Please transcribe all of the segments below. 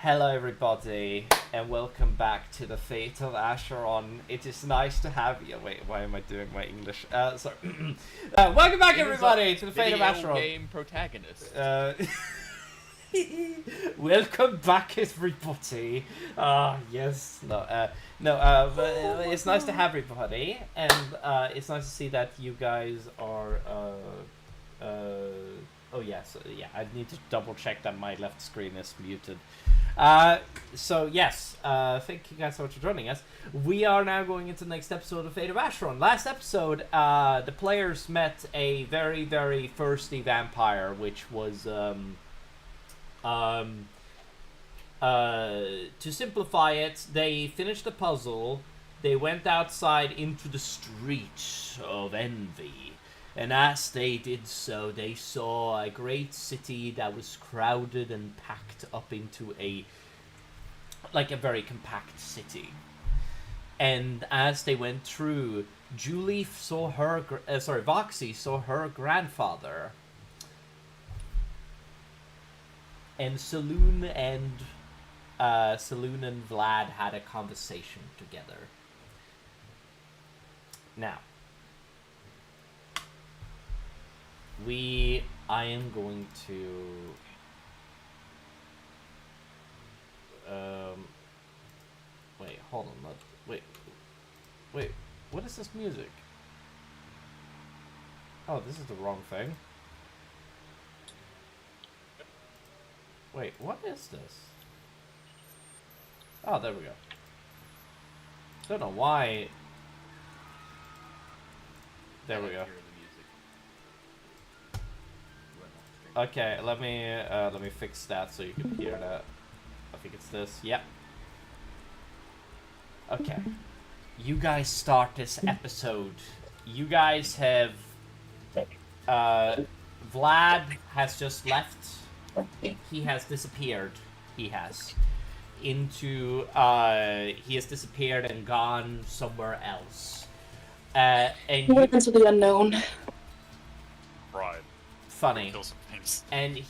Hello everybody, and welcome back to the Fate of Asharon. It is nice to have you. Wait, why am I doing my English? Sorry. Welcome back everybody to the Fate of Asharon. Game protagonist. Welcome back everybody. Yes. But it's nice to have everybody, and it's nice to see that you guys are, oh yes, yeah, I need to double check that my left screen is muted. So yes, thank you guys so much for joining us. We are now going into the next episode of Fate of Asharon. Last episode, the players met a very, very thirsty vampire, which was, to simplify it, they finished the puzzle, they went outside into the street of envy. And as they did so, they saw a great city that was crowded and packed up into a very compact city. And as they went through, Julie saw her, Voxy saw her grandfather. And Saloon and Vlad had a conversation together. Now, I am going to wait, hold on, wait, what is this music? Oh, this is the wrong thing. Wait, what is this? Oh, there we go. Don't know why. There we go. Okay, let me fix that so you can hear that. I think it's this. Yep. Okay. You guys start this episode. You guys have Vlad has just left. He has disappeared. He has disappeared and gone somewhere else. And he went into the unknown. Right. Funny. And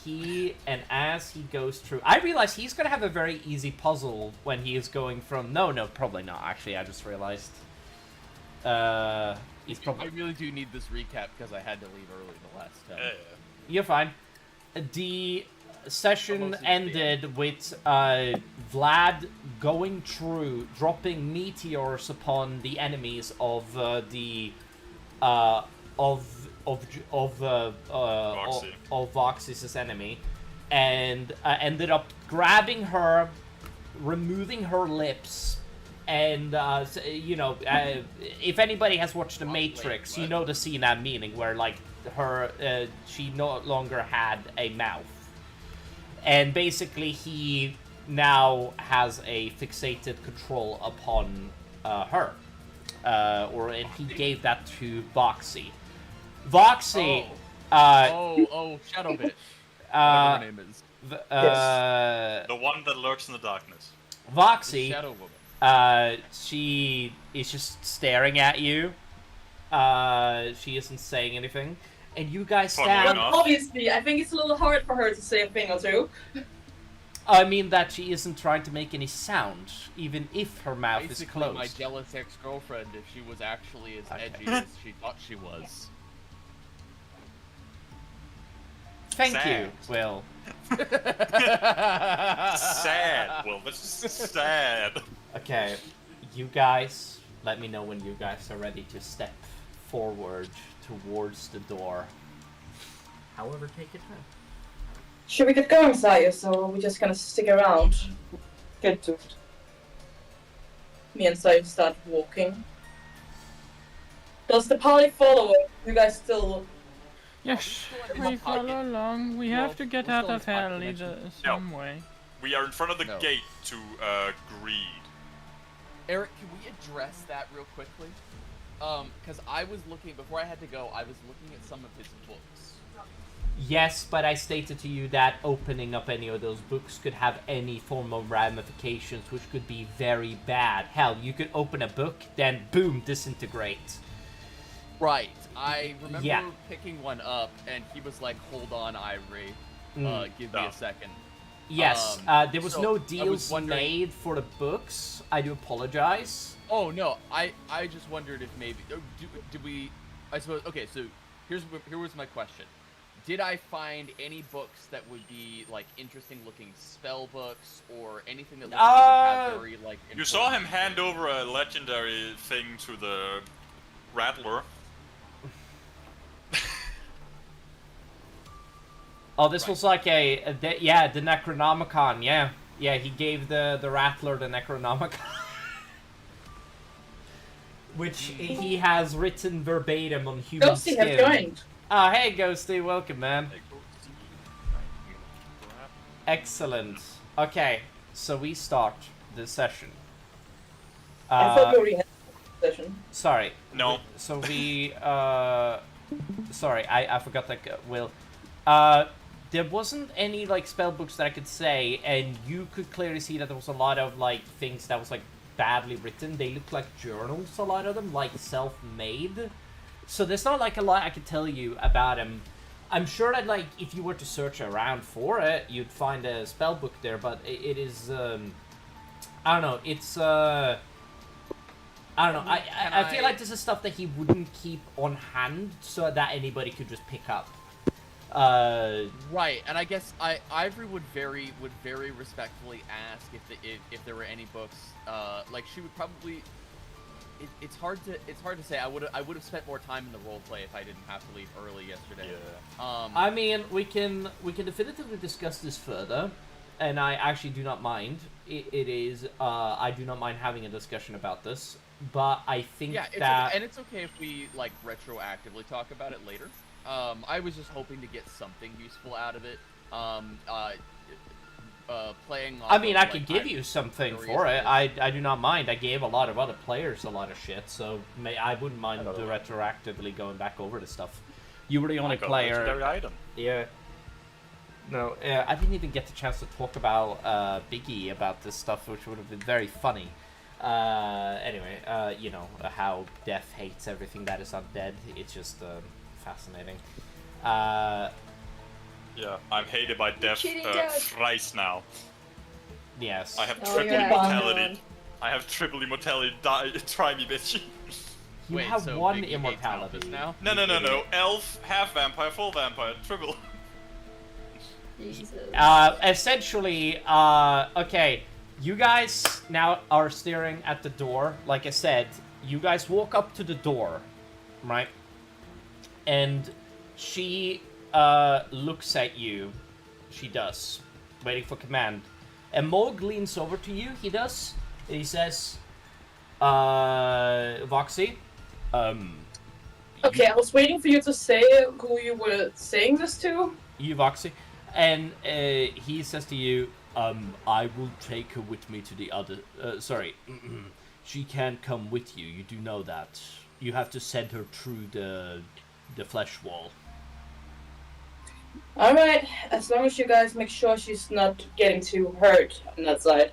as he goes through, I realize he's gonna have a very easy puzzle when he is going from. No, probably not. Actually, I just realized. He's probably. I really do need this recap because I had to leave early the last time. You're fine. The session ended with Vlad going through, dropping meteors upon the enemies of Vox's enemy, and ended up grabbing her, removing her lips, and if anybody has watched The Matrix, you know the scene I'm meaning, where like she no longer had a mouth, and basically he now has a fixated control upon her, and he gave that to Voxy. Voxy. Shadow Bitch. Whatever her name is. The one that lurks in the darkness. Voxy. The Shadow Woman. She is just staring at you. She isn't saying anything, and you guys stand. Obviously, I think it's a little hard for her to say a thing or two. I mean that she isn't trying to make any sound, even if her mouth is closed. My jealous ex-girlfriend, if she was actually as edgy as she thought she was. Thank sad. you, Will. Sad, Will. That's just sad. Okay, you guys, let me know when you guys are ready to step forward towards the door. However, take your time. Should we get going, Sayus, or are we just gonna stick around? Good to. Me and Sayus start walking. Does the party follow us? You guys still... Yes, we follow along. We have to get out of here some way. We are in front of the gate to Greed. Eric, can we address that real quickly? Because I was looking, before I had to go, I was looking at some of his books. Yes, but I stated to you that opening up any of those books could have any form of ramifications, which could be very bad. Hell, you could open a book, then boom, disintegrate. Right. I remember picking one up, and he was like, "Hold on, Ivory. Give me a second." Yes, there was so no I deals was wondering- made for the books. I do apologize. Oh no, I just wondered if maybe did we? I suppose. Okay, so here was my question. Did I find any books that would be like interesting looking spell books or anything that looked like it would have very like? You saw him hand over a legendary thing to the Rattler. Oh, this was like the Necronomicon. Yeah, he gave the Rattler the Necronomicon, which he has written verbatim on human Ghosty skin. have joined. Oh, hey, Ghosty, welcome, man. Excellent. Okay, so we start the session. I thought we already had a session. Sorry. No. So we, sorry, I forgot that, Will. There wasn't any, like, spell books that I could say, and you could clearly see that there was a lot of, like, things that was, like, badly written. They look like journals, a lot of them, like, self-made. So there's not, like, a lot I could tell you about them. I'm sure that, like, if you were to search around for it, you'd find a spell book there, but it is, I don't know, it's, I don't know, I feel like this is stuff that he wouldn't keep on hand so that anybody could just pick up. Right, and I guess Ivory would very respectfully ask if there were any books. Like she would probably. It's hard to say. I would have spent more time in the role play if I didn't have to leave early yesterday. Yeah. I mean, we can definitively discuss this further, and I actually do not mind. I do not mind having a discussion about this, but I think and it's okay if we like retroactively talk about it later. I was just hoping to get something useful out of it. Playing off I mean, of, I could give you something for it. I do not mind. I gave a lot of other players a lot of shit, so I wouldn't mind retroactively going back over the stuff. You were the only player. Legendary item. Yeah. No, I didn't even get the chance to talk about Biggie about this stuff, which would have been very funny. Anyway, you know how death hates everything that is undead. It's just fascinating. Yeah, I'm hated by death thrice now. Yes. I have Oh, triple you're right. immortality. I have triple immortality. Try me, bitch. You Wait, have so one Biggie hates immortality. Alphys now? No. Elf, half vampire, full vampire, triple. Jesus. Essentially, okay, you guys now are staring at the door. Like I said, you guys walk up to the door, right? And she looks at you. She does, waiting for command. And Morg leans over to you. He does. And he says, Voxy, Okay, I was waiting for you to say who you were saying this to. you Voxy. And he says to you, I will take her with me to the other... sorry. She can't come with you. You do know that. You have to send her through the flesh wall. Alright, as long as you guys make sure she's not getting too hurt on that side.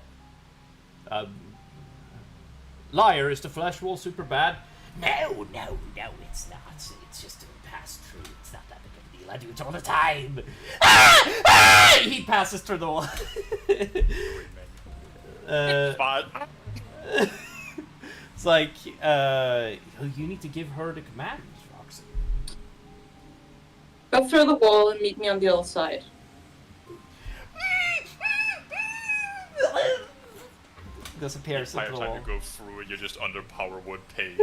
Liar, is the flesh wall super bad? No, it's not. It's just to pass through. It's not that big of a deal. I do it all the time. He passes through the wall. But It's like, you need to give her the command, Roxy. Go through the wall and meet me on the other side. Disappears by into the the time wall. you go through it, you're just under powerwood pain.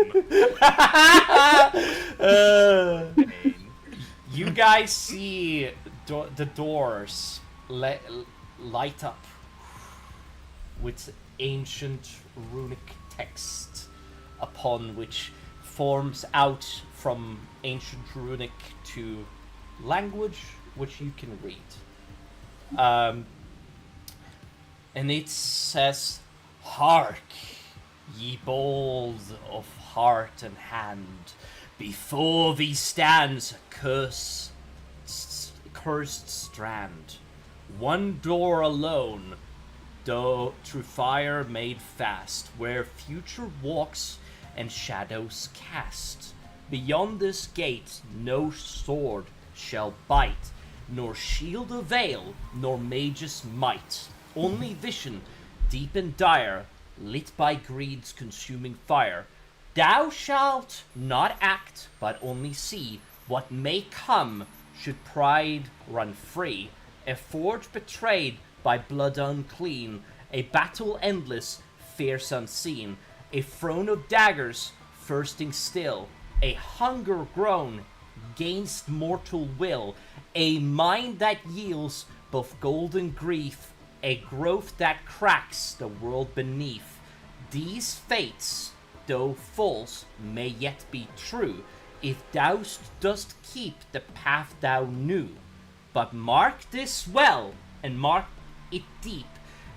You guys see the doors light up with ancient runic text upon which forms out from ancient runic to language which you can read. And it says, "Hark, ye bold of heart and hand, before thee stands a cursed strand. One door alone, though through fire made fast, where future walks and shadows cast. Beyond this gate no sword shall bite, nor shield avail, nor mage's might. Only vision, deep and dire, lit by greed's consuming fire. Thou shalt not act, but only see what may come should pride run free. A forge betrayed by blood unclean, a battle endless, fierce unseen, a throne of daggers thirsting still, a hunger grown gainst mortal will, a mind that yields both gold and grief, a growth that cracks the world beneath. These fates, though false, may yet be true, if thou dost keep the path thou knew. But mark this well, and mark it deep,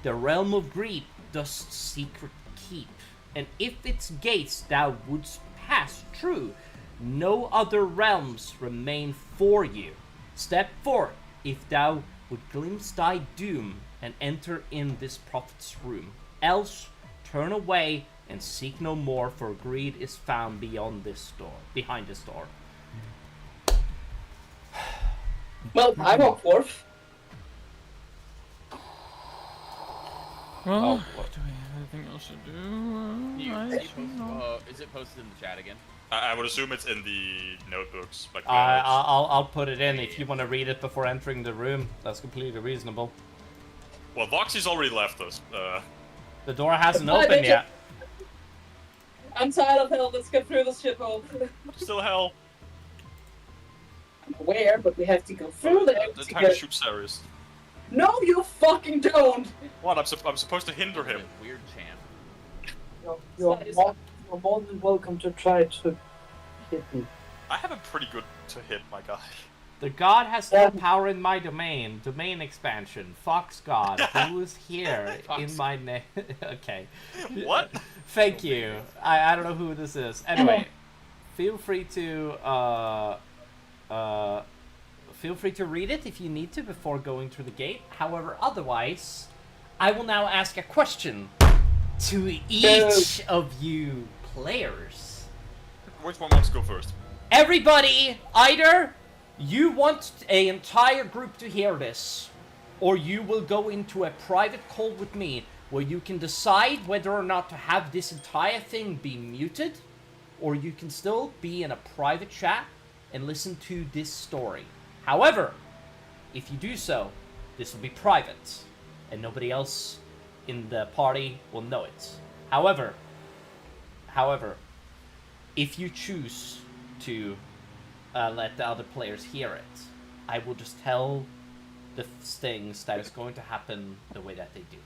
the realm of greed dost secret keep, and if its gates thou wouldst pass true, no other realms remain for you. Step forth, if thou would glimpse thy doom, and enter in this prophet's room. Else turn away and seek no more, for greed is found beyond this door, behind this door. Well, I walk forth. Well, do we have anything else to do? Is it posted in the chat again? I would assume it's in the notebooks. Like I'll put it in if you want to read it before entering the room. That's completely reasonable. Well, Voxy's already left us. The door hasn't opened yet. I'm tired of hell. Let's get through this shithole. Still hell. I'm aware, but we have to go through there. The time shoots Sarius. No, you fucking don't! What? I'm supposed to hinder him. Weird chant. You're more than welcome to try to hit me. I have a pretty good to hit, my guy. The god has no power in my domain. Domain expansion. Fox god. Who is here in my name? Okay. What? Thank you. I don't know who this is. Anyway, feel free to read it if you need to before going through the gate. However, otherwise, I will now ask a question to each of you players. Which one wants to go first? Everybody, either you want an entire group to hear this, or you will go into a private call with me where you can decide whether or not to have this entire thing be muted, or you can still be in a private chat and listen to this story. However, if you do so, this will be private, and nobody else in the party will know it. However, if you choose to let the other players hear it, I will just tell the things that is going to happen the way that they do.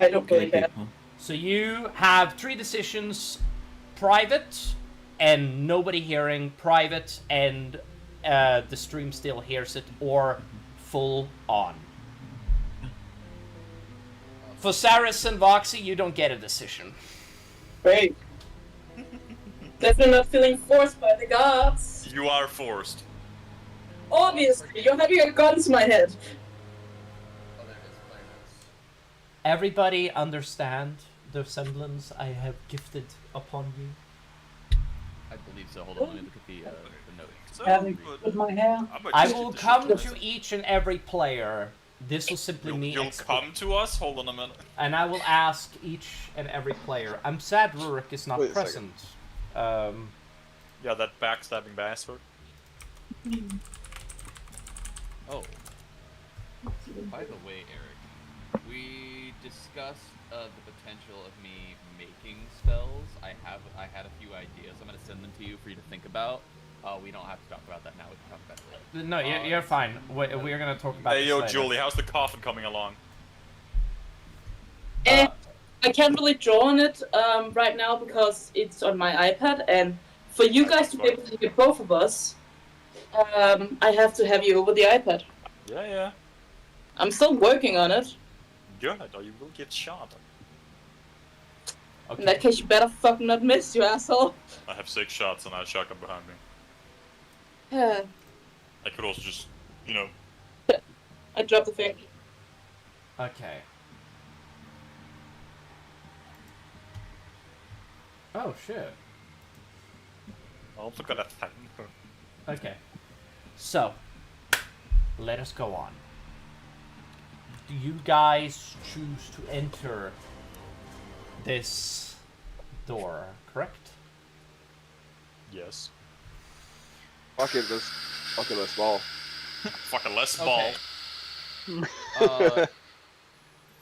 I don't believe that. So you have 3 decisions: private, and nobody hearing, private, and the stream still hears it, or full on. For Saris and Voxy, you don't get a decision. Great. Definitely not feeling forced by the gods. You are forced. Obviously, you're having your guns in my head. Everybody understand the semblance I have gifted upon you? I believe so. Hold on, let me look at the note. So, Having with my hair. I will come to each and every player. This will simply mean You'll come to us? Hold on a minute. and I will ask each and every player. I'm sad Rurik is not Wait a present. Yeah, that backstabbing bastard. Oh. By the way, Eric, we discussed the potential of me making spells. I had a few ideas. I'm gonna send them to you for you to think about. We don't have to talk about that now. We can talk about it later. No, you're fine. We're gonna talk about Hey, this yo, later. Julie, how's the coffin coming along? I can't really draw on it right now because it's on my iPad, and for you guys to be able to get both of us, I have to have you over the iPad. Yeah. I'm still working on it. Good, or you will get shot. In Okay. that case, you better fucking not miss, you asshole. I have 6 shots and I have a shotgun behind me. Yeah, I could also just, you know... I dropped the thing. Okay. Oh shit. I also got a thing. Okay. So, let us go on. Do you guys choose to enter this door, correct? Yes. Fucking let's ball. Fucking less Okay. ball.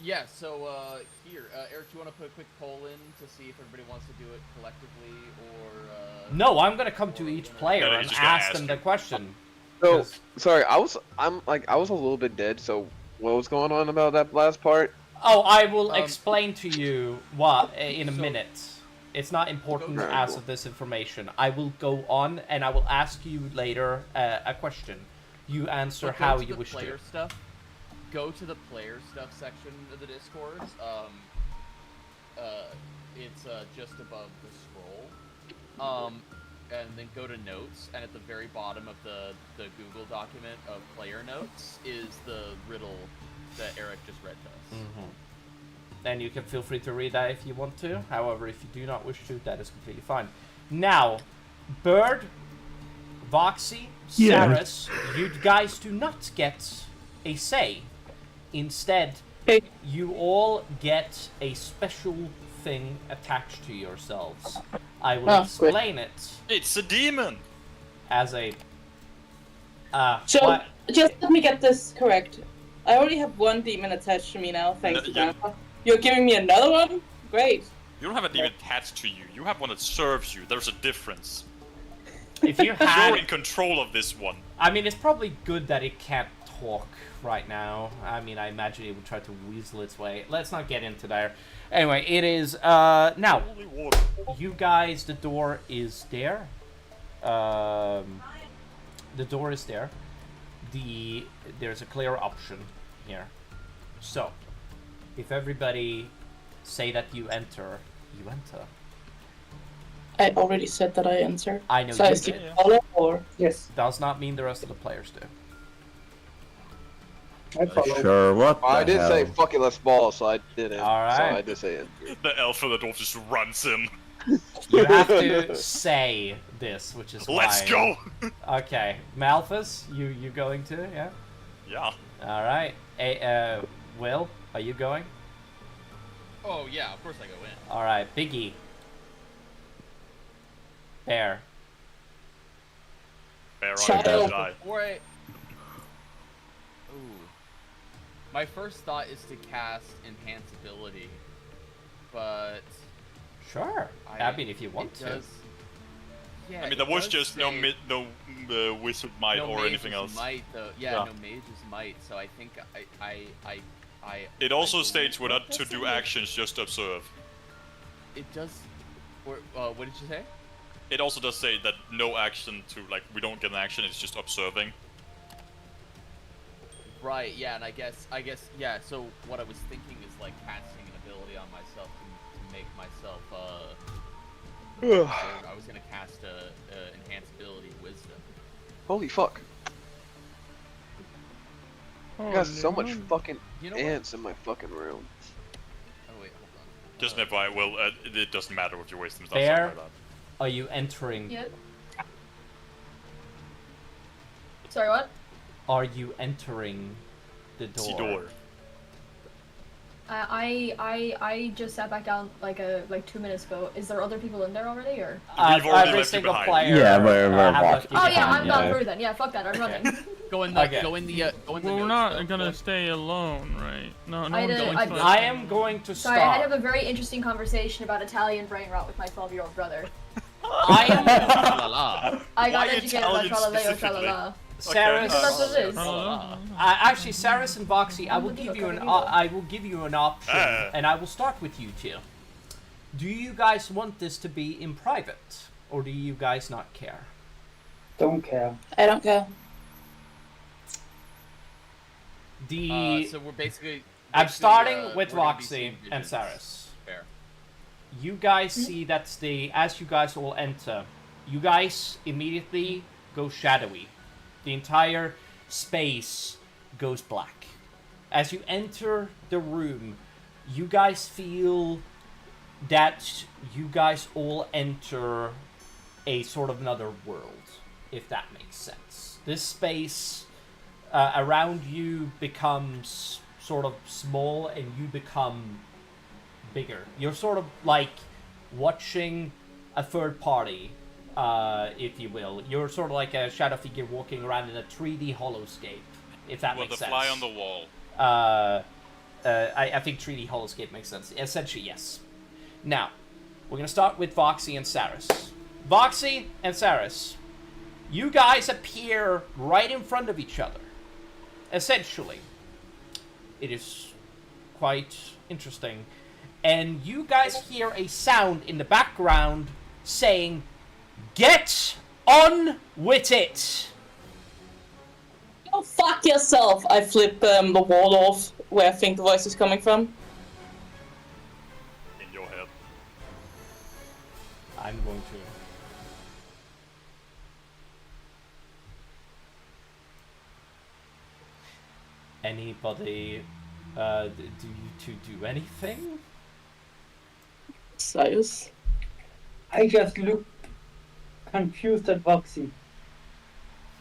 Yeah, so here, Eric, do you want to put a quick poll in to see if everybody wants to do it collectively or? No, I'm gonna come to each player No, and he's just gonna ask them ask the you. question. So 'Cause- sorry, I was a little bit dead. So what was going on about that last part? Oh, I will Um, explain to you what in a so- minute. It's not important Go- as of this information. I will go on and I will ask you later a question. You answer So go how to you the wish player to. stuff. Go to the player stuff section of the Discord. It's just above the scroll. And then go to notes, and at the very bottom of the Google document of player notes is the riddle that Eric just read to us. And you can feel free to read that if you want to. However, if you do not wish to, that is completely fine. Now, Bird, Voxy, Yeah. Saris, you guys do not get a say. Instead, Hey. you all get a special thing attached to yourselves. I will Oh, explain it It's a demon. as a... So, what? just let me get this correct. I already have one demon attached to me now, thanks to yeah. Grandpa. You're giving me another one? Great. You don't have a demon attached to you. You have one that serves you. There's a difference. If you You're had... in control of this one. I mean, it's probably good that it can't talk right now. I mean, I imagine it would try to weasel its way. Let's not get into there. Anyway, it is, now, Holy water. you guys, the door is there. The door is there. There's a clear option here. So, if everybody say that you enter, you enter. I already said that I enter. I know So you I did. skip all or Yes, Does not mean the rest of the players do. I follow. Sure, what the I did hell? say fucking let's ball, so I didn't. Alright. So I did say it. The elf of the dwarf just runs in. You have to say this, which is Let's why... go! Okay, Malthus, you going to? Yeah. Yeah. All right. Hey, Will, are you going? Oh yeah, of course I go in. All right, Biggie. Bear. Bear on Child. you die. Or I... Ooh. My first thought is to cast Enhanceability, but Sure. I mean, if you want it to. does... Yeah, I mean, it there was does just no say- wizard might no or mage's anything else. Might, though. Yeah, Yeah. no mage's might. So I think I It also believe states we're not what to that do says. actions, just observe. It does. Or what did you say? It also does say that no action to, like, we don't get an action, it's just observing. Right. Yeah, and I guess yeah. So what I was thinking is like casting an ability on myself to make myself I was gonna cast a enhanceability wisdom. Holy fuck! I got so much fucking You know what? ants in my fucking room. Oh wait, hold on. Just an FYI, well, it doesn't matter with your wisdom stuff. Bear. Something like that. Are you entering? Yep. Sorry, what? Are you entering the door? See door. I just sat back down like 2 minutes ago. Is there other people in there already, or? We've already Every left you single behind. player. Yeah, we're have walking. left you Oh yeah, behind, I'm gone through then. Yeah, fuck that. I'm running. Go in the Okay. go in the Well, we're notes, not though. gonna stay alone, right? No, no I one's did- going I- to. I am going to Sorry, I had to stop. have a very interesting conversation about Italian brain rot with my 12-year-old brother. I am. La, la. I got Why educated about Italian tralaleo specifically? tralala. Saris. Because that's what it is. Actually, Saris and Voxy, I will give you an option, Ah. and I will start with you two. Do you guys want this to be in private, or do you guys not care? Don't care. I don't care. So we're basically. I'm starting with we're gonna be Roxy seeing and visions. Saris. Fair. You guys see that as you guys all enter, you guys immediately go shadowy. The entire space goes black. As you enter the room, you guys feel that you guys all enter a sort of another world. if that makes sense. This space around you becomes sort of small, and you become bigger. You're sort of like watching a third party, if you will. You're sort of like a shadow figure walking around in a 3D holoscape, if that makes sense. With the fly on the wall. I think 3D holoscape makes sense. Essentially, yes. Now, we're going to start with Voxy and Saris. Voxy and Saris, you guys appear right in front of each other. Essentially. It is quite interesting. And you guys hear a sound in the background saying, "Get on with it!" Oh, fuck yourself! I flip the wall off where I think the voice is coming from. In your head. I'm going to... Anybody, do you two do anything? Cyrus? I just look confused at Voxy.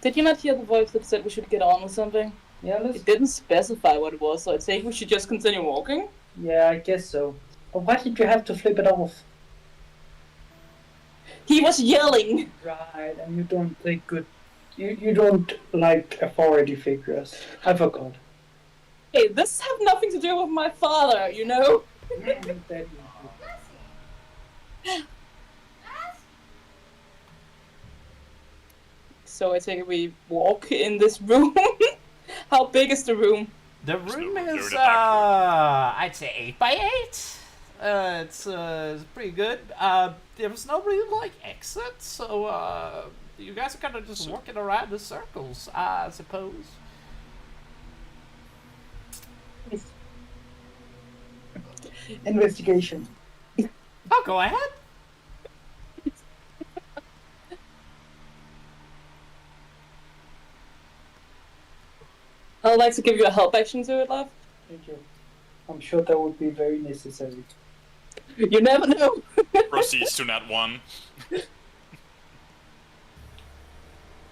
Did you not hear the voice that said we should get on with something? Yeah, let's... It didn't specify what it was, so I'd say we should just continue walking. Yeah, I guess so. But why did you have to flip it off? He was yelling! Right, and you don't take good... You don't like authority figures. I forgot. Hey, this have nothing to do with my father, you know? So I take it we walk in this room. How big is the room? The room is, I'd say 8 by 8. It's pretty good. There's no really, like, exit, so, you guys are kind of just walking around in circles, I suppose. Investigation. Oh, go ahead. I'd like to give you a help action to it, love. Thank you. I'm sure that would be very necessary. You never know. Proceeds to nat 1.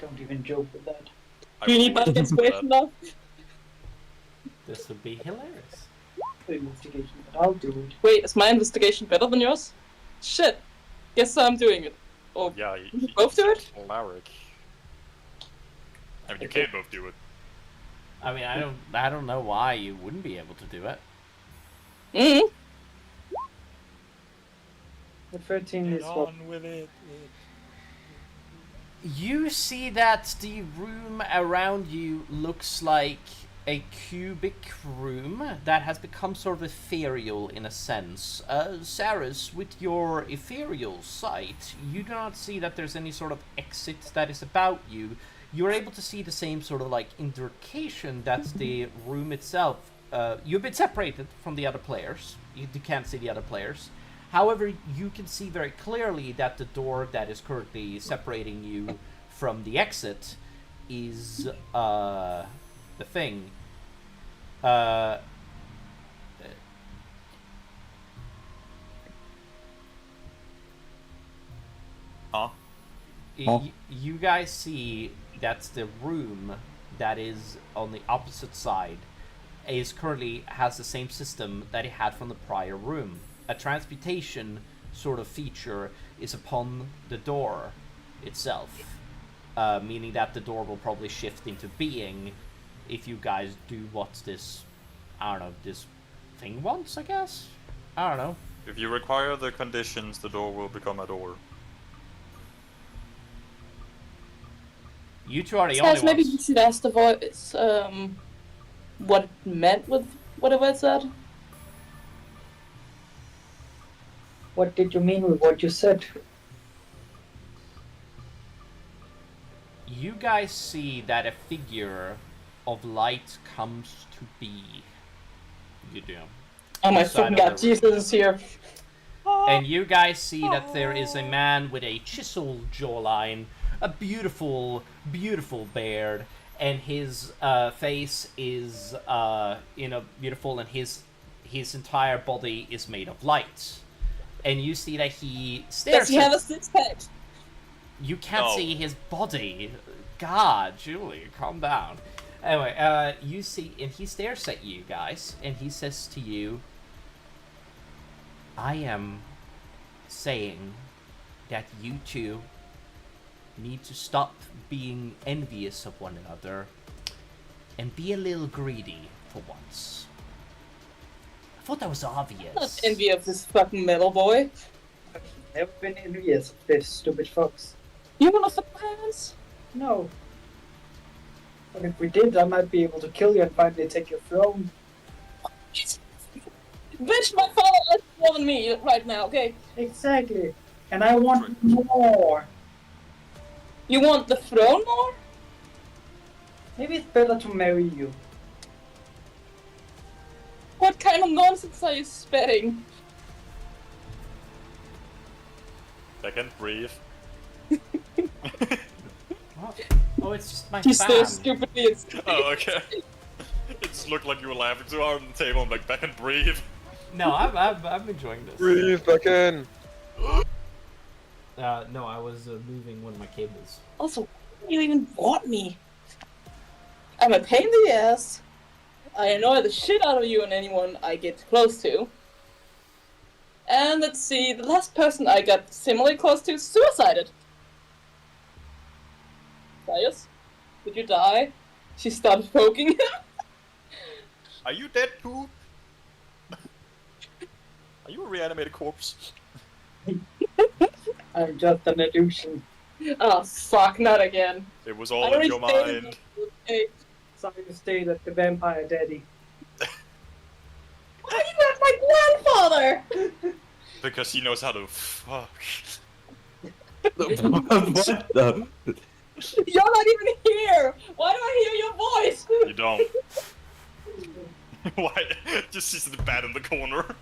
Don't even joke with that. Do you need my inspiration, love? This would be hilarious. Investigation, but I'll do it. Wait, is my investigation better than yours? Shit. Guess I'm doing it. Or Yeah, you both do it? Cleric. I mean, you can both do it. I mean, I don't know why you wouldn't be able to do it. Mm-hmm. The 13 is what? with it. You see that the room around you looks like a cubic room that has become sort of ethereal in a sense. Saris, with your ethereal sight, you do not see that there's any sort of exit that is about you. You're able to see the same sort of like indication that the room itself, you've been separated from the other players. You can't see the other players. However, you can see very clearly that the door that is currently separating you from the exit is the thing. Huh? You guys see that the room that is on the opposite side is currently has the same system that it had from the prior room. A transmutation sort of feature is upon the door itself, meaning that the door will probably shift into being if you guys do what this, I don't know, this thing wants, I guess? I don't know. If you require the conditions, the door will become a door. You two are the Guys, only ones. maybe you should ask the voice what it meant with whatever it said. What did you mean with what you said? You guys see that a figure of light comes to be. You do. Oh my Inside fucking of god, the room. Jesus is here. And you guys see that there is a man with a chiseled jawline, a beautiful, beautiful beard, and his face is, beautiful, and his entire body is made of light. And you see that he stares. Does he have a six-pack? You can't No. see his body. God, Julie, calm down. Anyway, you see, and he stares at you guys, and he says to you, I am saying that you two need to stop being envious of one another and be a little greedy for once. I thought that was obvious. Not envy of this fucking metal boy. I've never been envious of this stupid fox. You one of the plans? No. But if we did, I might be able to kill you and finally take your throne. Bitch, my father is more than me right now, okay? Exactly. And I want more. You want the throne more? Maybe it's better to marry you. What kind of nonsense are you spitting? I can't breathe. Oh, it's just my He fan. stares stupidly at Oh, okay. It looked like you were laughing too hard on the table. I'm like, back and breathe. No, I'm enjoying this. Breathe back in. No, I was moving one of my cables. Also, why do you even want me? I'm a pain in the ass. I annoy the shit out of you and anyone I get close to. And let's see, the last person I got similarly close to suicided. Sayus, did you die? She started poking him. Are you dead, Pooh? Are you a reanimated corpse? I'm just an illusion. Oh fuck, not again. It was I all in already your stated mind. Okay. So you stayed at the vampire daddy. Why are you not my grandfather? Because he knows how to fuck. What the? You're not even here! Why do I hear your voice? You don't. Why? Just sits in the bed in the corner.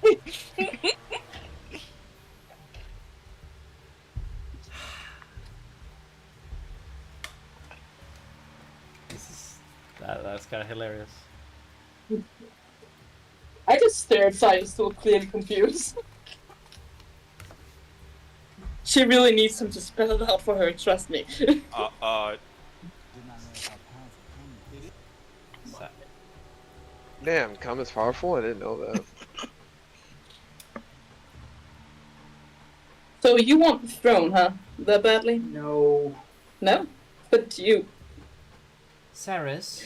That's kind of hilarious. I just stared Sayus, still clearly confused. She really needs him to spell it out for her, trust me. Damn, cum is powerful? I didn't know that. So you want the throne, huh? That badly? No. No? But you... Saris?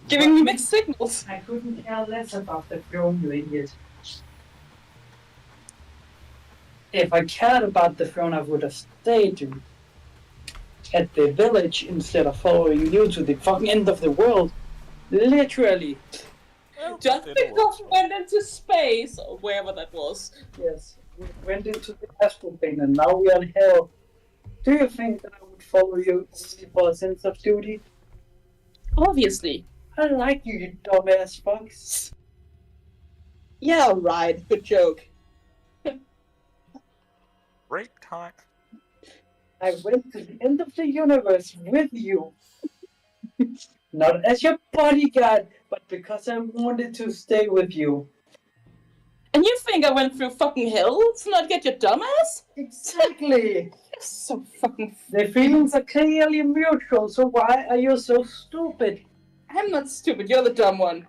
Giving me mixed signals. I couldn't care less about the throne, you idiot. If I cared about the throne, I would have stayed at the village instead of following you to the fucking end of the world. Literally. Just because we went into space, or wherever that was. Yes. We went into the astral plane and now we are in hell. Do you think that I would follow you only for a sense of duty? Obviously. I like you, you dumbass fox. Yeah, right. Good joke. Break time. I went to the end of the universe with you. Not as your bodyguard, but because I wanted to stay with you. And you think I went through fucking hell to not get your dumbass? Exactly. You're so fucking... The feelings are clearly mutual, so why are you so stupid? I'm not stupid, you're the dumb one.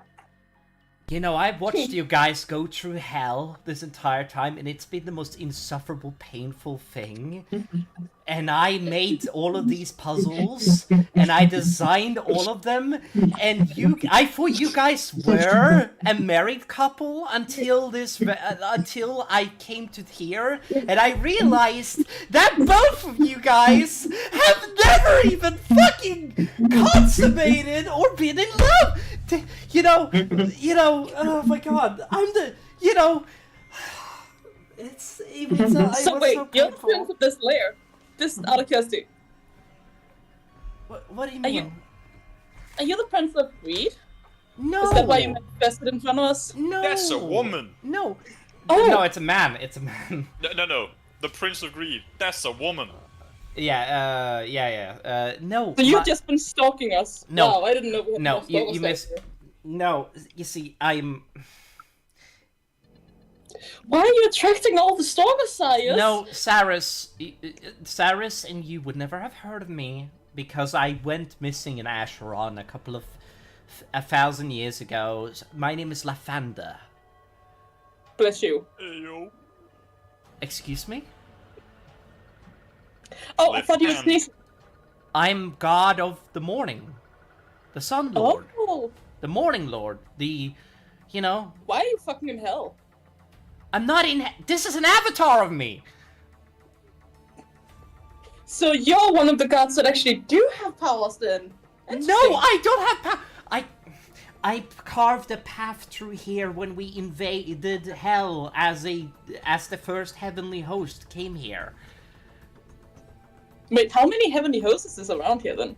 You know, I've watched you guys go through hell this entire time, and it's been the most insufferable, painful thing. And I made all of these puzzles, and I designed all of them, and I thought you guys were a married couple until until I came to here, and I realized that both of you guys have never even fucking consummated or been in love. You know, oh my god, it was So wait, so you're the painful. prince of this lair. Just out of curiosity. What do you mean? Are you the prince of greed? No. Is that why you manifested in front of us? No. That's a woman. No. Oh. No, it's a man. It's a man. No. The Prince of Greed. That's a woman. Yeah. No. So you've just been stalking us? No. Wow, I didn't know we had No, more you stalkers miss. there. No, you see, I'm. Why are you attracting all the stalkers, Sias? No, Saris, and you would never have heard of me because I went missing in Asharon a 1,000 years ago. My name is Lathander. Bless you. Hey, yo. Excuse me? Oh, I thought you were Lathander. sneezing. I'm God of the morning. The Sun Lord. Oh, The Morning Lord. The, you know... why are you fucking in hell? I'm not in... This is an avatar of me! So you're one of the gods that actually do have powers then? No, Interesting. I don't have power. I carved a path through here when we invaded hell as the first heavenly host came here. Wait, how many heavenly hosts is around here then?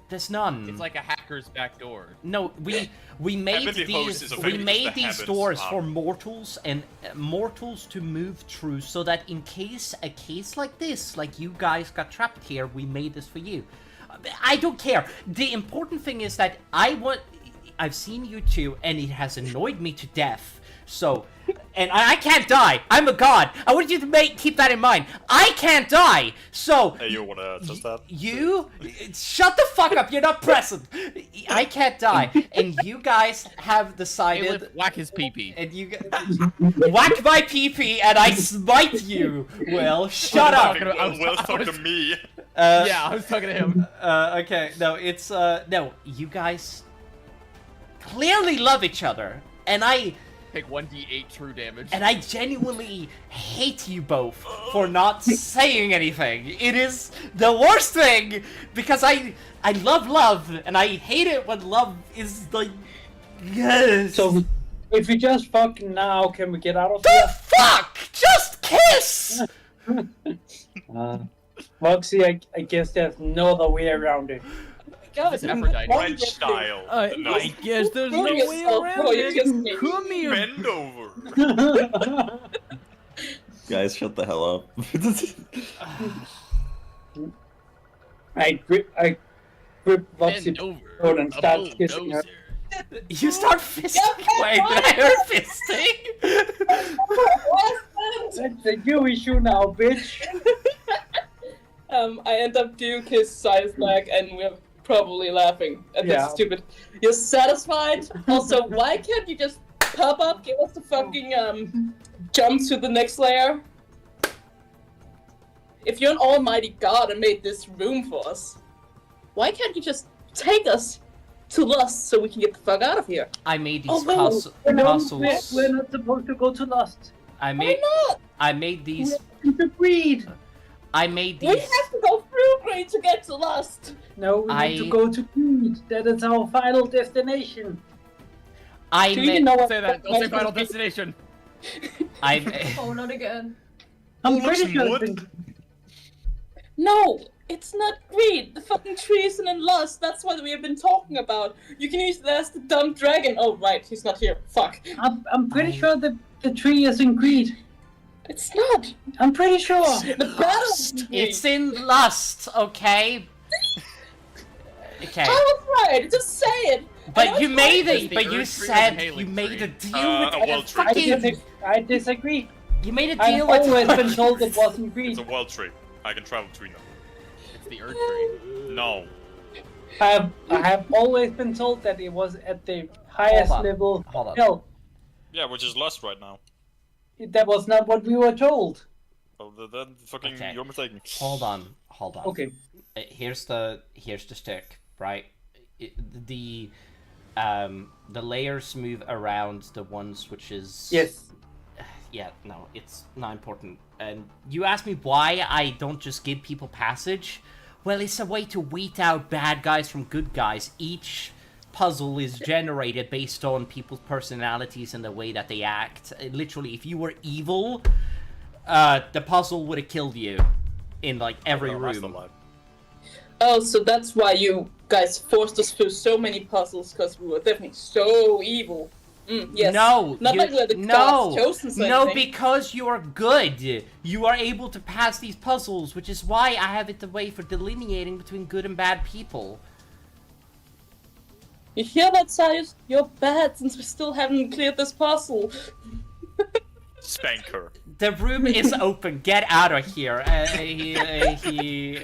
There's none. It's like a hacker's back door. No, we made Heavenly host is effectively just the heavens doors up. for mortals and mortals to move through, so that in case a case like this, like you guys got trapped here, we made this for you. I don't care. The important thing is that I've seen you two, and it has annoyed me to death. So, and I can't die. I'm a god. I want you to keep that in mind. I can't die. So, Hey, you wanna test that? you shut the fuck up. You're not present. I can't die, and you guys have decided. Caleb, whack his pee-pee. And you whack my pee-pee, and I smite you. Well, shut up. Well, talk to me. Yeah, I was talking to him. Okay. No, it's no. You guys clearly love each other, and I Take 1d8 true damage. and I genuinely hate you both for not saying anything. It is the worst thing because I love, and I hate it when love is like yes. So, if we just fuck now, can we get out of the here? fuck, just kiss. Moxie, I guess there's no other way around it. God, It's Aphrodite. French style. No. I guess there's no Throw way yourself around before you kiss it. me. Come here. Bend over. Guys, shut the hell up. I grip Moxie Bend over. throat and start A kissing her. bulldozer. You start fisting. Wait, did I hear fisting? That's a you issue now, bitch. I end up do kiss Sias back, and we're probably laughing at Yeah. this stupid. You're satisfied? Also, why can't you just pop up, give us the fucking jump to the next layer? If you're an almighty god and made this room for us, why can't you just take us to Lust so we can get the fuck out of here? I made these Oh, no. puzzles. We're not supposed to go to Lust. I Why made not? I made these. We're to greed. I made We these. have to go through greed to get to Lust. No, we need to go to greed. That is our final destination. I Do you made. know what? Say that. Don't say final destination. I. Oh, not again. I'm Who looks pretty sure. wood? No, it's not greed. The fucking treason and lust. That's what we have been talking about. You can use that as the dumb dragon. Oh, right, he's not here. Fuck. I'm pretty sure that the tree is in greed. It's not. I'm pretty sure. The battle. It's in lust, okay? Okay. I was right. Just say it. But you made Is it. the But you Earth tree or the said Hailing you made a tree? deal with A the world tree. fucking. I disagree. You made a I've deal with. always been told it wasn't greed. It's a wild tree. I can travel between them. It's the Earth tree. No. I have always been told that it was at the highest Hold on. level Hold on. of hell. Yeah, which is lust right now. That was not what we were told. Oh, then fucking Okay. you're mistaken. Hold on. Okay. Here's the stick, right? The layers move around the ones which is. Yes. Yeah, no, it's not important. And you ask me why I don't just give people passage? Well, it's a way to weed out bad guys from good guys. Each puzzle is generated based on people's personalities and the way that they act. Literally, if you were evil, the puzzle would have killed you in, like, every Oh, that's room. the lie. Oh, so that's why you guys forced us through so many puzzles, because we were definitely so evil. Yes. No, Not you- like we're the no, gods chosen. or no, anything. because you are good. You are able to pass these puzzles, which is why I have it the way for delineating between good and bad people. You hear that, Sias? You're bad since we still haven't cleared this puzzle. spank her. The room is open. Get out of here. He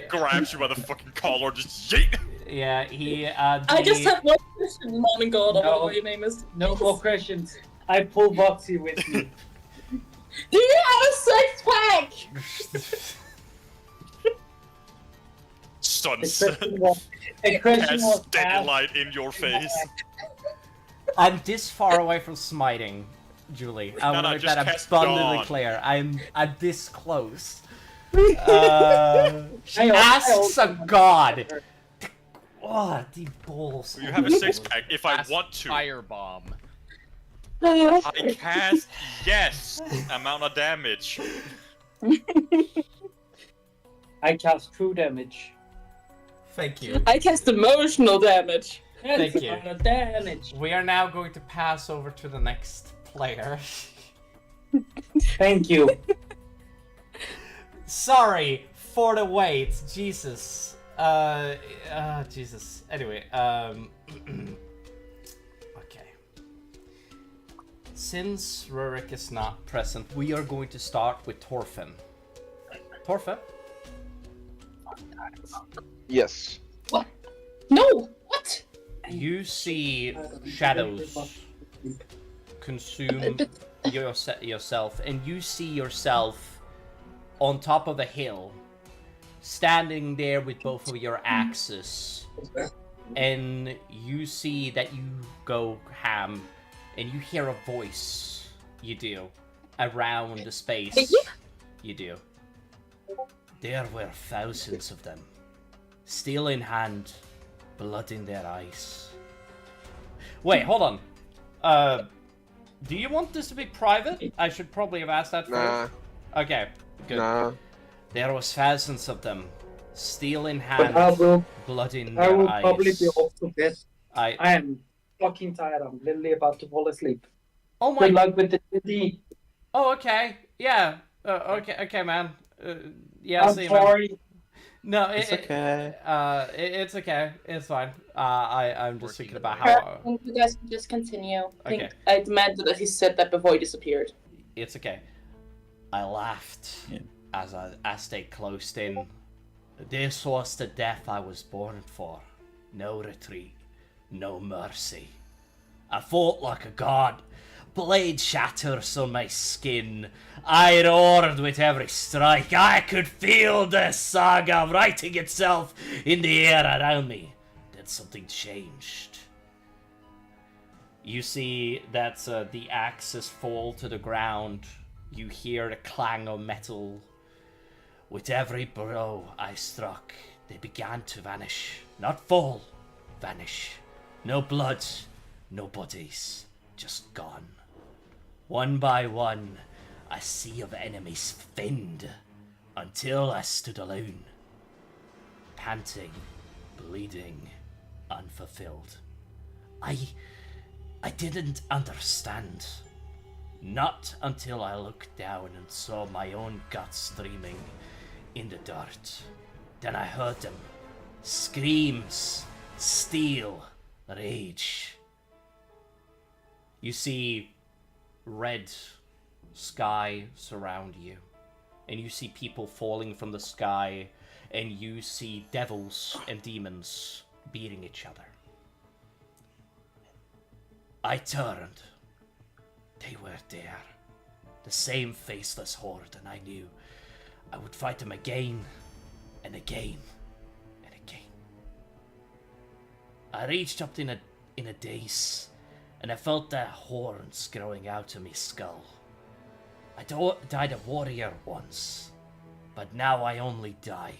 Grabs you by the fucking collar, just yeet. Yeah, he. I just have one question, Mom and God, or No. whatever your name is. No more questions. I pull Boxy with me. Do you have a six pack? Stunts. The question was Steady asked. light in your face. I'm this far away from smiting, Julie. I want to make just that cast abundantly Dawn. clear. I'm this close. I Asks a also- god. Oh, the balls. You have a 6-pack if I Cast want to. Firebomb. I cast yes amount of damage. I cast true damage. Thank you. I cast emotional damage. Thank That's you. a lot of damage. We are now going to pass over to the next player. Thank you. Sorry for the wait. Jesus. Jesus. Anyway, okay. Since Rurik is not present, we are going to start with Torfin. Torfin? Yes. What? No! What? You see shadows consume yourself, and you see yourself on top of a hill, standing there with both of your axes, and you see that you go ham, and you hear a voice. You do around the space. You do. There were thousands of them, steel in hand, blood in their eyes. Wait, hold on. Do you want this to be private? I should probably have asked that Nah. first. Okay, good. Nah. There was thousands of them, steel in But I hand, will, blood in I their will eyes. probably be off to bed. I I am fucking tired. I'm literally about to fall asleep. Oh my. Good luck with the city. Oh, okay. Yeah. Okay, man. Yeah. I'm see you, man. sorry. No, It's okay. it's okay. It's fine. I'm just thinking about how. You guys can just continue. I think Okay. I demanded that he said that before he disappeared. It's okay. I laughed Yeah. as they closed in. This was the death I was born for. No retreat, no mercy. I fought like a god. Blade shatters on my skin. I roared with every strike. I could feel the saga writing itself in the air around me. Then something changed. You see that the axes fall to the ground. You hear the clang of metal. With every blow I struck, they began to vanish. Not fall, vanish. No blood, no bodies, just gone. One by one, a sea of enemies thinned, until I stood alone. Panting, bleeding, unfulfilled. I didn't understand. Not until I looked down and saw my own guts streaming in the dirt. Then I heard them. Screams, steel, rage. You see red sky surround you, and you see people falling from the sky, and you see devils and demons beating each other. I turned. They were there. The same faceless horde, and I knew I would fight them again and again and again. I reached up in a daze, and I felt their horns growing out of my skull. I died a warrior once, but now I only die.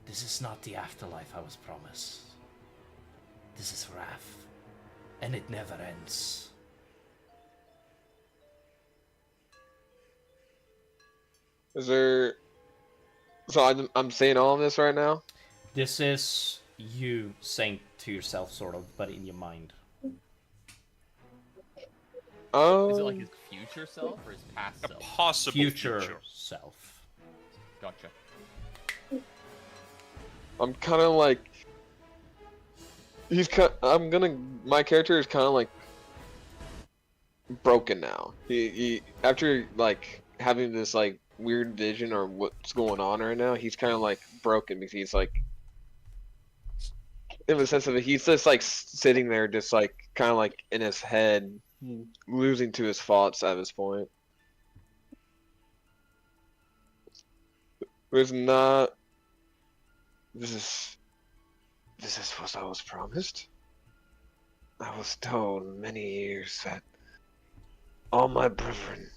This is not the afterlife I was promised. This is wrath, and it never ends. Is there? So I'm saying all of this right now. This is you saying to yourself, sort of, but in your mind. Is it like his future self or his past A self? possible Future future. self. Gotcha. I'm kind of like. My character is kind of like broken now. He after like having this like weird vision or what's going on right now, he's kind of like broken because he's like, in the sense of it, he's just like sitting there, just like kind of like in his head, losing to his thoughts at this point. There's not. This is what I was promised. I was told many years that all my brethren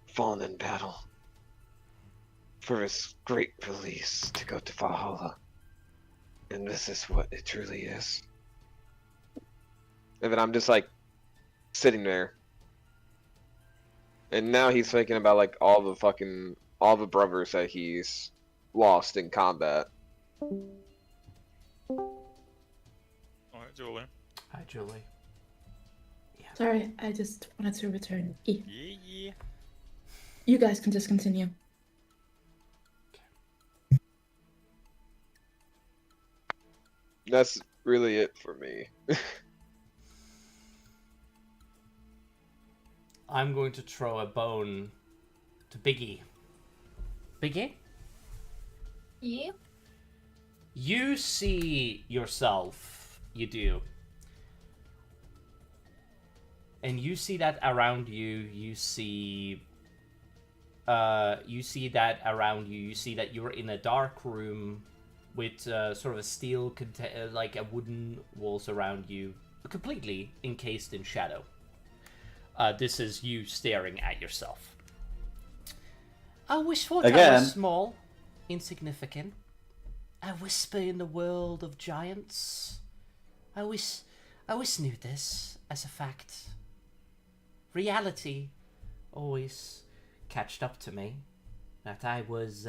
fallen in battle for this great release to go to Valhalla. And this is what it truly is. And then I'm just like sitting there. And now he's thinking about like all the brothers that he's lost in combat. Alright, Julie. Hi, Julie. Sorry, I just wanted to return. E. Yeah. You guys can just continue. That's really it for me. I'm going to throw a bone to Biggie. Biggie? Yeah. You see yourself. You do. And you see that around you. You see that around you. You see that you're in a dark room with sort of a steel, like a wooden walls around you, completely encased in shadow. This is you staring at yourself. I wish thought I was small, insignificant. I whisper in the world of giants. I wish knew this as a fact. Reality always catched up to me that I was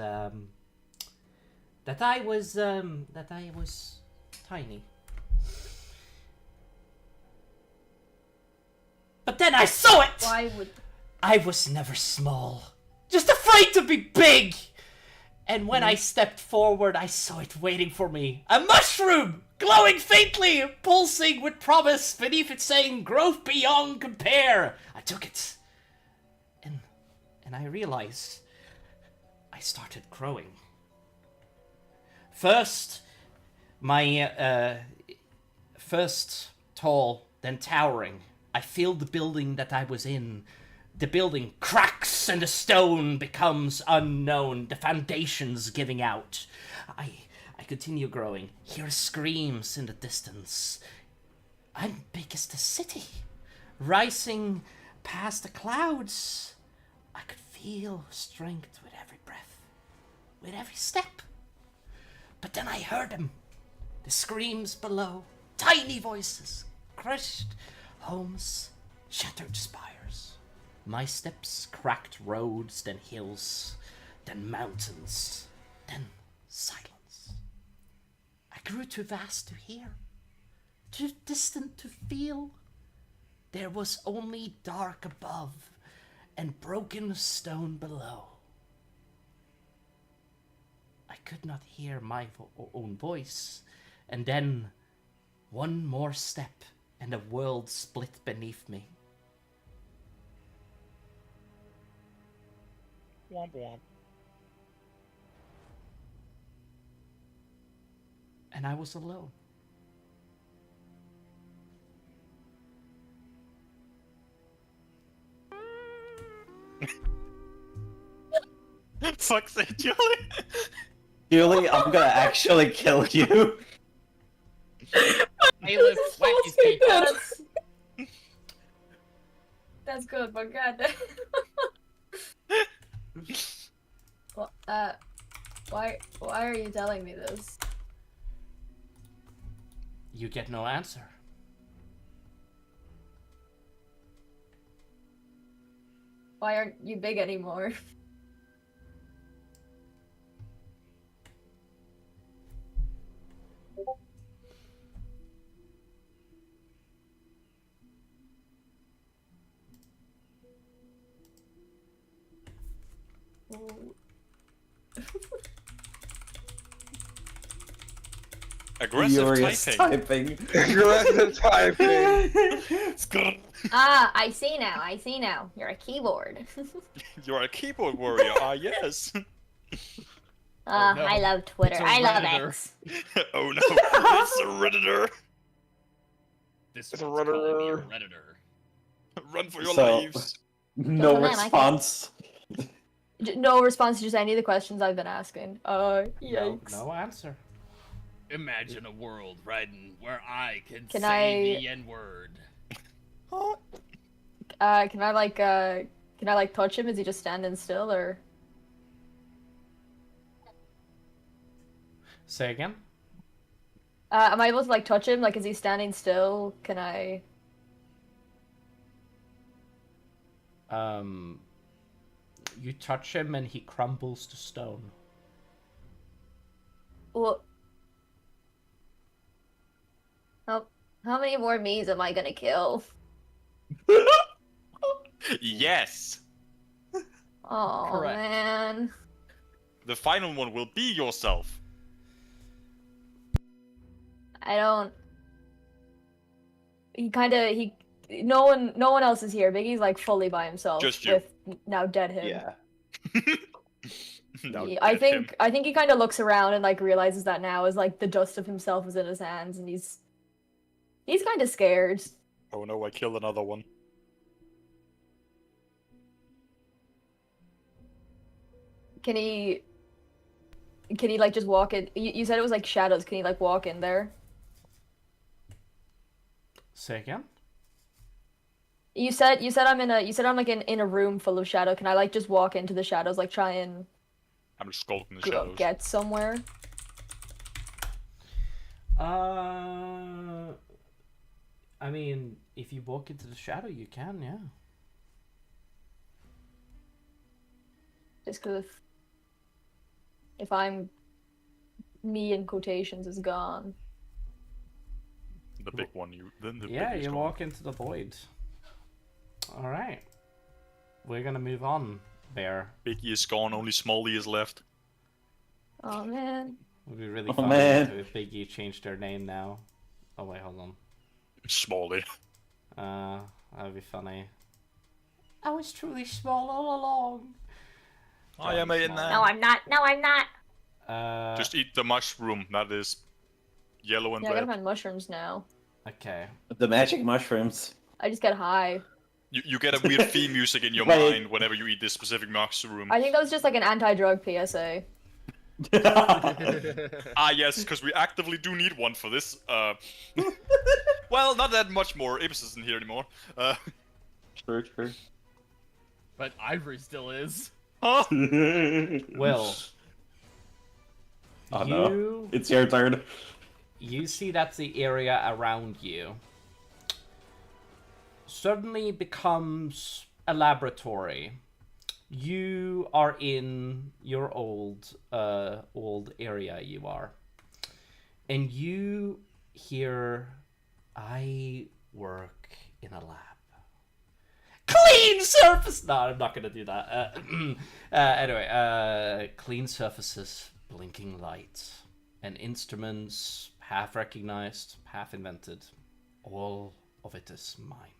tiny. But then I saw it! Why would... I was never small. Just afraid to be big! And when I stepped forward, I saw it waiting for me. A mushroom! Glowing faintly, pulsing with promise, beneath it saying, growth beyond compare. I took it. And I realized I started growing. First, first tall, then towering. I filled the building that I was in. The building cracks and the stone becomes unknown. The foundations giving out. I continue growing. Hear screams in the distance. I'm big as the city. Rising past the clouds. I could feel strength with every breath. With every step. But then I heard them. The screams below. Tiny voices. Crushed homes. Shattered spires. My steps cracked roads, then hills, then mountains, then silence. I grew too vast to hear, too distant to feel. There was only dark above and broken stone below. I could not hear my own voice, and then one more step and the world split beneath me. Womp womp. And I was alone. Fuck's sake, Julie. Julie, I'm gonna actually kill you. Caleb, whack his teeth out. That's good, but god. Well, why are you telling me this? You get no answer. Why aren't you big anymore? Aggressive Furious typing. typing. Aggressive typing. Ah, I see now. I see now. You're a keyboard. You're a keyboard warrior. Ah, yes. Ah, no. I love Twitter. It's a I love Redditor. X. Oh no, it's a redditor. This It's a one's calling me a Redditor. Redditor. Run for your So- lives. No Oh, man, I can't- response. No response to just any of the questions I've been asking. No, Yikes. no answer. Imagine a world, Raiden, where I can Can say I- the N-word. Can I like touch him? Is he just standing still or? Say again? Am I able to like touch him? Like, is he standing still? Can I? You touch him and he crumbles to stone. Well, how many more me's am I gonna kill? Yes. Oh Correct. man. The final one will be yourself. I don't. No one else is here. Biggie's like fully by himself. Just you. With now dead him. Yeah. No, I dead him. think he kind of looks around and like realizes that now is like the dust of himself is in his hands and he's kind of scared. Oh no, I killed another one. Can he like just walk in? You said it was like shadows. Can he like walk in there? Say again? You said I'm like in a room full of shadow. Can I like just walk into the shadows, like try and I'm just skulking the go shadows. get somewhere? I mean, if you walk into the shadow, you can, yeah. Just because if I'm me in quotations is gone. The big one, then the Yeah, big you one. walk into the void. Alright. We're gonna move on, Bear. Biggie is gone, only Smalley is left. Oh man. It would be really Oh, funny man. if Biggie changed their name now. Oh wait, hold on. Smalley. That would be funny. I was truly small all along. I am in No, there. I'm not. No, I'm not. Just eat the mushroom that is yellow and Yeah, I gotta red. find mushrooms now. Okay. The magic mushrooms. I just get high. You get a weird theme music in your Wait. mind whenever you eat this specific mushroom. I think that was just like an anti-drug PSA. Ah yes, because we actively do need one for this. Well, not that much more. Ibis isn't here anymore. True, true. But Ivory still is. Huh? Will, Oh no. you It's your turn. you see that the area around you suddenly becomes a laboratory. You are in your old area, you are. And you hear, I work in a lab. Clean surface! No, I'm not gonna do that. Anyway, clean surfaces, blinking lights, and instruments half recognized, half invented. All of it is mine.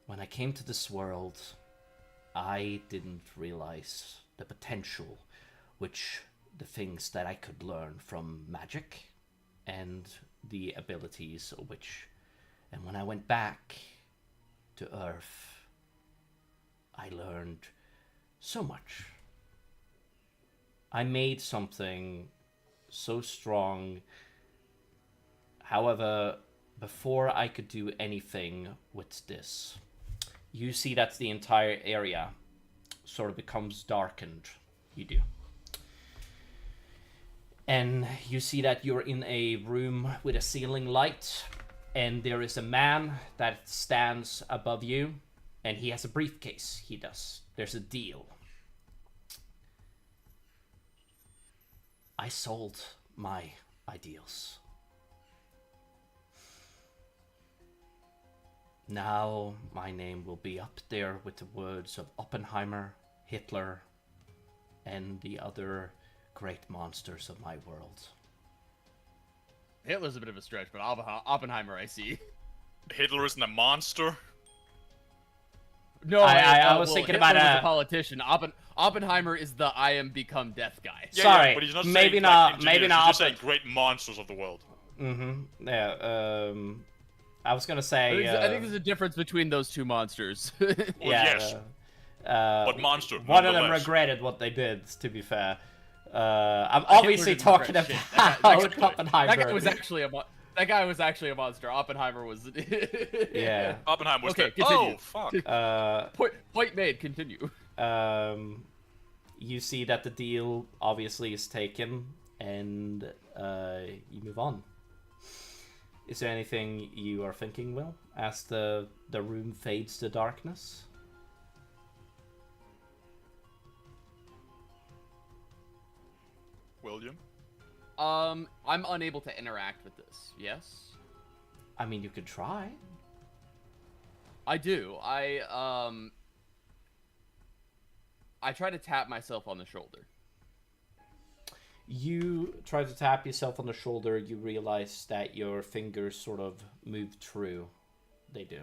When I came to this world, I didn't realize the potential which the things that I could learn from magic and the abilities of which. And when I went back to Earth, I learned so much. I made something so strong. However, before I could do anything with this, you see that the entire area sort of becomes darkened. You do. And you see that you're in a room with a ceiling light, and there is a man that stands above you, and he has a briefcase. He does. There's a deal. I sold my ideals. Now my name will be up there with the words of Oppenheimer, Hitler, and the other great monsters of my world. Hitler's a bit of a stretch, but Oppenheimer I see. Hitler isn't a monster. No, I was thinking Hitler about was a politician. Oppenheimer is the I am become death guy. Yeah, Sorry, yeah, but he's not maybe saying, not. Like, Maybe engineers, not. He's just saying great monsters of the world. Mm-hmm. Yeah. I was gonna say. I think there's a difference between those two monsters. Well, Yeah. yes. But monster. One of them nonetheless. regretted what they did. To be fair, I'm obviously talking about Oppenheimer. That guy was actually that guy was actually a monster. Oppenheimer was. Yeah. Oppenheimer was Okay, the... continue. Oh, fuck. Point made. Continue. You see that the deal obviously is taken, and you move on. Is there anything you are thinking, Will, as the room fades to darkness? William? I'm unable to interact with this. Yes. I mean, you could try. I do. I try to tap myself on the shoulder. You try to tap yourself on the shoulder, you realize that your fingers sort of move through. They do.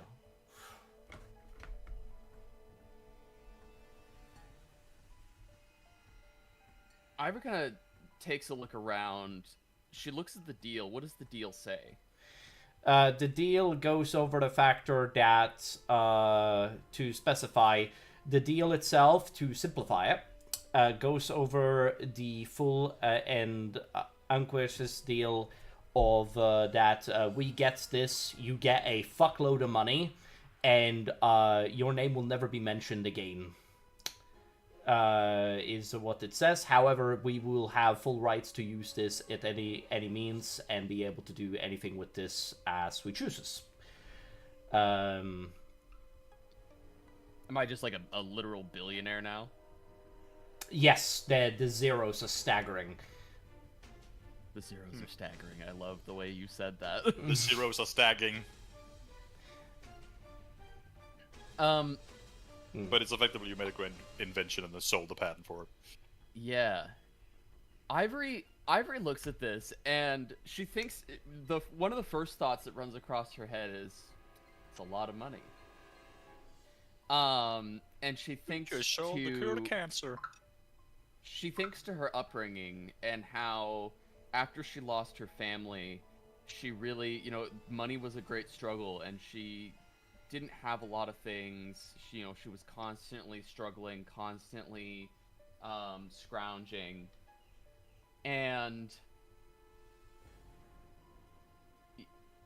Ivor kind of takes a look around. She looks at the deal. What does the deal say? The deal goes over the factor that, to specify, the deal itself, to simplify it, goes over the full and unquestioned deal of that we get this, you get a fuckload of money, and your name will never be mentioned again. Is what it says. However, we will have full rights to use this at any means and be able to do anything with this as we chooses. Am I just like a literal billionaire now? Yes, the zeros are staggering. The zeros are staggering. I love the way you said that. The zeros are staggering. But it's effectively you made a great invention and then sold the patent for it. Yeah. Ivory looks at this and she thinks one of the first thoughts that runs across her head is it's a lot of money. And she thinks Just sold the cure to cancer. She thinks to her upbringing and how after she lost her family, she really, money was a great struggle and she didn't have a lot of things. She was constantly struggling, constantly scrounging, and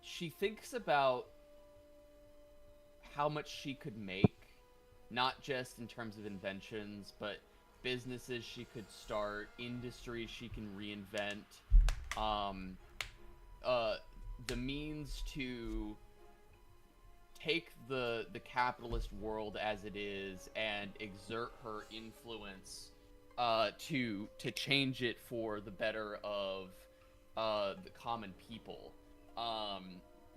she thinks about how much she could make, not just in terms of inventions, but businesses she could start, industries she can reinvent, the means to take the capitalist world as it is and exert her influence to change it for the better of the common people.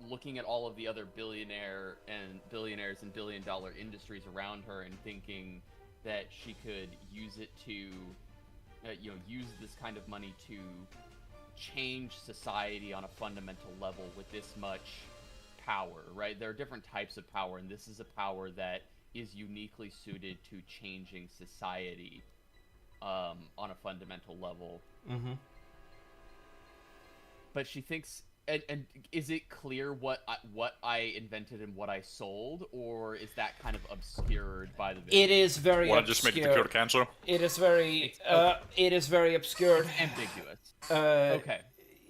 Looking at all of the other billionaires and billion-dollar industries around her and thinking that she could use it to use this kind of money to change society on a fundamental level with this much power, right? There are different types of power, and this is a power that is uniquely suited to changing society on a fundamental level. Mm-hmm. But she thinks, and is it clear what I invented and what I sold, or is that kind of obscured by the video? It is very Want obscure. to just make it the cure to cancer? It is very, it is very obscured. Ambiguous. Okay.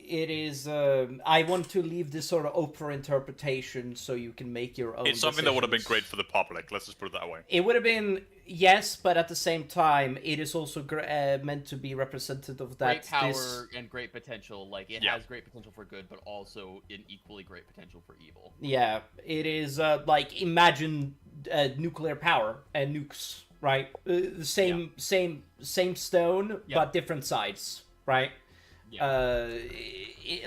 It is. I want to leave this sort of open interpretation so you can make your own. It's something that would have been decisions. great for the public. Let's just put it that way. It would have been, yes, but at the same time, it is also meant to be representative of that. Great power and great potential. Like it has great potential for good, but also an equally great potential for evil. Yeah, it is like imagine nuclear power and nukes, right? The same stone, but different sides, right? Yeah.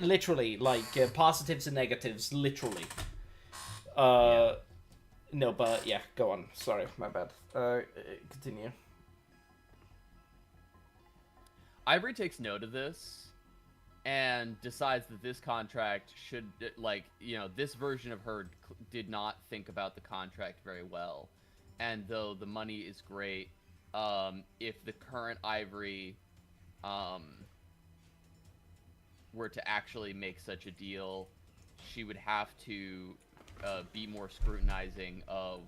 Literally, like positives and negatives, literally. No, but yeah, go on. Sorry, my bad. Continue. Ivory takes note of this, and decides that this contract should, like, this version of her did not think about the contract very well. And though the money is great, if the current Ivory were to actually make such a deal, she would have to be more scrutinizing of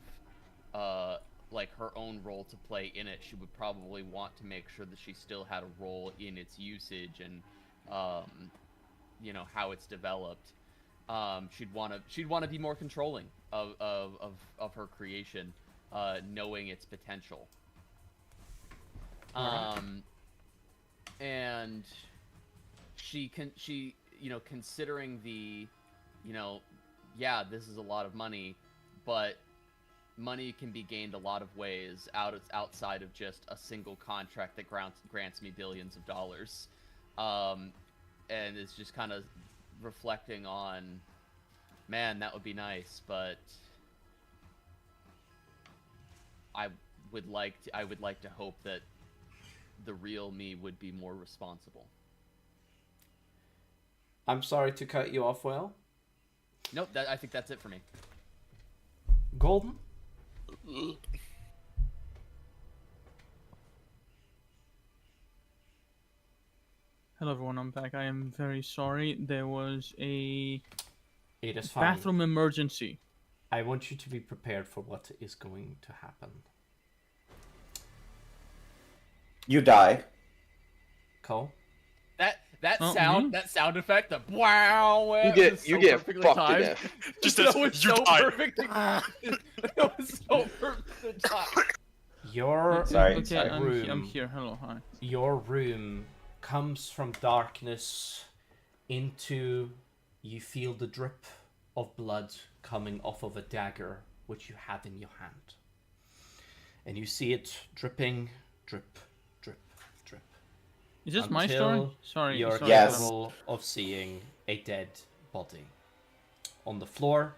like her own role to play in it. She would probably want to make sure that she still had a role in its usage and how it's developed. She'd want to be more controlling of her creation, knowing its potential. And she considering the, this is a lot of money, but money can be gained a lot of ways outside of just a single contract that grants me billions of dollars. And it's just kind of reflecting on, man, that would be nice, but I would like to hope that the real me would be more responsible. I'm sorry to cut you off, Will. Nope, I think that's it for me. Golden? Hello everyone, I'm back. I am very sorry. There was a It is fine. bathroom emergency. I want you to be prepared for what is going to happen. You die. Cole? That Oh, sound, me? that sound effect, the wow, You get fucked to death. Just that as was you so die. perfect. That was so perfect to time. Your Sorry, Okay, sorry. I'm here. Hello, hi. Your room comes from darkness into, you feel the drip of blood coming off of a dagger which you have in your hand. And you see it dripping, drip, drip, drip. Is this my Until story? Sorry. You're sorry, Yes. capable of seeing a dead body on the floor,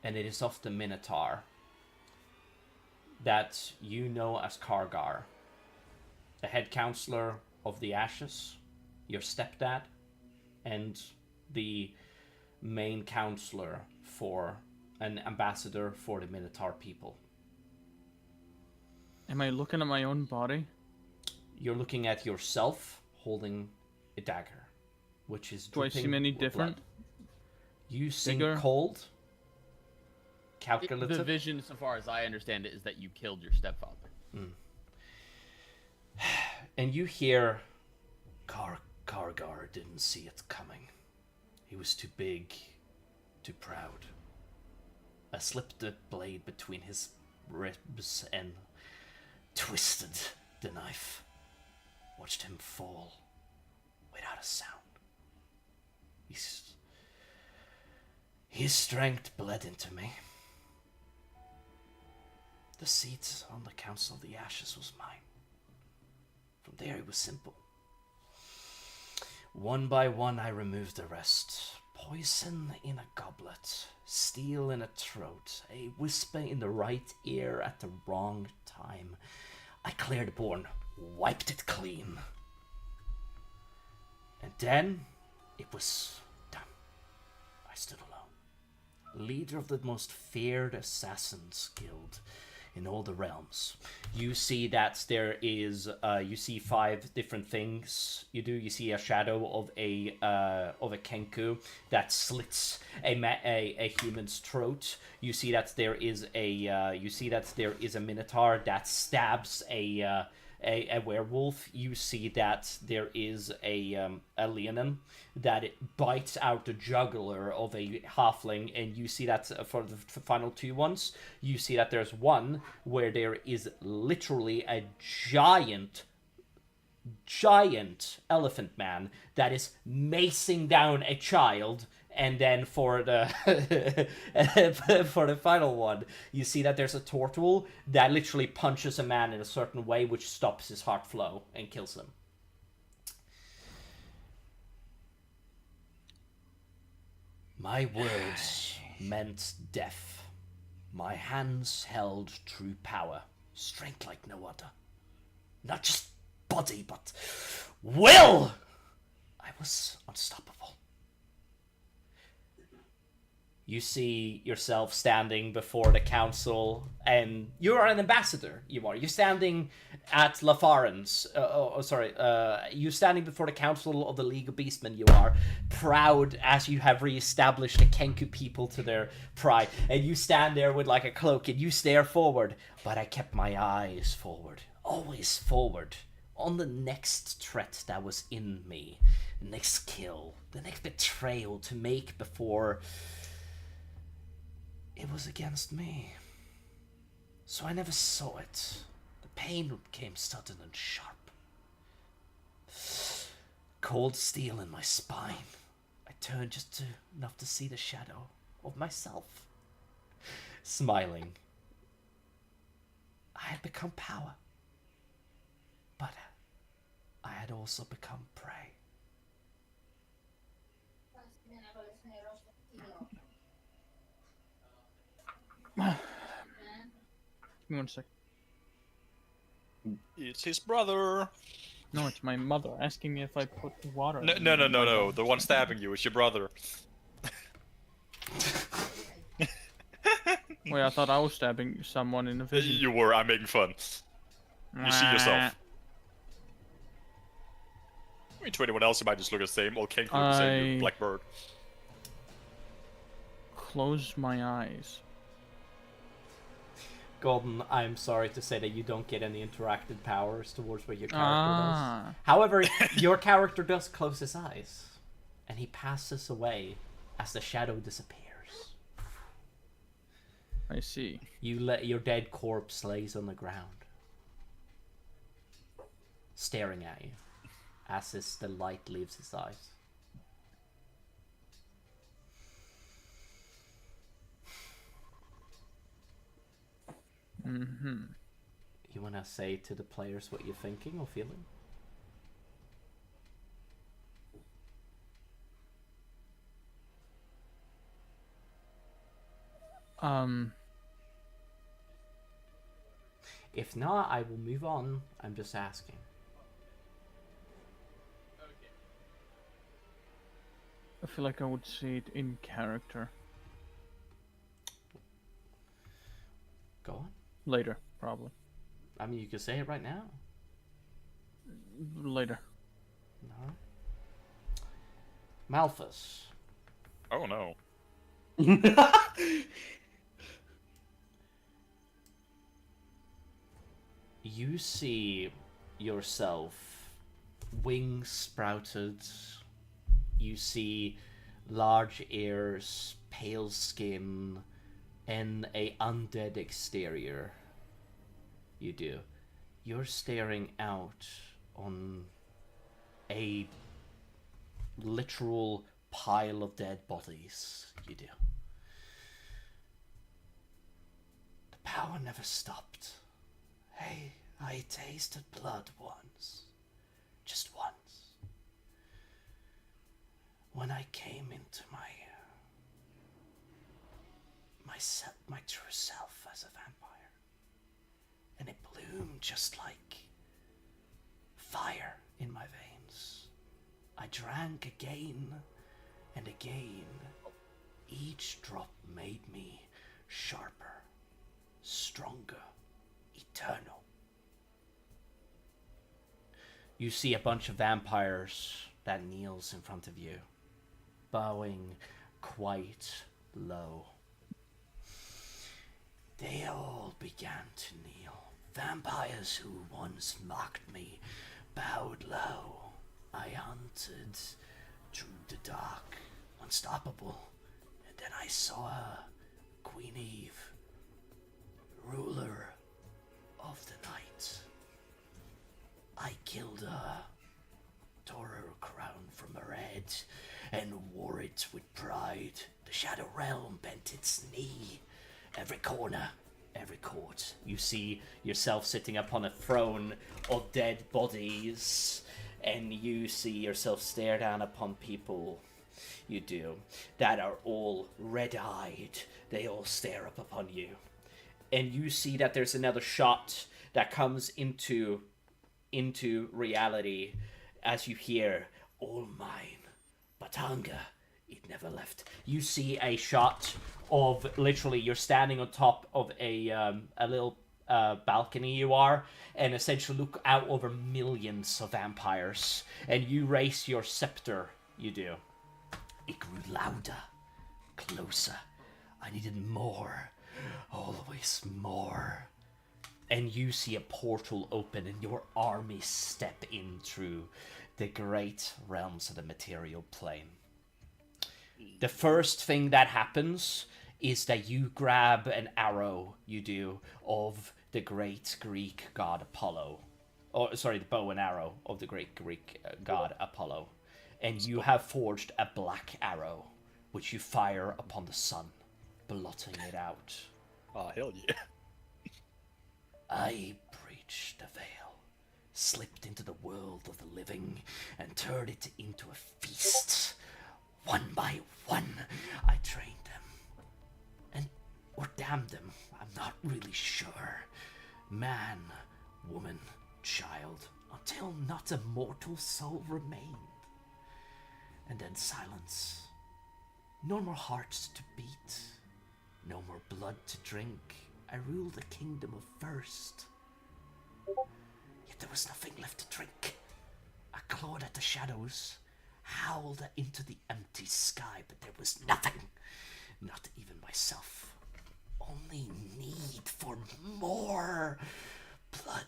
and it is of the Minotaur that you know as Kargar, the head counselor of the Ashes, your stepdad, and the main counselor for an ambassador for the Minotaur people. Am I looking at my own body? You're looking at yourself holding a dagger, which is Do I dripping seem any with different? blood. You seem Bigger? cold, calculative. The vision, so far as I understand it, is that you killed your stepfather. And you hear, Kargar didn't see it coming. He was too big, too proud. I slipped the blade between his ribs and twisted the knife. Watched him fall without a sound. His strength bled into me. The seat on the Council of the Ashes was mine. From there it was simple. One by one I removed the rest. Poison in a goblet, steel in a throat, a whisper in the right ear at the wrong time. I cleared the bourne, wiped it clean. And then it was done. I stood alone. Leader of the most feared assassins guild in all the realms. You see that there is, you see 5 different things you do. You see a shadow of a kenku that slits a human's throat. You see that there is a minotaur that stabs a werewolf. You see that there is a leonin that it bites out the jugular of a halfling, and you see that for the final 2 ones, you see that there's one where there is literally a giant elephant man that is macing down a child. And then for the for the final one, you see that there's a turtle that literally punches a man in a certain way, which stops his heart flow and kills him. My words meant death. My hands held true power, strength like no other. Not just body, but will! I I was unstoppable. You see yourself standing before the council, and you are an ambassador. You're standing at Lafaren's. You're standing before the council of the League of Beastmen. You are proud as you have reestablished the Kenku people to their pride, and you stand there with like a cloak, and you stare forward. But I kept my eyes forward, always forward, on the next threat that was in me, the next kill, the next betrayal to make before. It was against me. So I never saw it. The pain came sudden and sharp. Cold steel in my spine. I turned just enough to see the shadow of myself. Smiling. I had become power. But I had also become prey. Give me 1 sec. It's his brother. No, it's my mother asking me if I put water. No. The one stabbing you is your brother. Wait, I thought I was stabbing someone in the vision. You were. I'm making fun. You see yourself. I mean, to anyone else, you might just look the same. All Kenku the same. You black bird. Close my eyes. Golden, I'm sorry to say that you don't get any interactive powers towards what your character does. Ah. However, your character does close his eyes, and he passes away as the shadow disappears. I see. You let your dead corpse lays on the ground, staring at you, as the light leaves his eyes. Mm-hmm. You want to say to the players what you're thinking or feeling? If not, I will move on. I'm just asking. I feel like I would say it in character. Go on. Later, probably. I mean, you could say it right now. Later. No. Malthus. Oh no. You see yourself, wings sprouted. You see large ears, pale skin, and a undead exterior. You do. You're staring out on a literal pile of dead bodies. You do. The power never stopped. Hey, I tasted blood once. Just once. When I came into my true self as a vampire. And it bloomed just like fire in my veins. I drank again and again. Each drop made me sharper, stronger, eternal. You see a bunch of vampires that kneels in front of you, bowing quite low. They all began to kneel. Vampires who once mocked me bowed low. I hunted through the dark, unstoppable, and then I saw her, Queen Eve, ruler of the night. I killed her, tore her crown from her head, and wore it with pride. The Shadow Realm bent its knee. Every corner, every court, you see yourself sitting upon a throne of dead bodies, and you see yourself stare down upon people, you do, that are all red-eyed. They all stare up upon you. And you see that there's another shot that comes into reality as you hear, all mine. But hunger, it never left. You see a shot of literally you're standing on top of a little balcony you are, and essentially look out over millions of vampires, and you raise your scepter. You do. It grew louder, closer. I needed more, always more. And you see a portal open and your army step in through the great realms of the material plane. The first thing that happens is that you grab an arrow, you do, of the great Greek god Apollo. Or, sorry, the bow and arrow of the great Greek god Apollo. And you have forged a black arrow, which you fire upon the sun, blotting it out. Oh, hell yeah. I breached the veil, slipped into the world of the living, and turned it into a feast. One by one, I trained them. Or damned them, I'm not really sure. Man, woman, child, until not a mortal soul remained. And then silence. No more hearts to beat. No more blood to drink. I rule the kingdom of thirst. Yet there was nothing left to drink. I clawed at the shadows, howled into the empty sky, but there was nothing. Not even myself. Only need for more blood.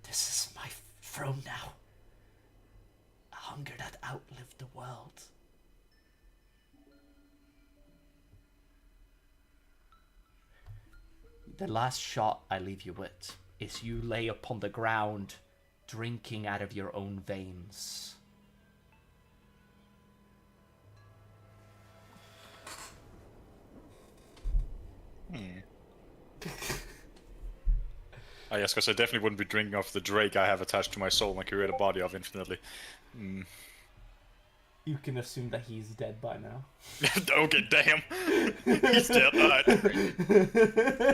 This is my throne now. A hunger that outlived the world. The last shot I leave you with is you lay upon the ground, drinking out of your own veins. Yes, because I definitely wouldn't be drinking off the Drake I have attached to my soul and create a body of infinitely. You can assume that he's dead by now. Okay, damn. He's dead. Alright.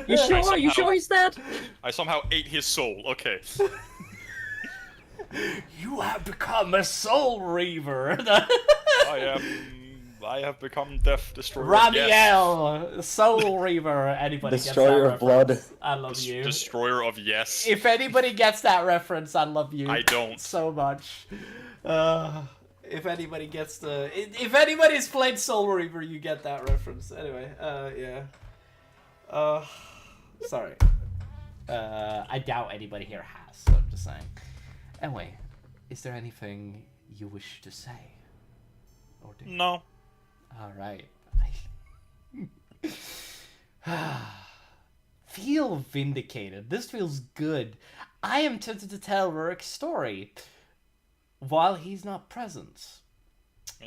You sure? You sure he's dead? I somehow ate his soul. Okay. You have become a soul reaver. I have become Death Destroyer. Ramiel, soul reaver. Anybody Destroyer gets of that blood. reference? I love you. Destroyer of yes. If anybody gets that reference, I love you. I don't. So much. If anybody gets the... If anybody's played Soul Reaver, you get that reference. Anyway, yeah. Sorry. I doubt anybody here has, so I'm just saying. Anyway, is there anything you wish to say? Or do you? No. Alright. Feel vindicated. This feels good. I am tempted to tell Rurik's story while he's not present.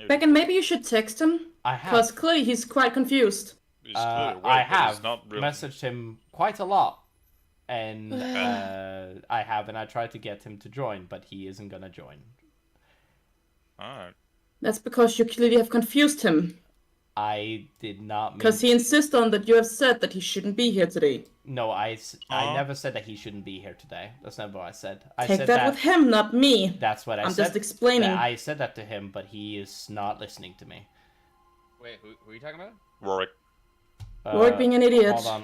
Beckon, maybe you should text him. I have. Because clearly he's quite confused. I have messaged him quite a lot. And I tried to get him to join, but he isn't gonna join. Alright. That's because you clearly have confused him. I did not mean... Because he insists on that you have said that he shouldn't be here today. No, I never said that he shouldn't be here today. That's never what I said. I Take said that with him, not me. That's what I'm said. just explaining. I said that to him, but he is not listening to me. Wait, who are you talking about? Rorik. Rorik being an idiot. Hold on.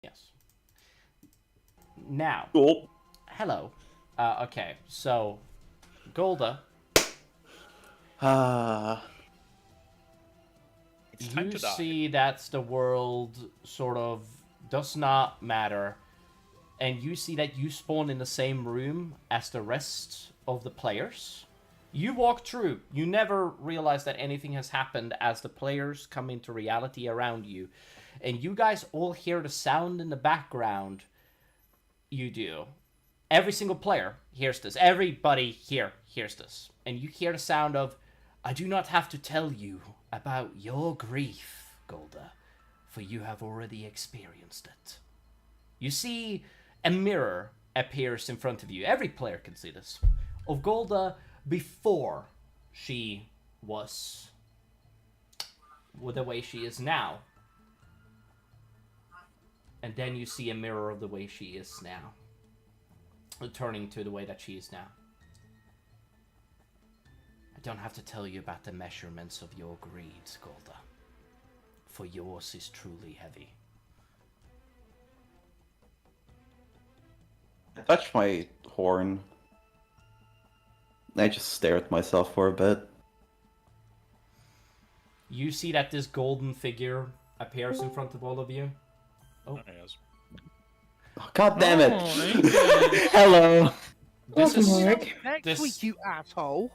Yes. Now. Cool. Hello. Okay, so Golda. It's time You to die. see that the world sort of does not matter and you see that you spawn in the same room as the rest of the players. You walk through. You never realize that anything has happened as the players come into reality around you. And you guys all hear the sound in the background. You do. Every single player hears this. Everybody here hears this. And you hear the sound of, I do not have to tell you about your grief, Golda, for you have already experienced it. You see a mirror appears in front of you. Every player can see this. Of Golda before she was the way she is now. And then you see a mirror of the way she is now. Turning to the way that she is now. I don't have to tell you about the measurements of your greed, Golda. For yours is truly heavy. I touch my horn. I just stare at myself for a bit. You see that this golden figure appears in front of all of you. Oh, Yes. Oh, God damn it! Oh, Hello! this is Next this- week, you asshole.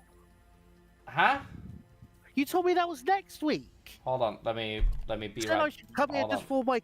Huh? You told me that was next week. Hold on, let me be Then I right. should come here Hold just on. for my.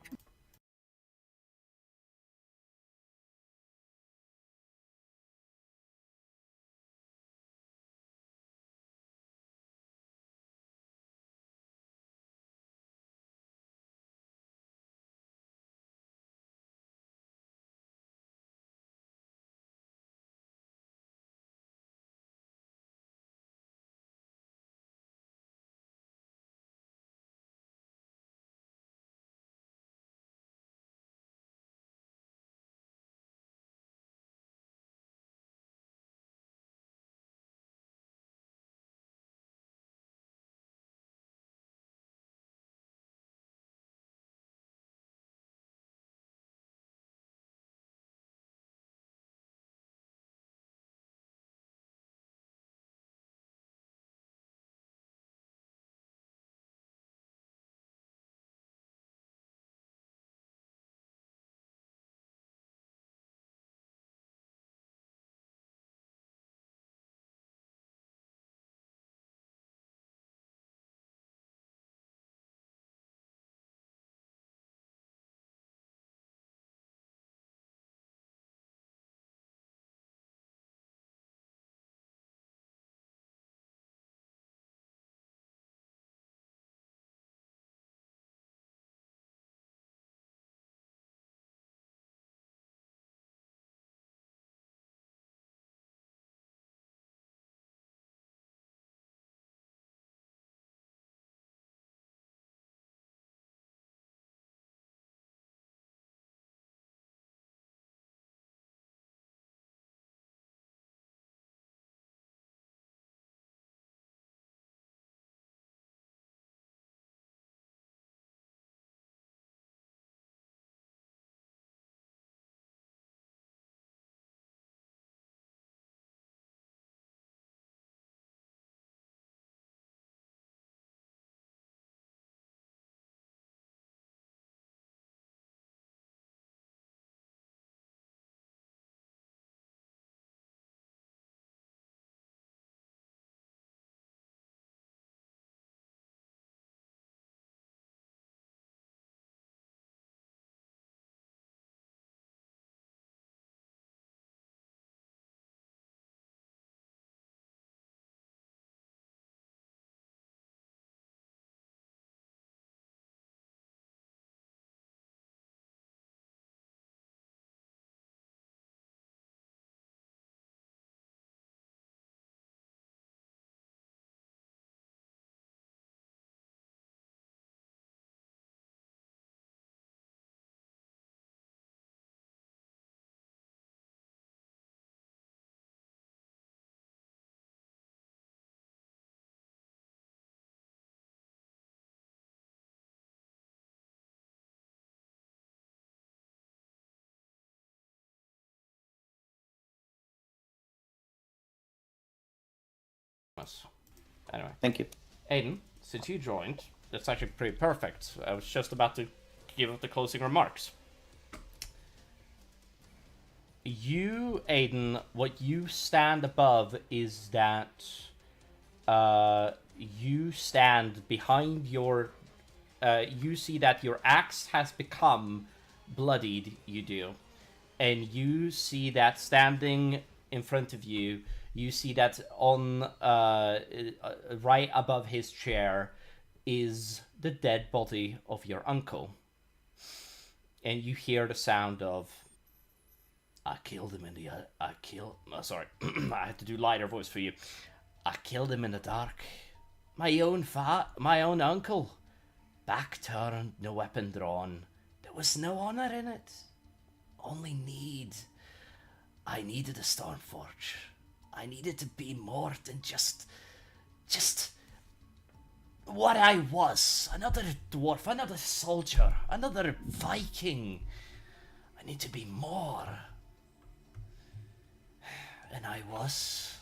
Anyway. Thank you. Aiden, since you joined, that's actually pretty perfect. I was just about to give up the closing remarks. You, Aiden, what you stand above is that you stand behind your. You see that your axe has become bloodied. You do, and you see that standing in front of you. You see that on right above his chair is the dead body of your uncle, and you hear the sound of. I killed him in the. Sorry, I had to do lighter voice for you. I killed him in the dark. My own uncle. Back turned, no weapon drawn. There was no honor in it. Only need. I needed a Stormforge. I needed to be more than just what I was. Another dwarf, another soldier, another Viking. I need to be more. And I was.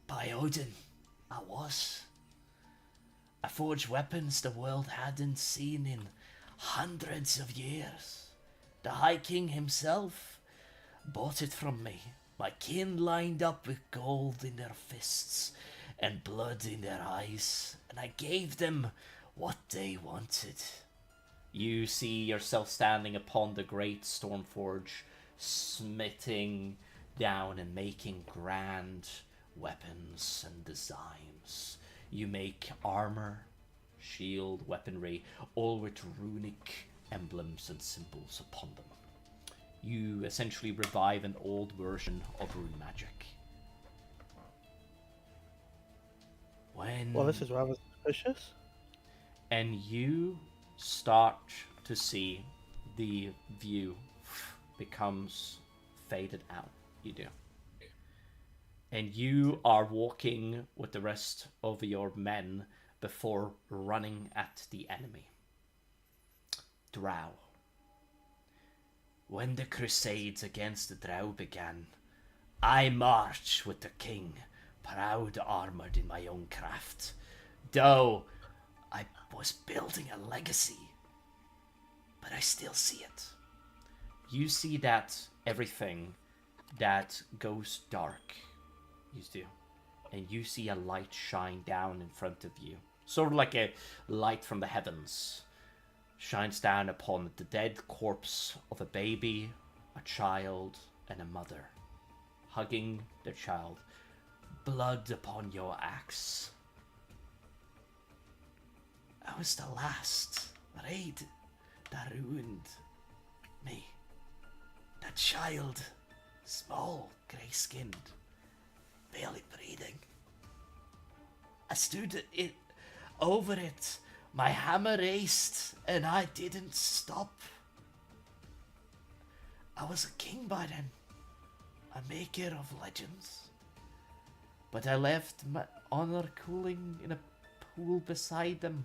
By Odin, I was. I forged weapons the world hadn't seen in hundreds of years. The High King himself bought it from me. My kin lined up with gold in their fists and blood in their eyes, and I gave them what they wanted. You see yourself standing upon the great Stormforge, smithing down and making grand weapons and designs. You make armor, shield, weaponry, all with runic emblems and symbols upon them. You essentially revive an old version of rune magic. Well, this is rather suspicious. And you start to see the view becomes faded out. You do. And you are walking with the rest of your men before running at the enemy. Drow. When the crusades against the Drow began, I marched with the king, proud armored in my own craft. Though I was building a legacy, but I still see it. You see that everything that goes dark, you do, and you see a light shine down in front of you, sort of like a light from the heavens, shines down upon the dead corpse of a baby, a child, and a mother, hugging their child. Blood upon your axe. I was the last raid that ruined me. That child, small, grey-skinned, barely breathing. I stood over it. My hammer raced, and I didn't stop. I was a king by then, a maker of legends. But I left my honor cooling in a pool beside them.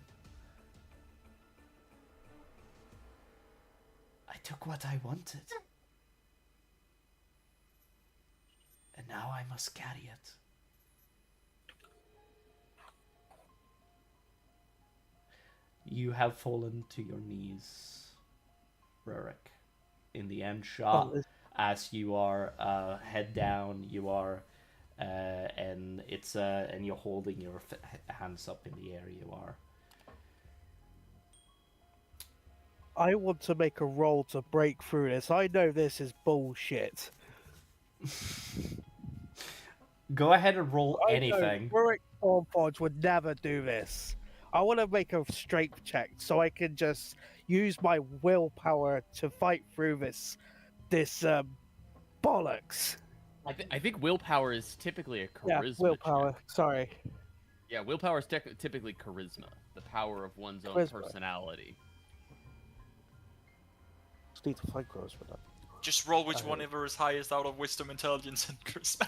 I took what I wanted. And now I must carry it. You have fallen to your knees, Rurik. In the end shot, as you are head down, you are, and it's and you're holding your hands up in the air. You are. I want to make a roll to break through this. I know this is bullshit. Go ahead and roll anything. Rurik Stormforge would never do this. I want to make a strength check so I can just use my willpower to fight through this bollocks. I think willpower is typically a charisma. Yeah, willpower. Check. Sorry. Yeah, willpower is typically charisma, the power of one's own personality. Just need to find charisma. Just roll which one ever is highest out of wisdom, intelligence, and charisma.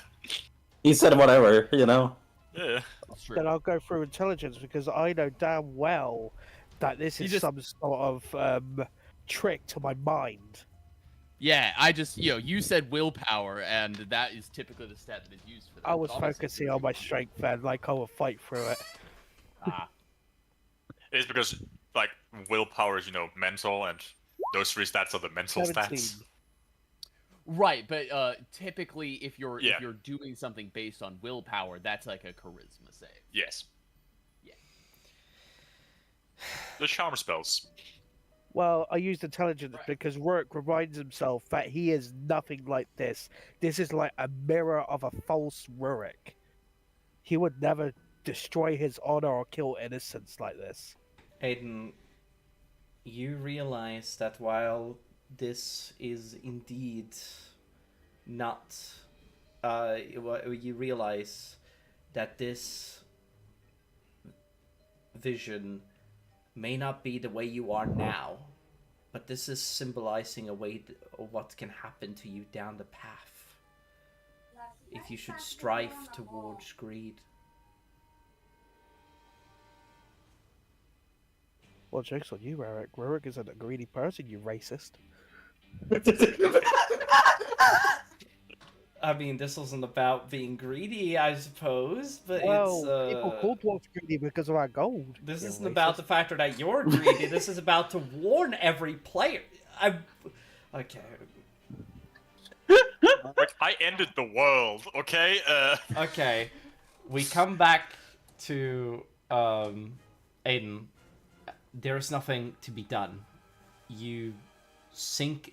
He said whatever, you know. Yeah. Then I'll go through intelligence because I know damn well that this is some sort of trick to my mind. Yeah, you said willpower, and that is typically the stat that is used for that. I was focusing on my strength and like I will fight through it. It's because like willpower is mental, and those three stats are the mental 17. stats. Right, but typically, if you're Yeah. if you're doing something based on willpower, that's like a charisma save. Yes. Yeah. The charm spells. Well, I used intelligence because Rourke reminds himself that he is nothing like this. This is like a mirror of a false Rurik. He would never destroy his honor or kill innocents like this. Aiden, you realize that while this is indeed not, you realize that this vision may not be the way you are now, but this is symbolizing a way of what can happen to you down the path if you should strive towards greed. Well, joke's on you, Rurik. Rurik isn't a greedy person, you racist. I mean, this wasn't about being greedy, I suppose, but Well, people called dwarves greedy because of our gold. this you isn't racist. about the factor that you're greedy. This is about to warn every player. Okay. Like, I ended the world, okay? Okay. We come back to Aiden. There's nothing to be done. You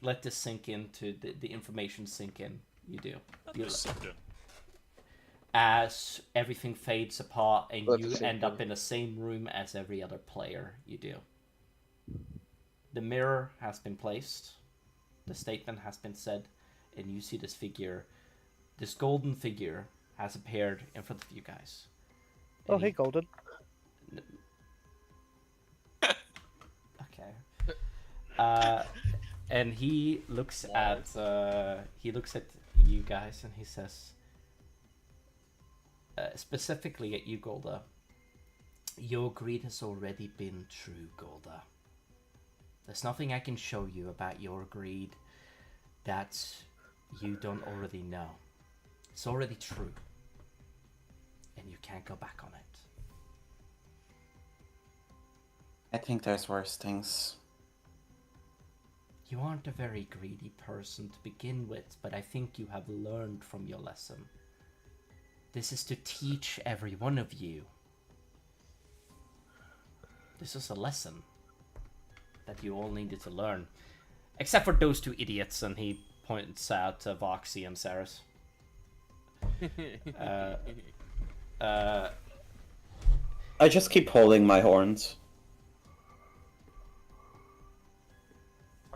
let this sink into the information sink in. You do. As everything fades apart and you end up in the same room as every other player, you do. The mirror has been placed. The statement has been said. And you see this figure. This golden figure has appeared in front of you guys. Oh, hey, Golden. Okay. And he looks at you guys and he says, specifically at you, Golda. Your greed has already been true, Golda. There's nothing I can show you about your greed that you don't already know. It's already true. And you can't go back on it. I think there's worse things. You aren't a very greedy person to begin with, but I think you have learned from your lesson. This is to teach every one of you. This is a lesson that you all needed to learn. Except for those two idiots, and he points out to Voxy and Saris. I just keep holding my horns.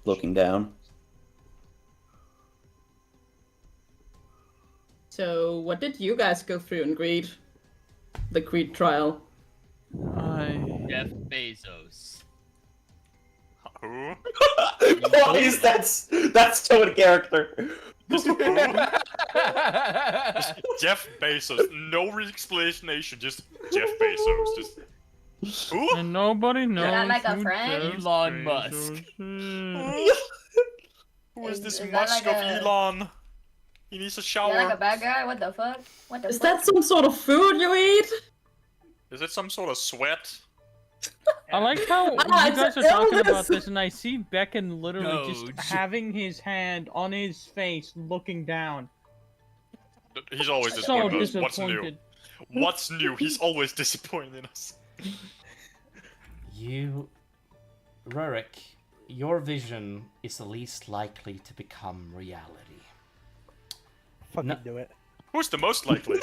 Looking down. So, what did you guys go through in Greed? The Greed trial? Jeff Bezos. Who? Why is that's so in character? Just Jeff Bezos. No explanation. Just Jeff Bezos. Just. Who? And nobody knows. that like a who friend? Jeff Elon Bezos Musk. is. Who is this Is that Musk like of a- Elon? He needs a You're shower. like a bad guy? What the fuck? What the Is fuck? that some sort of food you eat? Is it some sort of sweat? I like how Ah, you it's guys an are talking about illness. this, and I see Beckon literally No, just j- having his hand on his face, looking down. He's always So disappointed in us. What's new? disappointed. What's new? He's always disappointed in us. Rurik, your vision is the least likely to become reality. Fucking No. do it. Who's the most likely?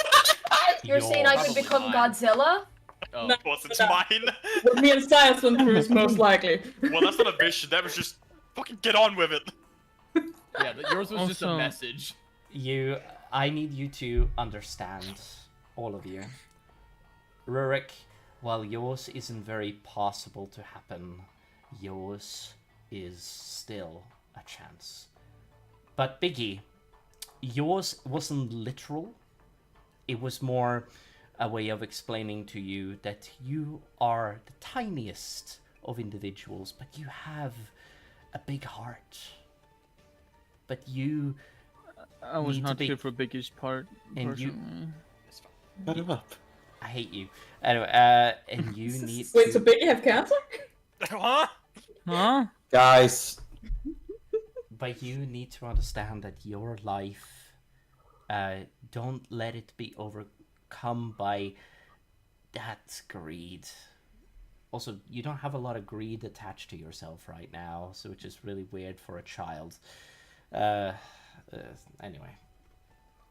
You're saying I could Probably become mine. Godzilla? Oh, No. What's it's mine? What me and Science went through is most likely. Well, that's not a vision. That was just fucking get on with it. yeah, yours was just a Also- message. I need you to understand, all of you. Rurik, while yours isn't very possible to happen, yours is still a chance. But Biggie, yours wasn't literal. It was more a way of explaining to you that you are the tiniest of individuals, but you have a big heart. But you I was need to not be- here for biggest part. And you- personally. Shut him up. I hate you. Anyway, and you need Wait, to... so Biggie have cancer? Huh? Huh? Guys, But you need to understand that your life, don't let it be overcome by that greed. Also, you don't have a lot of greed attached to yourself right now, so which is really weird for a child. Anyway,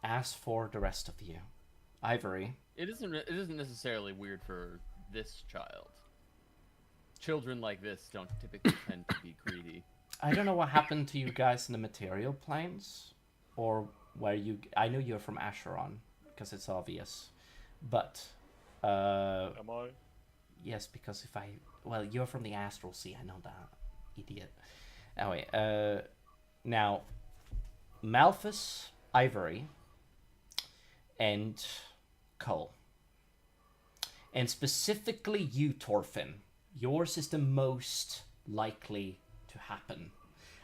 as for the rest of you, Ivory. It isn't necessarily weird for this child. Children like this don't typically tend to be greedy. I don't know what happened to you guys in the material planes, or where you. I know you're from Asharon because it's obvious, but. Am I? Yes, because if I. Well, you're from the Astral Sea. I know that, idiot. Anyway, now, Malthus, Ivory, and Cole. And specifically you, Torfin. Yours is the most likely to happen.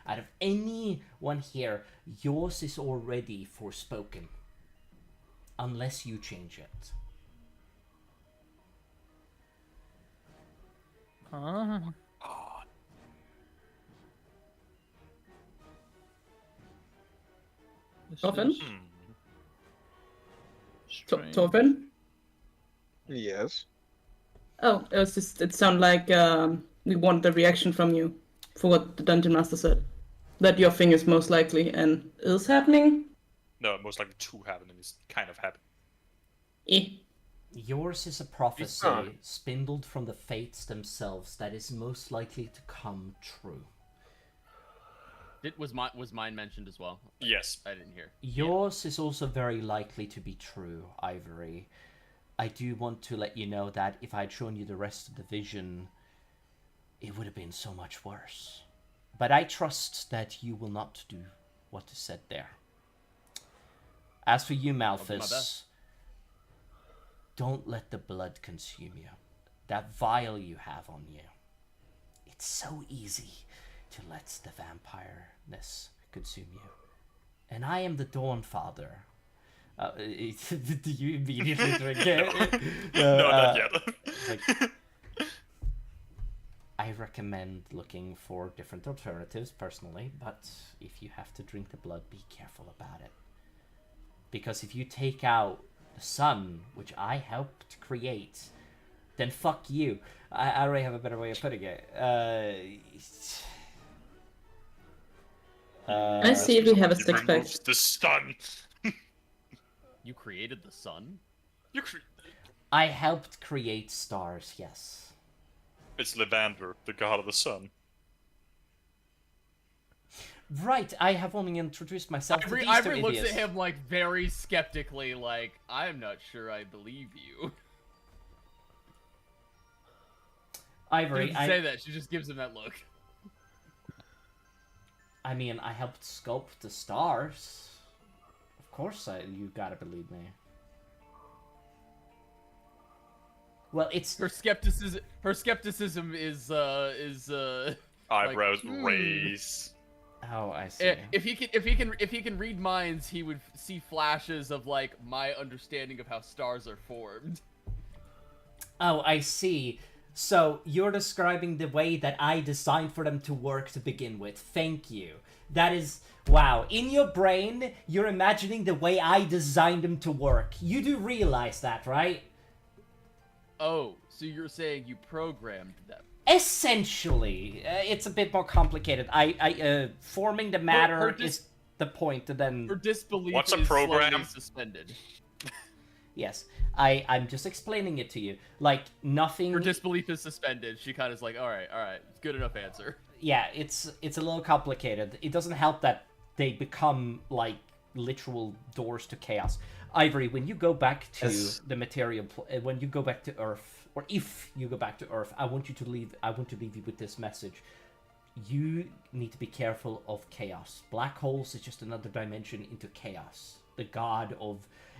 Out of anyone here, yours is already forspoken. Unless you change it. Torfin? Strange. Torfin? Yes. Oh, it sounded like we want the reaction from you for what the Dungeon Master said. That your thing is most likely and is happening? No, most likely to happen and is kind of happening. Eh. Yours is a prophecy spindled from the fates themselves that is most likely to come true. Was mine mentioned as well? Yes. I didn't hear. Yours is also very likely to be true, Ivory. I do want to let you know that if I'd shown you the rest of the vision, it would have been so much worse. But I trust that you will not do what is said there. As for you, Malthus, don't let the blood consume you. That vial you have on you. It's so easy to let the vampireness consume you. And I am the Dawn Father. Do you immediately drink it? No, not yet. Like, I recommend looking for different alternatives personally, but if you have to drink the blood, be careful about it. Because if you take out the sun, which I helped create, then fuck you. I already have a better way of putting it. I see we have a six pack. The sun. You created the sun? I helped create stars, yes. It's Levander, the god of the sun. Right, I have only introduced myself to these two Ivory idiots. looks at him like very skeptically, like, I'm not sure I believe you. Ivory, She doesn't say that, she just gives him that look. I mean, I helped sculpt the stars. Of course, you gotta believe me. Well, it's her skepticism. Her skepticism is eyebrows like, raise. Oh, I see. If he can read minds, he would see flashes of like my understanding of how stars are formed. Oh, I see. So you're describing the way that I designed for them to work to begin with. Thank you. That is, wow. In your brain, you're imagining the way I designed them to work. You do realize that, right? Oh, so you're saying you programmed them? Essentially, it's a bit more complicated. Forming the matter is the point, and then her disbelief What's a is program? slowly suspended. Yes, I'm just explaining it to you. Like, nothing... Her disbelief is suspended. She kind of is like, alright, good enough answer. Yeah, it's a little complicated. It doesn't help that they become, like, literal doors to chaos. Ivory, when you go back to the material... when you go back to Earth, or if you go back to Earth, I want you to leave you with this message. You need to be careful of chaos. Black holes is just another dimension into chaos. The god of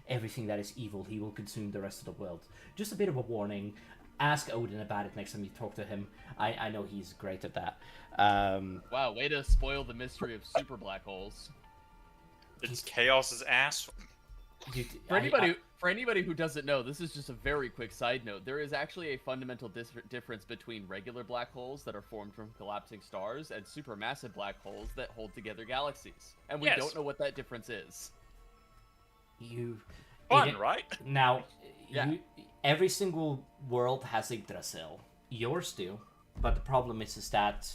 everything that is evil, he will consume the rest of the world. Just a bit of a warning. Ask Odin about it next time you talk to him. I know he's great at that. Wow, way to spoil the mystery of super black holes. It's chaos's ass. For anybody who doesn't know, this is just a very quick side note. There is actually a fundamental difference between regular black holes that are formed from collapsing stars and supermassive black holes that hold together galaxies. And we don't know what that difference is. Fun, right? Now, every single world has Yggdrasil. Yours do. But the problem is that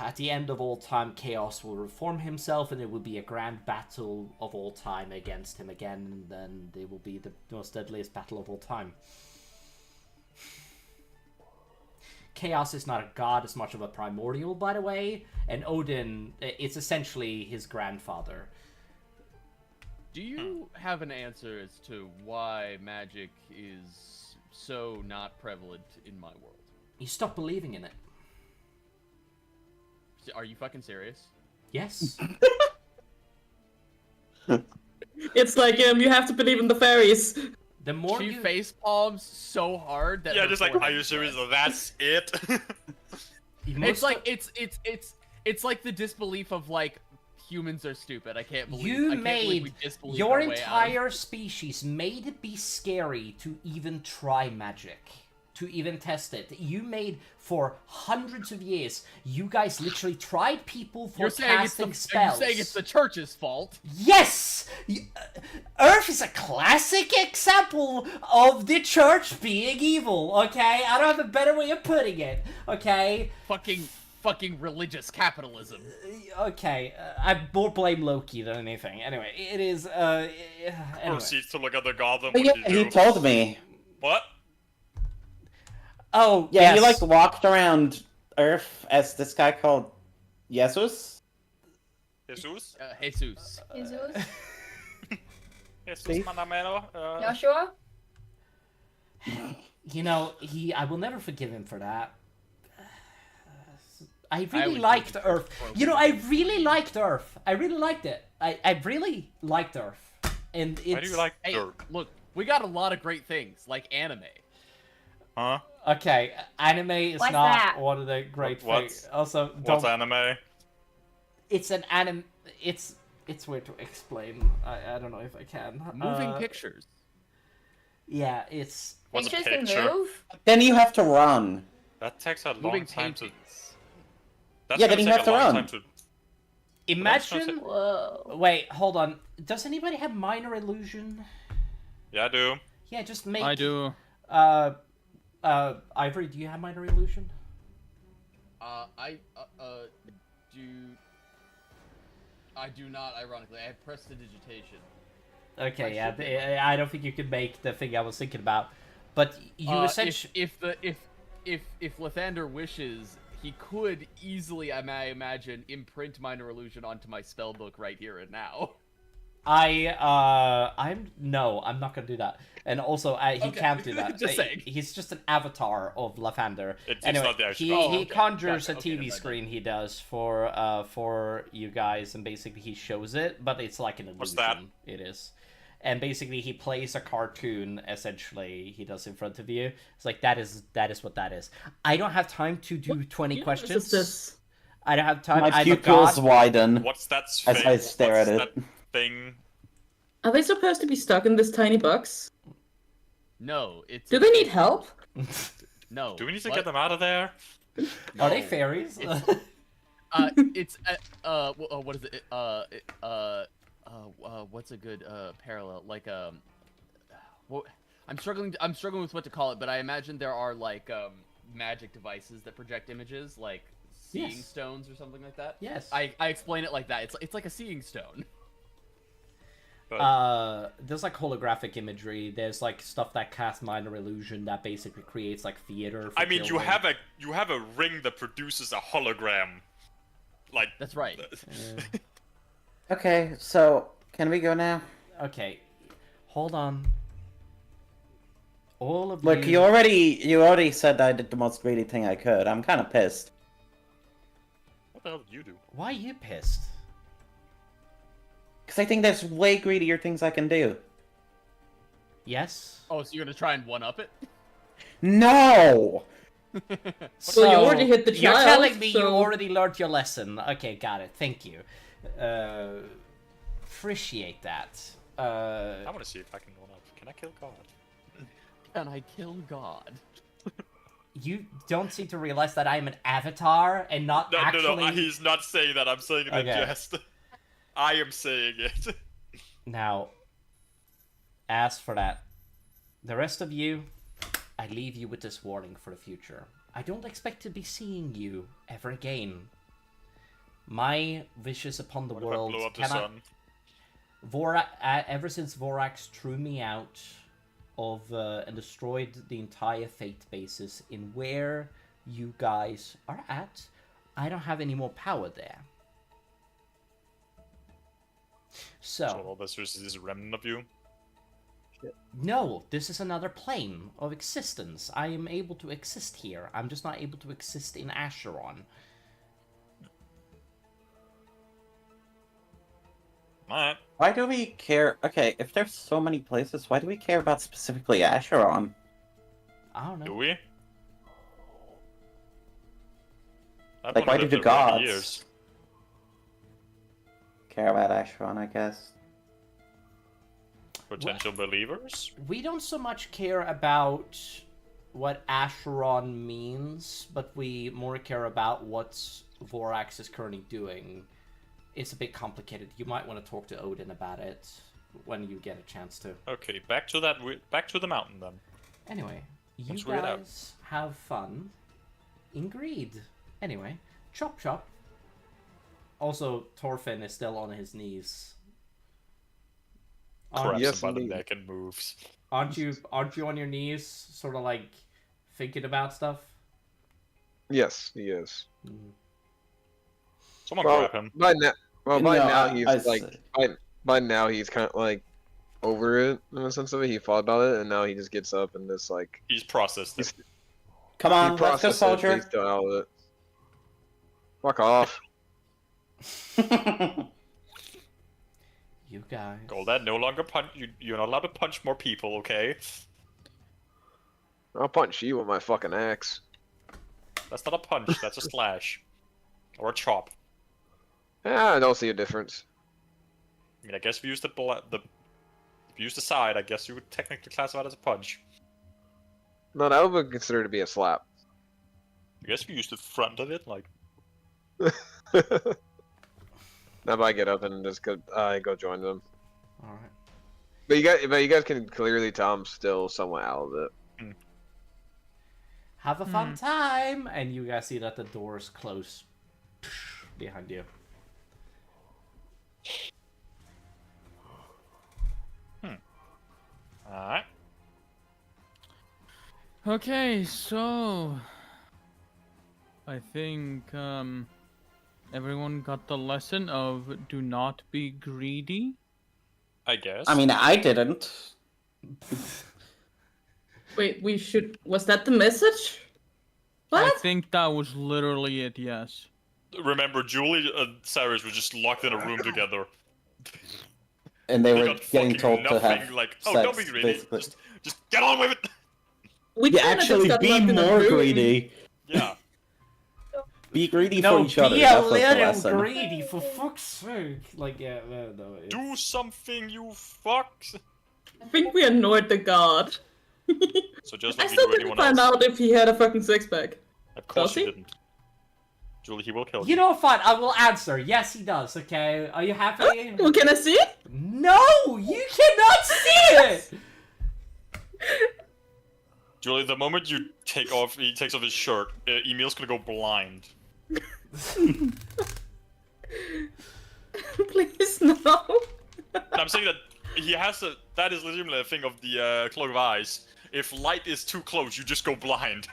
at the end of all time, Chaos will reform himself, and it will be a grand battle of all time against him again, and then it will be the most deadliest battle of all time. Chaos is not a god as much of a primordial, by the way, and Odin, it's essentially his grandfather. Do you have an answer as to why magic is so not prevalent in my world? You stop believing in it. Are you fucking serious? Yes. It's like you have to believe in the fairies. The more she face palms so hard that just like, are you serious? That's it. It's like it's like the disbelief of like humans are stupid. I can't believe your entire species made it be scary to even try magic. To even test it. You made for hundreds of years. You guys literally tried people for casting spells. You're saying it's the church's fault? Yes! Earth is a classic example of the church being evil, okay? I don't have a better way of putting it, okay? Fucking religious capitalism. Okay, I more blame Loki than anything. Anyway, it is, anyway. Proceeds to look at the goblin. Yeah, he told me. What? Oh, yeah, yes. he like walked around Earth as this guy called Jesus. Jesus. Jesus. Jesus, Manamero. Joshua? You know, I will never forgive him for that. I really liked Earth. You know, I really liked Earth. I really liked it. I really liked Earth. And it's... Why do you like Earth? Look, we got a lot of great things, like anime. Huh? Okay, anime is What's not that? one of the great What's- things. Also, What's anime? It's an anime. It's weird to explain. I don't know if I can. Moving pictures. Yeah, it's. What's a Pictures picture? that move? Then you have to run. That takes a long Moving time to. paintings. That's Yeah, gonna then you take have a to long run. time to. Imagine. Whoa. Wait, hold on. Does anybody have minor illusion? Yeah, I do. Yeah, just make. I do. Ivory, do you have minor illusion? I do not, ironically. I have prestidigitation. Okay, yeah, I don't think you can make the thing I was thinking about, but you essentially. If Lathander wishes, he could easily, I imagine, imprint minor illusion onto my spellbook right here and now. I'm not gonna do that. And also, he can't do that. Just saying. He's just an avatar of Lathander. It's Anyway, not the actual. he conjures Gotcha. a TV screen. He does for you guys, and basically he shows it, but it's like an illusion. What's that? It is, and basically he plays a cartoon. Essentially, he does in front of you. It's like that is what that is. I don't have time to do 20 questions. Is this? I don't have time. My I'm a pupils god. widen What's that as thing? I stare What's at that it. thing? Are they supposed to be stuck in this tiny box? No, it's... Do they need help? No. Do we need to What? get them out of there? Are they No. fairies? It's what is it? What's a good parallel? Like what? I'm struggling with what to call it, but I imagine there are like magic devices that project images, like seeing Yes. stones or something like that. Yes. I explain it like that. It's like a seeing stone. There's like holographic imagery. There's like stuff that casts minor illusion that basically creates like theater. For I mean, you children. have a ring that produces a hologram. Like That's right. Okay, so can we go now? Okay, hold on. All of Look, you already said I did the most greedy thing I could. I'm kind of pissed. What the hell did you do? Why are you pissed? Because I think there's way greedier things I can do. Yes. Oh, so you're gonna try and one up it? No! So Well, you already hit the You're child, telling me you so- already learned your lesson. Okay, got it. Thank you. Appreciate that. I want to see if I can one up. Can I kill God? Can I kill God? You don't seem to realize that I'm an avatar and not actually... No, he's not saying that. I'm saying it in jest. I am saying it. Now, as for that, the rest of you, I leave you with this warning for the future. I don't expect to be seeing you ever again. My wishes upon the world blow up the cannot... sun? Ever since Vorax threw me out of and destroyed the entire Fate basis in where you guys are at, I don't have any more power there. So all this is a remnant of you? No, this is another plane of existence. I am able to exist here. I'm just not able to exist in Asharon. Alright. Why do we care? Okay, if there's so many places, why do we care about specifically Asharon? I don't know. Do we? Like, why do the gods care about Asharon, I guess? Potential believers? We don't so much care about what Asharon means, but we more care about what Vorax is currently doing. It's a bit complicated. You might want to talk to Odin about it when you get a chance to. Okay, back to the mountain then. Anyway, you guys have fun in Greed. Anyway, chop chop. Also, Thorfinn is still on his knees. Grabs him by the neck and moves. Aren't you on your knees, sort of like thinking about stuff? Yes, he is. Someone grab him. By now he's kind of like over it in a sense of it. He thought about it, and now he just gets up and just like he's processed it. Come on, let's go, soldier. He's done out of it. Fuck off. You guys. Golden, no longer punch. You're not allowed to punch more people, okay? I'll punch you with my fucking axe. That's not a punch. That's a slash, or a chop. Yeah, I don't see a difference. I mean, I guess if you use if you use the side, I guess you would technically classify it as a punch. No, that would be considered to be a slap. I guess if you use the front of it, like. Now, if I get up and just go join them. All right. But you guys can clearly tell I'm still somewhat out of it. Have a fun time, and you guys see that the doors close behind you. Alright. Okay, so I think everyone got the lesson of do not be greedy. I guess. I mean, I didn't. Wait, was that the message? What? I think that was literally it, yes. Remember, Julie and Cyrus were just locked in a room together. And they were getting told to have like, sex, don't be greedy. basically. Just get on with it. We actually be more greedy. Yeah. Be greedy for each other. Be a little greedy, for fuck's sake. Like, yeah, no. Do something, you fucks. I think we annoyed the god. So just I like still you do didn't anyone find else. out if he had a fucking six-pack. Of course Does he he? didn't. Julie, he will kill you. You know, fine. I will answer. Yes, he does. Okay, are you happy? Well, can I see it? No, you cannot see it. Julie, the moment he takes off his shirt, Emil's gonna go blind. Please, no. I'm saying that he has a. That is legitimately a thing of the cloak of eyes. If light is too close, you just go blind.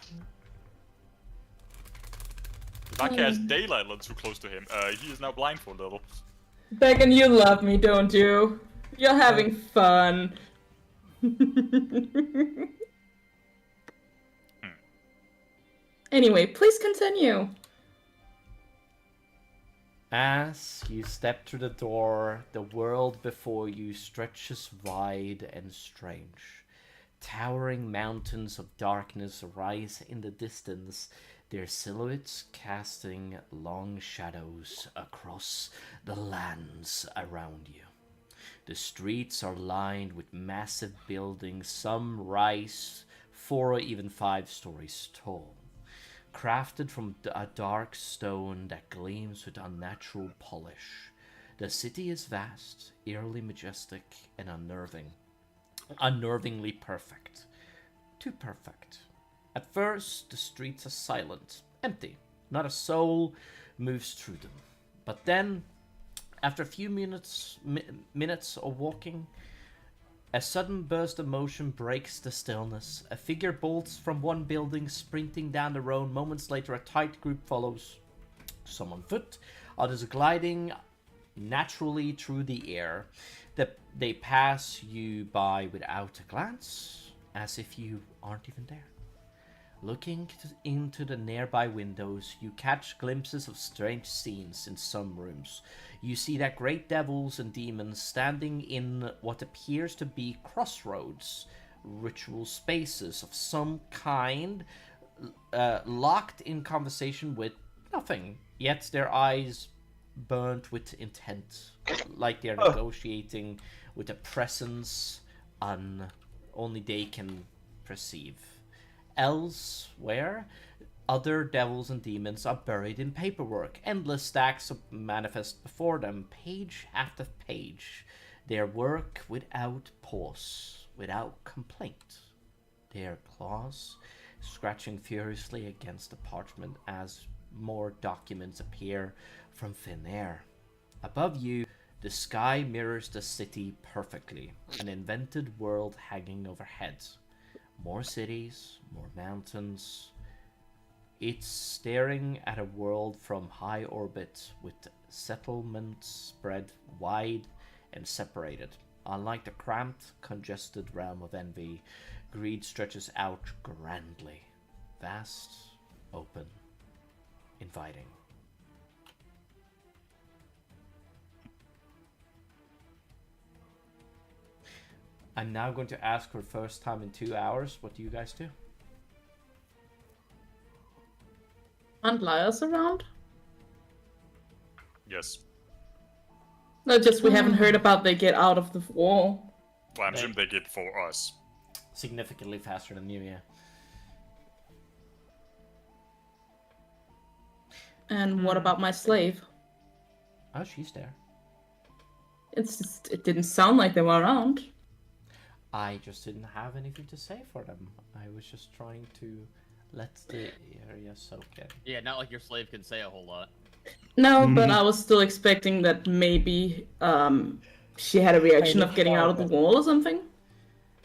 If I cast daylight too close to him, he is now blind for a little. Began, you love me, don't you? You're having fun. Anyway, please continue. As you step through the door, the world before you stretches wide and strange. Towering mountains of darkness rise in the distance, their silhouettes casting long shadows across the lands around you. The streets are lined with massive buildings, some rise 4 or even 5 stories tall, crafted from a dark stone that gleams with unnatural polish. The city is vast, eerily majestic, and unnervingly perfect. Too perfect. At first, the streets are silent, empty. Not a soul moves through them. But then, after a few minutes of walking, a sudden burst of motion breaks the stillness. A figure bolts from one building, sprinting down the road. Moments later, a tight group follows. Some on foot, others gliding naturally through the air. They pass you by without a glance, as if you aren't even there. Looking into the nearby windows, you catch glimpses of strange scenes in some rooms. You see that great devils and demons standing in what appears to be crossroads, ritual spaces of some kind, locked in conversation with nothing, yet their eyes burnt with intent, like they're negotiating with a presence only they can perceive. Elsewhere, other devils and demons are buried in paperwork. Endless stacks of manifest before them, page after page. Their work without pause, without complaint. Their claws scratching furiously against the parchment as more documents appear from thin air. Above you, the sky mirrors the city perfectly, an invented world hanging overhead. More cities, more mountains. It's staring at a world from high orbit with settlements spread wide and separated. Unlike the cramped, congested realm of envy, greed stretches out grandly. Vast, open, inviting. I'm now going to ask for the first time in 2 hours, what do you guys do? Aren't liars around? Yes. No, just we haven't heard about they get out of the wall. Well, I'm assuming they get for us. Significantly faster than you, yeah. And what about my slave? Oh, she's there. It didn't sound like they were around. I just didn't have anything to say for them. I was just trying to let the area soak in. Yeah, not like your slave can say a whole lot. No, but I was still expecting that maybe she had a reaction of getting out of the wall or something.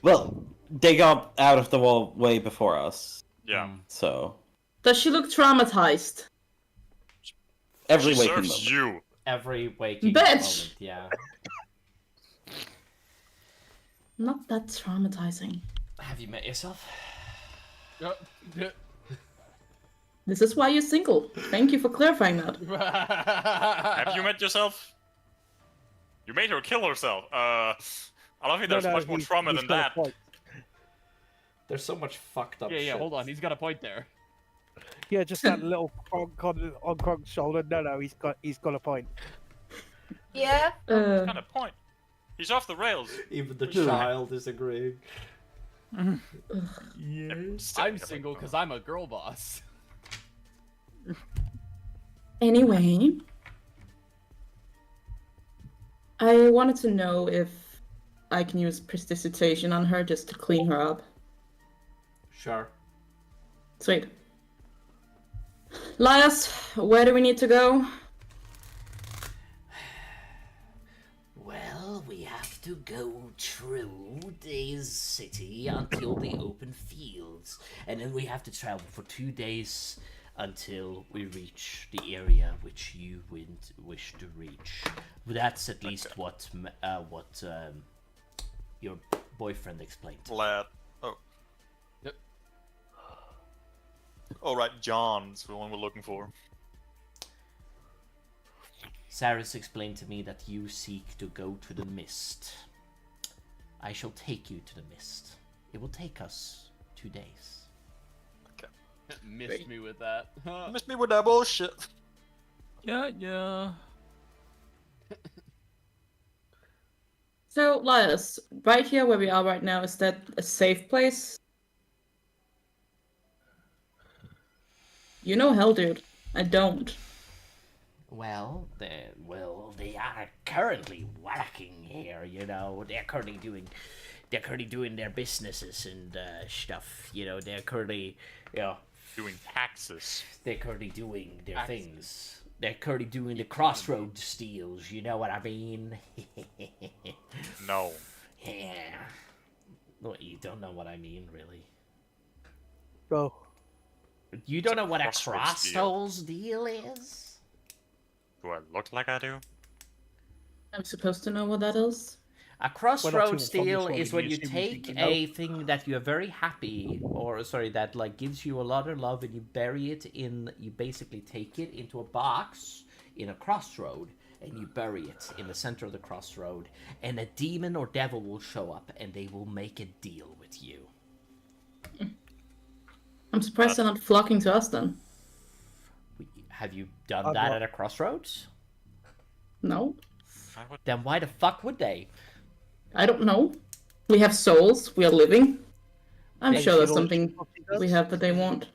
Well, they got out of the wall way before us. Yeah. So. Does she look traumatized? Every She waking serves moment. you. Every waking Bitch! moment, yeah. Not that traumatizing. Have you met yourself? This is why you're single. Thank you for clarifying that. Have you met yourself? You made her kill herself. I don't think there's much more trauma than that. There's so much fucked up Yeah, shit. hold on. He's got a point there. Yeah, just that little cronk on Kronk's shoulder. No, he's got a point. Yeah. What kind of point? He's off the rails. Even the child is agreeing. Yes. I'm single because I'm a girl boss. Anyway, I wanted to know if I can use prestidigitation on her just to clean her up. Sure. Sweet. Lias, where do we need to go? Well, we have to go through this city until the open fields, and then we have to travel for 2 days until we reach the area which you wish to reach. That's at least what your boyfriend explained. Lad. Oh. Yep. All right, John's the one we're looking for. Saris explained to me that you seek to go to the mist. I shall take you to the mist. It will take us 2 days. Missed me with that. Missed me with that bullshit. Yeah. So, Lias, right here where we are right now, is that a safe place? You know hell, dude. I don't. Well, they are currently working here. You know, they're currently doing their businesses and stuff. You know, they're currently, Doing taxes. they're currently doing their things. They're currently doing the crossroads deals. You know what I mean? No. Yeah. What, you don't know what I mean, really? Go. You don't know what a crossroads deal. crossroads deal is? Do I look like I do? I'm supposed to know what that is? A crossroads too much on deal this one, is when you you assume take you know. a thing that you're very happy, or sorry, that like gives you a lot of love, and you bury it in. You basically take it into a box in a crossroad, and you bury it in the center of the crossroad, and a demon or devil will show up, and they will make a deal with you. I'm surprised they're not flocking to us then. Have you done that at a crossroads? No? Then why the fuck would they? I don't know. We have souls. We are living. I'm They sure there's should- something we have that they want.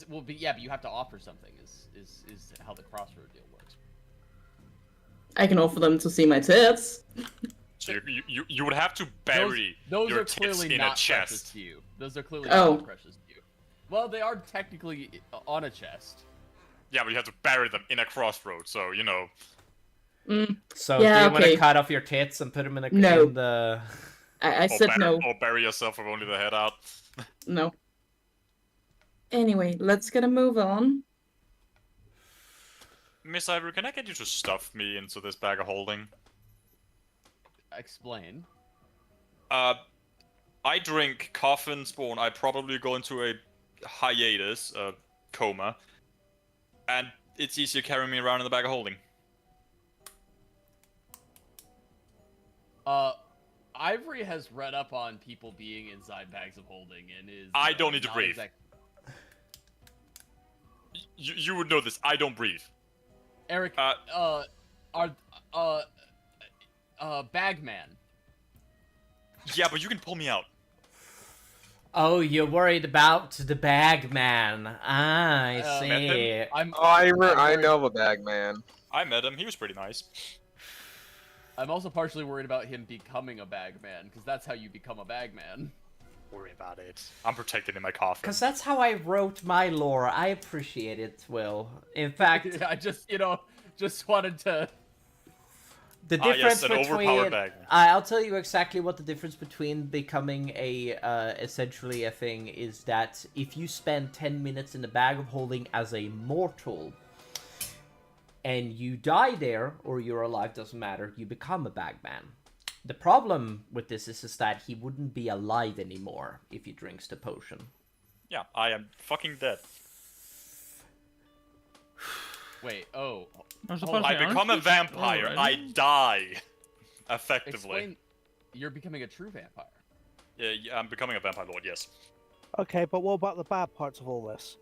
Well, but yeah, but you have to offer something. Is how the crossroad deal works. I can offer them to see my tits. So you would have to bury Those your are tits clearly in not a precious chest. to you. Those are clearly Oh. not precious to you. Well, they are technically on a chest. Yeah, but you have to bury them in a crossroad, so you know. So Yeah, do you want okay. to cut off your tits and put them in, No. in the... I said no. Or bury yourself with only the head out. No. Anyway, let's get a move on. Miss Ivory, can I get you to stuff me into this bag of holding? Explain. I drink coffin spawn. I probably go into a hiatus, coma, and it's easier carrying me around in the bag of holding. Ivory has read up on people being inside bags of holding and is. I don't need to not breathe. You would know this. I don't breathe. Eric, Bagman. Yeah, but you can pull me out. Oh, you're worried about the bag man. Ah, I see. I know of a bag man. I met him. He was pretty nice. I'm also partially worried about him becoming a bagman, because that's how you become a bagman. Worry about it. I'm protected in my coffin. Because that's how I wrote my lore. I appreciate it, Will. In fact... I just, just wanted to... The difference yes, an overpowered between... bagman. I'll tell you exactly what the difference between becoming a, essentially a thing is that if you spend 10 minutes in the bag of holding as a mortal, and you die there, or you're alive, doesn't matter, you become a bagman. The problem with this is that he wouldn't be alive anymore if he drinks the potion. Yeah, I am fucking dead. Wait, oh. I become a vampire. I die. Effectively. Explain, you're becoming a true vampire. Yeah, I'm becoming a vampire lord, yes. Okay, but what about the bad parts of all this?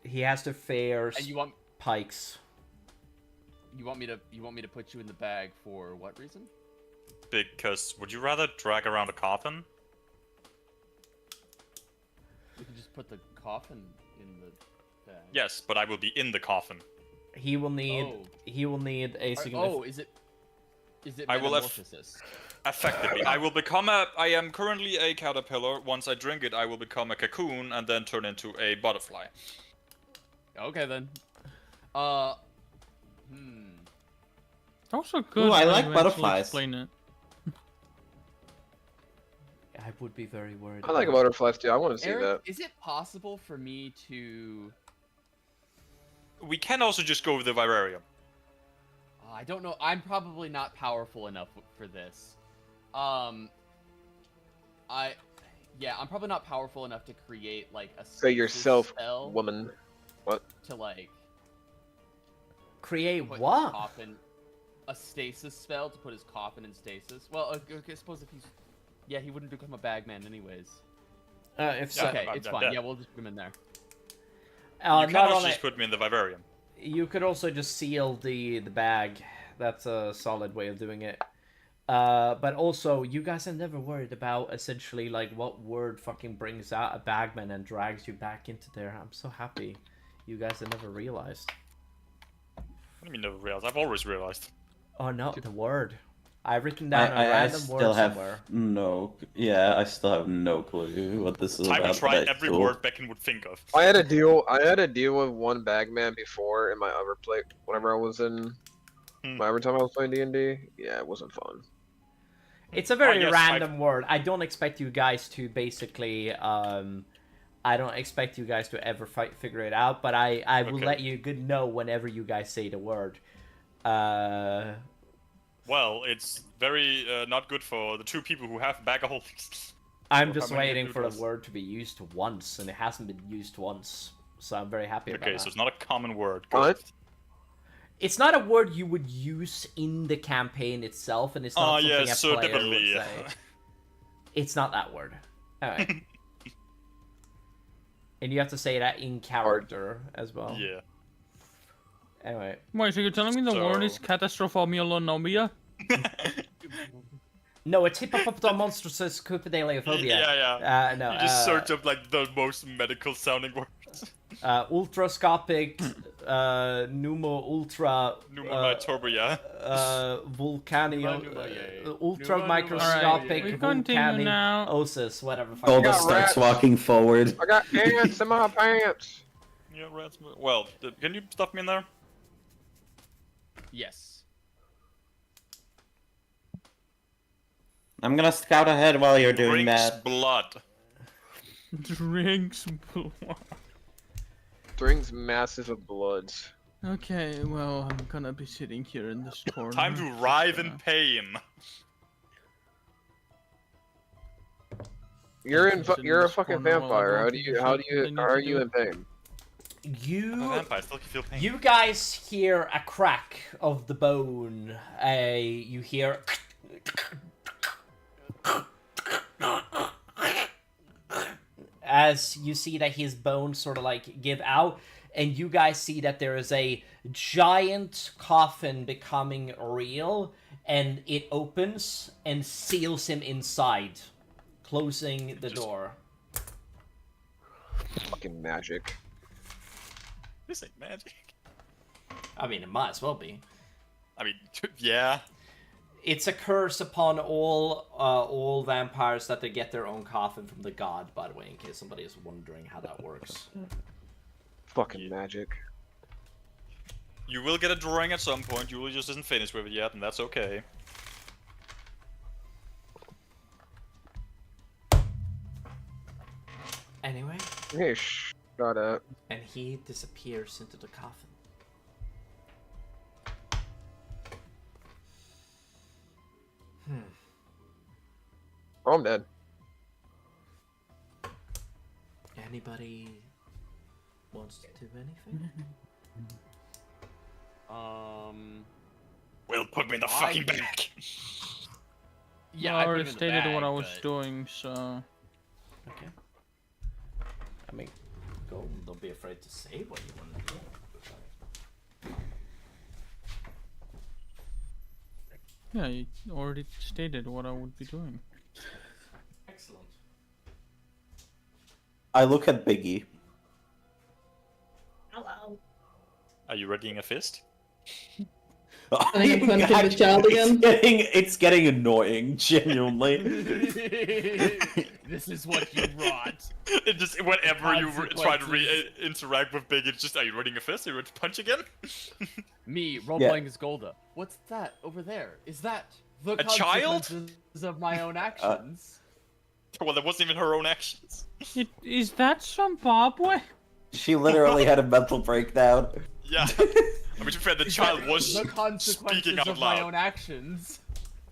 He has to fare And you want pikes. you want me to put you in the bag for what reason? Because would you rather drag around a coffin? We can just put the coffin in the bag. Yes, but I will be in the coffin. He will need. He will need a significant. Oh, is it I will have metamorphosis? effectively. I will become a. I am currently a caterpillar. Once I drink it, I will become a cocoon and then turn into a butterfly. Okay then. Also good. Ooh, I how like you actually butterflies. Explain it. I would be very worried. I like about it. butterflies too. I want to see Eric, that. is it possible for me to? We can also just go with the vivarium. I don't know. I'm probably not powerful enough for this. I'm probably not powerful enough to create like a Say yourself, spell woman. What? to like Create put his what? coffin, a stasis spell to put his coffin in stasis. Well, I suppose if he's, yeah, he wouldn't become a bagman anyways. If so, Okay, I'm it's dead. fine. Yeah, we'll just put him in there. You can not also only just put me in the vivarium. you could also just seal the bag That's a solid way of doing it. But also, you guys have never worried about essentially like what word fucking brings out a bagman and drags you back into there. I'm so happy you guys have never realized. What do you mean never realized? I've always realized. Oh no, the word. I've written down a I random still word have somewhere. I still have no clue what this is I about. would try but every cool. word Becken would think of. I had a deal with one bagman before in my other play. Whenever I was in, every time I was playing D&D, yeah, it wasn't fun. It's a very yes, random word. I don't expect you guys to basically. I don't expect you guys to ever figure it out, but I will let you know whenever you guys say the word. Well, it's very not good for the two people who have bagaholics. I'm just waiting for the word to be used once, and it hasn't been used once, so I'm very happy about that. Okay, so it's not a common word. What? It's not a word you would use in the campaign itself, and it's not something a player would say. It's not that word. Alright. And you have to say that in character as well. Yeah. Anyway. Wait, so you're telling me the word is catastrophomyolonomia? No, it's hippopotamonstrous cupidaleophobia. Yeah. No, you just search up like the most medical sounding words. Ultrascopic, ultra. Pneumomytorbia. Ultra microscopic volcaniosis, whatever. Golda starts walking forward. I got ants in my pants. Yeah, rats. Well, can you stuff me in there? Yes. I'm gonna scout ahead while you're doing that. Blood. Drinks blood. Drinks massive of bloods. Okay, well, I'm gonna be sitting here in this corner. Time to writhe in pain. You're a fucking vampire. How are you in pain? You guys hear a crack of the bone. You hear as you see that his bones sort of like give out, and you guys see that there is a giant coffin becoming real, and it opens and seals him inside, closing the door. Fucking magic. This ain't magic. I mean, it might as well be. I mean, yeah. It's a curse upon all vampires that they get their own coffin from the god, by the way, in case somebody is wondering how that works. Fucking magic. You will get a drawing at some point, Julie just isn't finished with it yet, and that's okay. Anyway. Hey, shut up. And he disappears into the coffin. Oh, I'm dead. Anybody wants to do anything? Will put me in the fucking back. Yeah, I already stated what I was doing, so. Okay. I mean, don't be afraid to say what you want to do. Yeah, you already stated what I would be doing. Excellent. I look at Biggie. Hello. Are you readying a fist? I think I'm punching the child again. It's getting annoying, genuinely. This is what you brought. It just whenever you try to interact with Big, it's just, are you readying a fist? Are you ready to punch again? Me role-playing as Golda. What's that over there? Is that the consequences of my own actions? Well, that wasn't even her own actions. Is that Zimbabwe? She literally had a mental breakdown. Yeah. I mean, to be fair, the child was the consequences speaking out of loud. my own actions.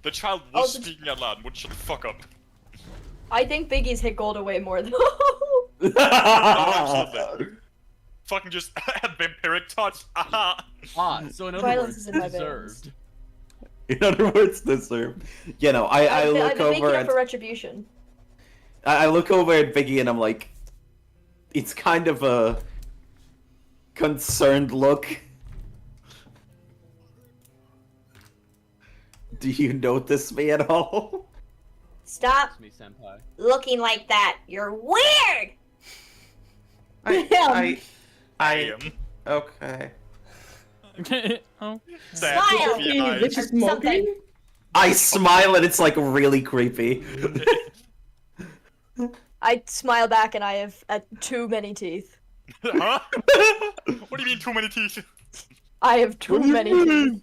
The child was speaking out loud. Wouldn't shut the fuck up. I think Biggie's hit gold away more though. No, absolutely. Fucking just vampiric touch. So in other Violence words, is in my deserved. In other words, deserved. You know, I look over at for retribution. I look over at Biggie and I'm like, it's kind of a concerned look. Do you notice me at all? Stop It's me, senpai. looking like that. You're weird. I Damn. okay. Oh. Sad Smile. goofy eyes. Which is smoking? I smile and it's like really creepy. I smile back and I have too many teeth. Huh? What do you mean too many teeth? I have too many teeth.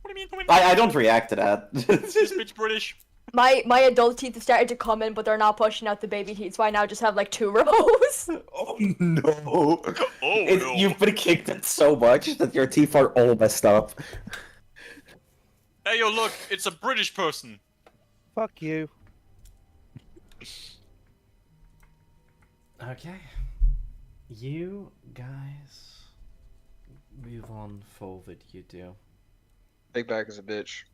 What do you mean too many teeth? I don't react to that. This bitch British. My adult teeth have started to come in, but they're not pushing out the baby teeth, so I now just have like 2 rows. Oh no! Oh no. You've been kicked it so much that your teeth are all messed up. Hey yo, look, it's a British person. Fuck you. Okay. You guys move on forward, you do. Big Back is a bitch.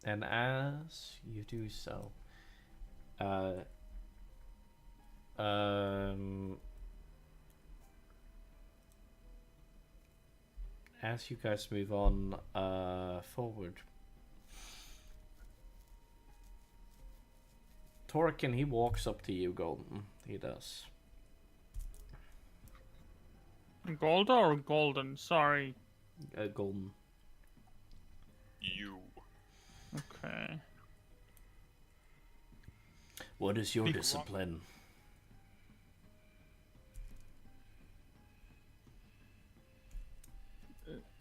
And as you do so, as you guys move on forward, Torkin, he walks up to you, Golden. He does. Golda or Golden? Sorry. Golden. You. Okay. What is your Big rock. discipline?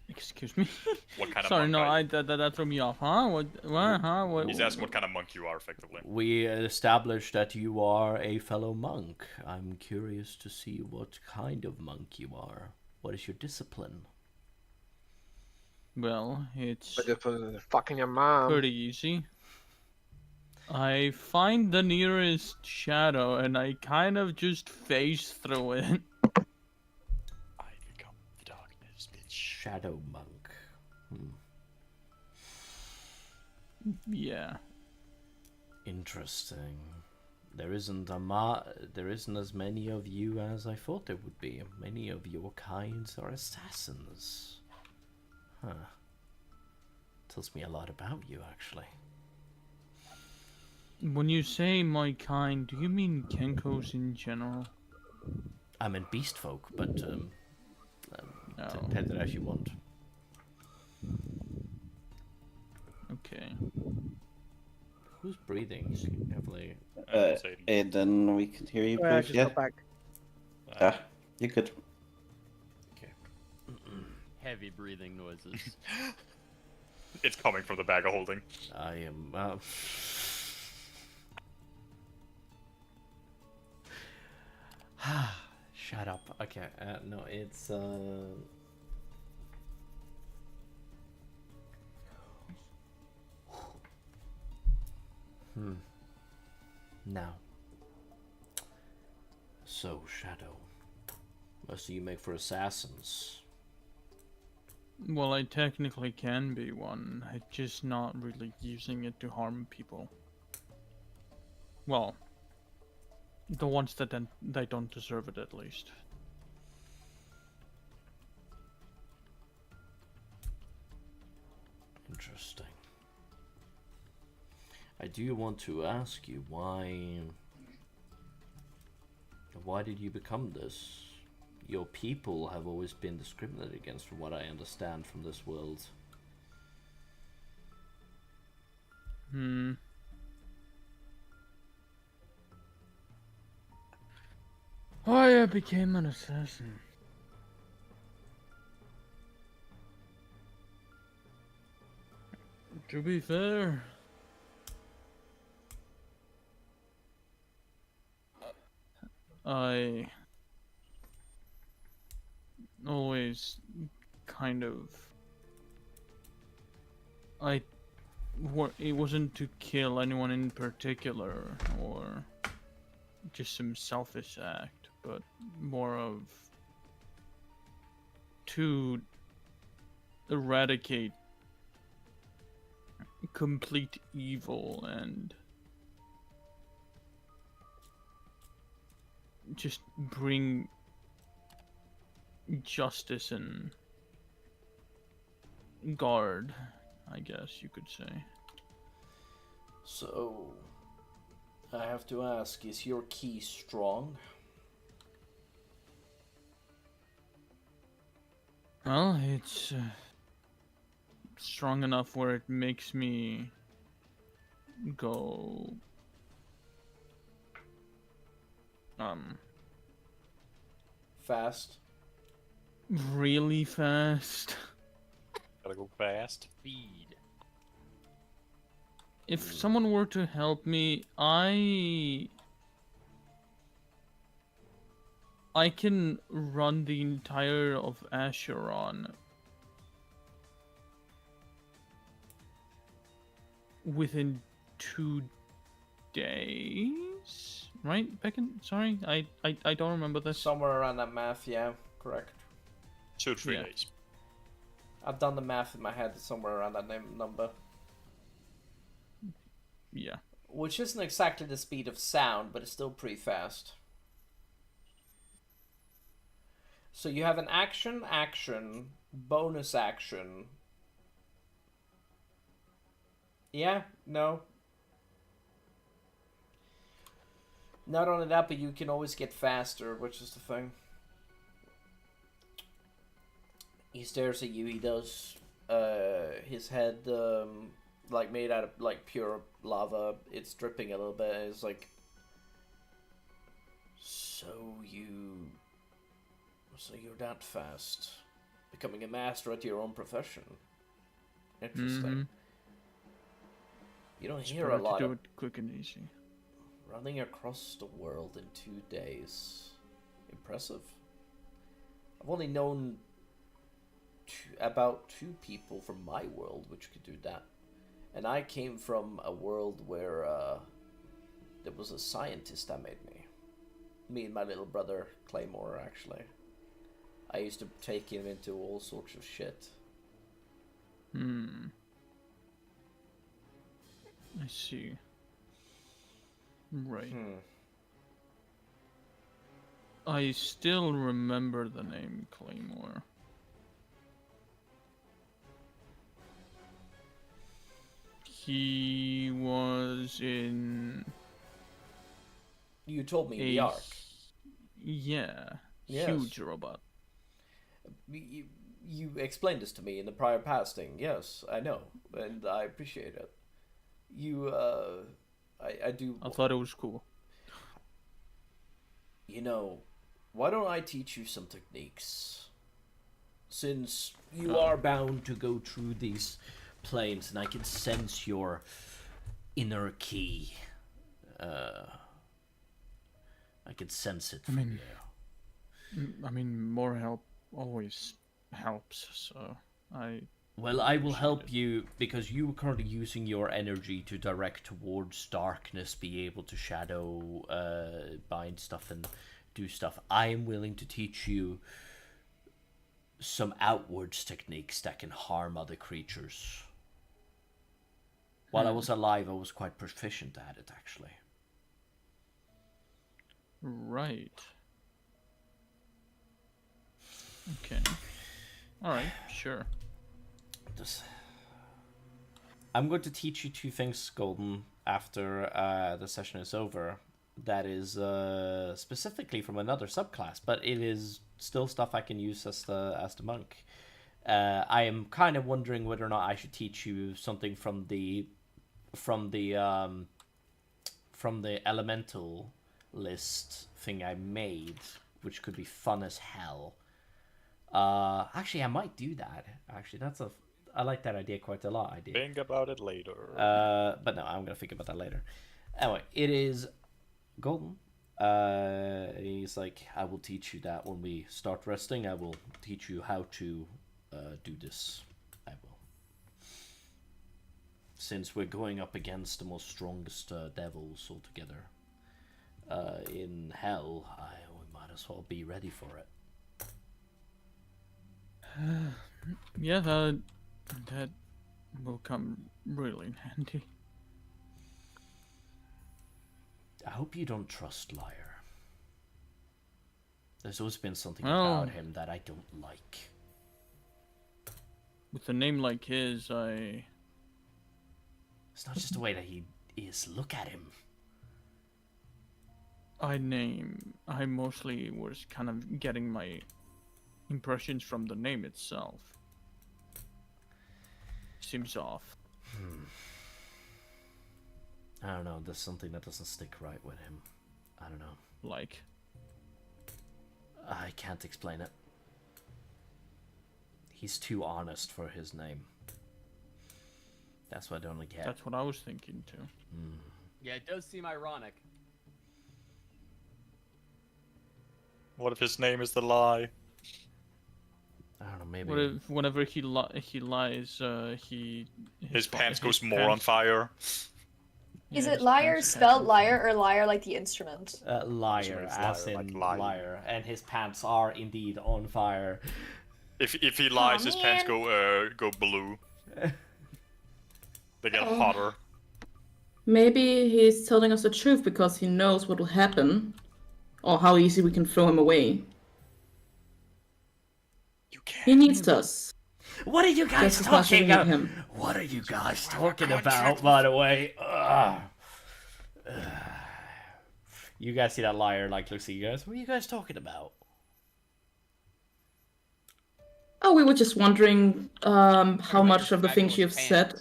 Excuse me. What kind of Sorry, monk no, are you? that threw me off. Huh? What? Huh? What? He's asking what kind of monk you are, effectively. We established that you are a fellow monk. I'm curious to see what kind of monk you are. What is your discipline? Well, it's But if fucking your mom. pretty easy. I find the nearest shadow and I kind of just phase through it. I become the darkness, bitch. Shadow monk. Yeah. Interesting. There isn't as many of you as I thought there would be. Many of your kinds are assassins. Huh. Tells me a lot about you, actually. When you say my kind, do you mean Kenkos in general? I meant beast folk, but No. take it as you want. Okay. Who's breathing heavily? Aiden, we can hear you, Sorry, I please. just Yeah. got back. You could. Okay. Heavy breathing noises. It's coming from the bag of holding. I am. Shut up. Okay. No, it's Now. So, Shadow. Most of you make for assassins. Well, I technically can be one. I'm just not really using it to harm people. Well, the ones that they don't deserve it, at least. Interesting. I do want to ask you why did you become this? Your people have always been discriminated against, from what I understand from this world. Why I became an assassin? To be fair, I always kind of it wasn't to kill anyone in particular or just some selfish act, but more of to eradicate complete evil and just bring justice and guard, I guess you could say. So, I have to ask, is your key strong? Well, it's strong enough where it makes me go Fast? really fast. Gotta go fast. Speed. If someone were to help me, I can run the entire of Asharon within 2 days, right, Beckon? Sorry, I don't remember this. Somewhere around that math, yeah, correct. 2-3 Yeah. days. I've done the math in my head somewhere around that number. Yeah. Which isn't exactly the speed of sound, but it's still pretty fast. So you have an action, bonus action. Yeah, no. Not only that, but you can always get faster, which is the thing. He stares at you, he does. His head, like made out of like pure lava, it's dripping a little bit, and it's like, so you're that fast, becoming a master at your own profession. Interesting. Mm-hmm. You don't It's hear a better lot to do of it quick and easy. running across the world in 2 days. Impressive. I've only known about 2 people from my world which could do that. And I came from a world where there was a scientist that made me. Me and my little brother, Claymore, actually. I used to take him into all sorts of shit. I see. Right. I still remember the name Claymore. He was in... You told me the Ark. Yeah. Yes. Huge robot. You explained this to me in the prior pasting. Yes, I know. And I appreciate it. I do... I thought it was cool. You know, why don't I teach you some techniques? Since you are bound to go through these planes, and I can sense your inner key. I can sense it from you. I mean, more help always helps, so Well, I will help you, because you are currently using your energy to direct towards darkness, be able to shadow, bind stuff and do stuff. I am willing to teach you some outwards techniques that can harm other creatures. While I was alive, I was quite proficient at it, actually. Right. Okay. Alright, sure. I'm going to teach you 2 things, Golden, after the session is over. That is specifically from another subclass, but it is still stuff I can use as the monk. I am kind of wondering whether or not I should teach you something from the elemental list thing I made, which could be fun as hell. Actually, I might do that. Actually, I like that idea quite a lot. Think about it later. But no, I'm gonna think about that later. Anyway, it is Golden. He's like, I will teach you that when we start resting. I will teach you how to do this. I will. Since we're going up against the most strongest devils altogether in hell, we might as well be ready for it. Yeah, that will come really handy. I hope you don't trust Liar. There's always been something about him that I don't like. With a name like his, It's not just the way that he is look at him. I mostly was kind of getting my impressions from the name itself. Seems off. I don't know, there's something that doesn't stick right with him. I don't know. Like? I can't explain it. He's too honest for his name. That's what I don't get. That's what I was thinking too. Yeah, it does seem ironic. What if his name is the lie? I don't know, maybe. What if whenever he lies, his pants goes more on fire? Is it liar spelled liar or liar like the instrument? Liar, as liar, in like liar. And his pants are indeed on fire. If he lies, his pants go blue. They get hotter. Maybe he's telling us the truth because he knows what will happen, or how easy we can throw him away. You can't. He needs us. What are you guys Just as much as we talking need about? him. What are you guys talking about, by the way? You guys see that liar like looks at you guys? What are you guys talking about? Oh, we were just wondering how much of the things you've said.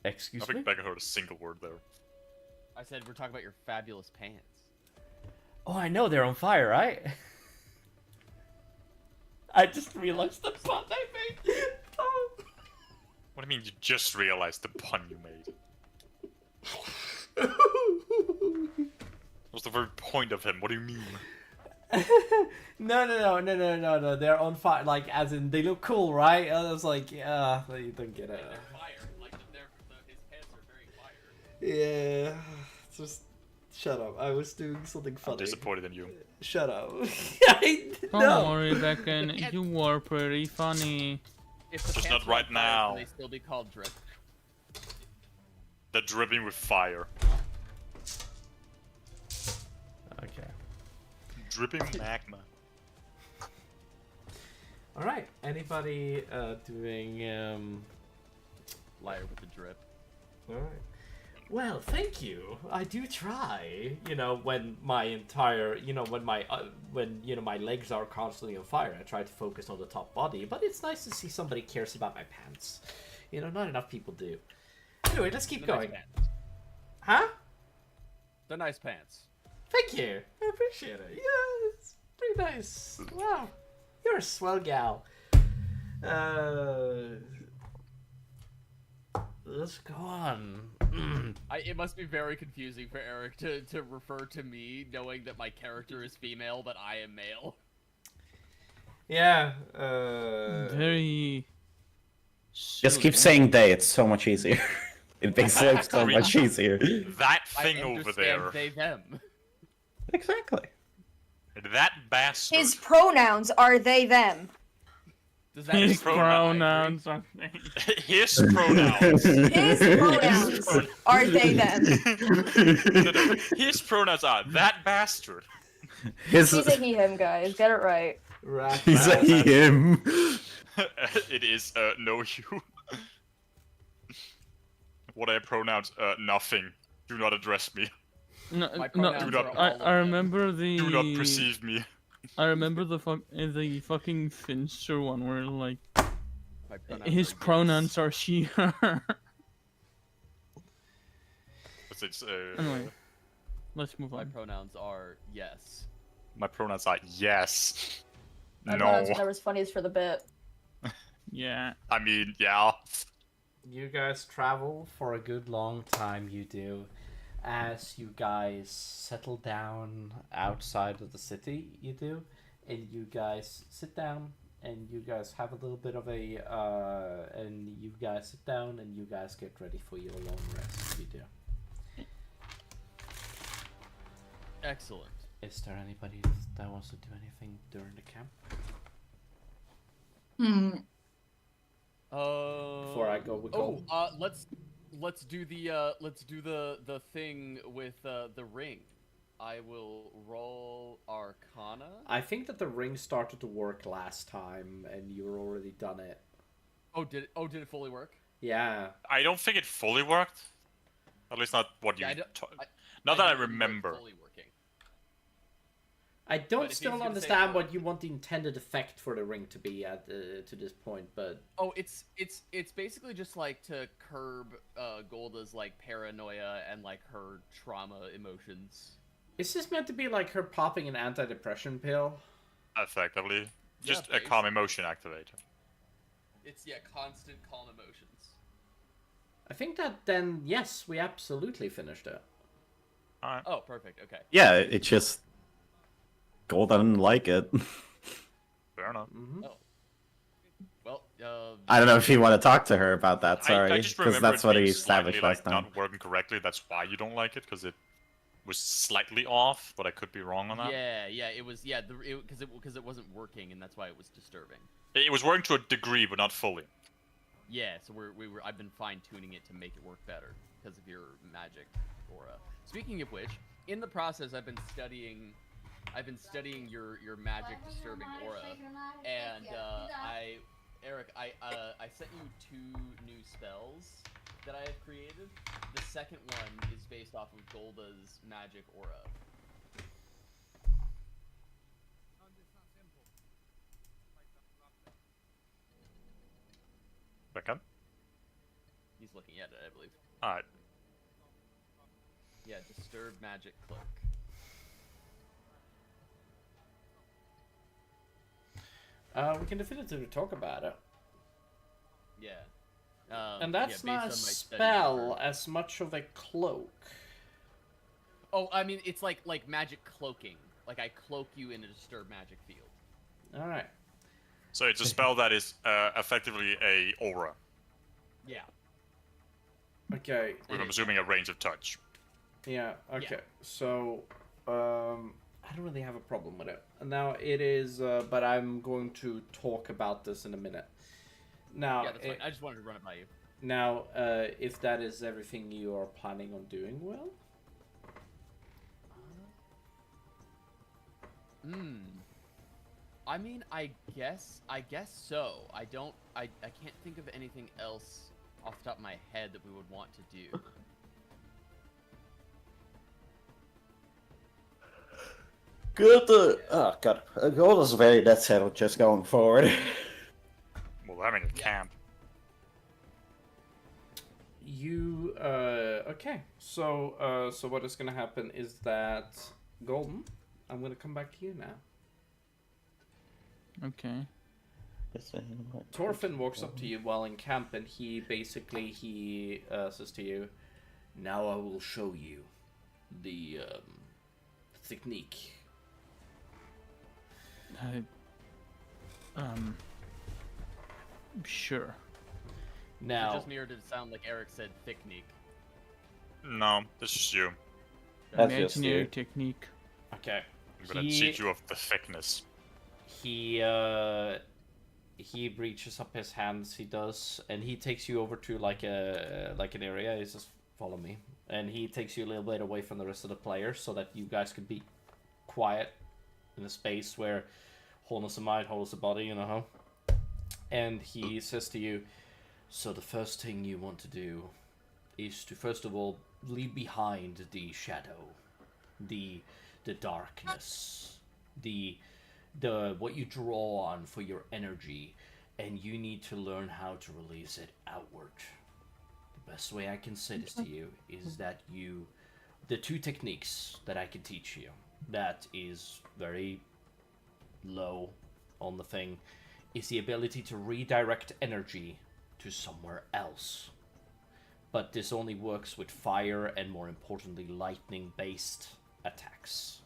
Excuse I think me? Becca heard a single word there. I said we're talking about your fabulous pants. Oh, I know they're on fire, right? I just realized the pun I made. Oh. What do you mean you just realized the pun you made? What's the very point of him? What do you mean? No. They're on fire. Like, as in, they look cool, right? I was like, yeah, you don't get it. They're fire. Like, his pants are very fire. Yeah. Just shut up. I was doing something funny. I'm disappointed in you. Shut up. Don't worry, Becken. You were pretty funny. If the Just pants not were on right fire, now. Can they still be called drip? They're dripping with fire. Okay. Dripping magma. Alright. Anybody doing Liar with the drip. Alright. Well, thank you. I do try. You know, when my entire, when my legs are constantly on fire, I try to focus on the top body. But it's nice to see somebody cares about my pants. Not enough people do. Anyway, let's keep going. Nice pants. Huh? They're nice pants. Thank you. I appreciate it. Yeah, it's pretty nice. Wow. You're a swell gal. Let's go on. It must be very confusing for Eric to refer to me knowing that my character is female, but I am male. Yeah. Very. Just keep saying they, it's so much easier. It makes life so much easier. That thing I over understand there. they, them. Exactly. That bastard. His pronouns are they them. Does that His make pronouns are they. His pronouns. His pronouns are they them. No. His pronouns are that bastard. His, He's a he him, guys. Get it right. he's a him. It is no you. What are your pronouns? Nothing. Do not address me. No, My no. pronouns are all I of them. remember the. Do not perceive me. I remember the fucking Finster one where like My pronouns his are pronouns are she her. It's Anyway, let's move My on. pronouns are yes. my pronouns are yes. My No. pronouns are never as funny as for the bit. Yeah. I mean, yeah. You guys travel for a good long time, you do. As you guys settle down outside of the city, you do. And you guys sit down, and you guys have a little bit of a, and you guys sit down, and you guys get ready for your long rest, you do. Excellent. Is there anybody that wants to do anything during the camp? Before I go with gold. Let's do the thing with the ring. I will roll Arcana. I think that the ring started to work last time, and you're already done it. Did it fully work? Yeah. I don't think it fully worked. At least not what you. Yeah, Not that I didn't remember it remember. fully working. I But don't if he's still gonna say understand it what worked- you want the intended effect for the ring to be at to this point, but Oh, it's basically just like to curb Golda's like paranoia and like her trauma emotions. is this meant to be like her popping an antidepressant pill? Effectively, just Yeah, a calm emotion activator. It's constant calm emotions. I think that then yes, we absolutely finished it. All right. Oh, perfect. Okay. Yeah, it just Golda didn't like it. Fair enough. Mm-hmm. Oh. Well, I don't know if you want to talk to her about that. Sorry, I just because remember that's it what being he established slightly, last time. not working correctly. That's why you don't like it, because it was slightly off, but I could be wrong on that. Yeah, it was because it wasn't working, and that's why it was disturbing. It was working to a degree, but not fully. Yeah, so I've been fine tuning it to make it work better because of your magic aura. Speaking of which, in the process, I've been studying your magic disturbing aura, and Eric, I sent you 2 new spells that I have created. The second one is based off of Golda's magic aura. Beckham? He's looking at it, I believe. Alright. Yeah, disturb magic cloak. We can definitively talk about it. Yeah. And that's yeah, not a based on my studies spell over- as much of a cloak. Oh, I mean, it's like magic cloaking. Like I cloak you in a disturbed magic field. Alright. So it's a spell that is effectively a aura, Yeah. Okay. with I'm assuming a range of touch. Yeah, okay. So, I don't really have a problem with it. Now, it is, but I'm going to talk about this in a minute. Now, Yeah, that's fine. I just wanted to run it by you. Now, if that is everything you are planning on doing, well? I mean, I guess so. I can't think of anything else off the top of my head that we would want to do. Good. Oh god, Golda's very dead settled just going forward. Well, I'm in a camp. You, okay. So, so what is gonna happen is that, Golden, I'm gonna come back to you now. Okay. Thorfinn walks up to you while in camp, and he basically says to you, "Now I will show you the technique." Sure. Now, It just me, or did it sound like Eric said thickneek? No, this is you. Imaginary technique. okay. I'm gonna cheat you of the thickness. He reaches up his hands. He does, and he takes you over to like an area. He says, "Follow me," and he takes you a little bit away from the rest of the players so that you guys could be quiet in a space where wholeness of mind, wholeness of body, you know. And he says to you, "So the first thing you want to do is to first of all leave behind the shadow, the darkness, the what you draw on for your energy, and you need to learn how to release it outward. The best way I can say this to you is that the 2 techniques that I can teach you, that is very low on the thing, is the ability to redirect energy to somewhere else. But this only works with fire and, more importantly, lightning-based attacks.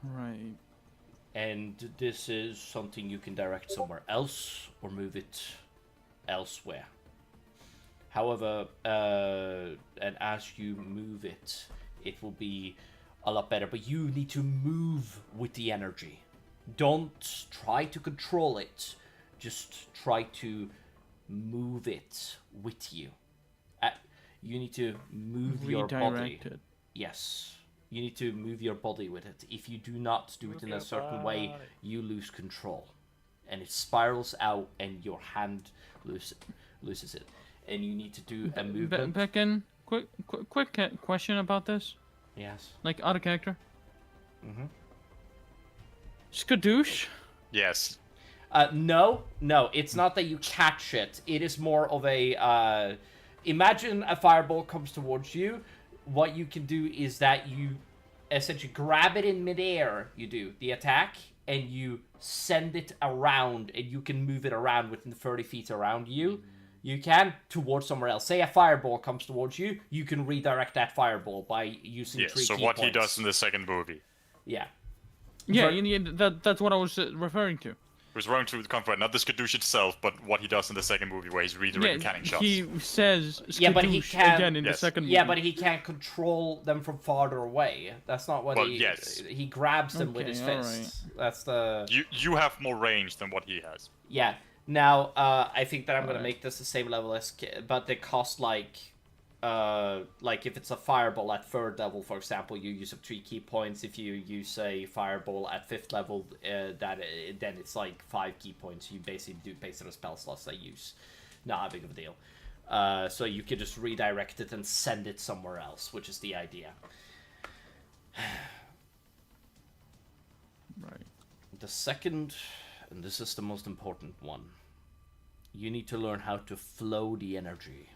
Right. And this is something you can direct somewhere else or move it elsewhere. However, and as you move it, it will be a lot better. But you need to move with the energy. Don't try to control it. Just try to move it with you. You need to move your body. Redirect it. Yes. You need to move your body with it. If you do not do it in a certain way, you lose control. And it spirals out and your hand loses it. And you need to do a movement. Becken, quick question about this. Yes. Like, out of character. Mm-hmm. Skadoosh? Yes. No, it's not that you catch it. It is more of a, imagine a fireball comes towards you. What you can do is that you essentially grab it in midair, you do the attack, and you send it around, and you can move it around within 30 feet around you. You can towards somewhere else. Say a fireball comes towards you, you can redirect that fireball by using 3 so key what points. he does in the second movie. Yeah. Yeah, that's what I was referring to. He was referring to the combat, not the Skadoosh itself, but what he does in the second movie, where he's redirecting cannon shots. He says Skadoosh Yeah, but he can again in the second movie. Yeah, but he can't control them from farther away. That's not what yes. He grabs them with his fist. Right. That's the. You have more range than what he has. Yeah. Now, I think that I'm gonna make this the same level as, but they cost like if it's a fireball at 3rd level, for example, you use up 3 key points. If you use a fireball at 5th level, then it's like 5 key points. You basically do based on the spell slots they use. Not a big of a deal. So you can just redirect it and send it somewhere else, which is the idea. Right. The second, and this is the most important one, you need to learn how to flow the energy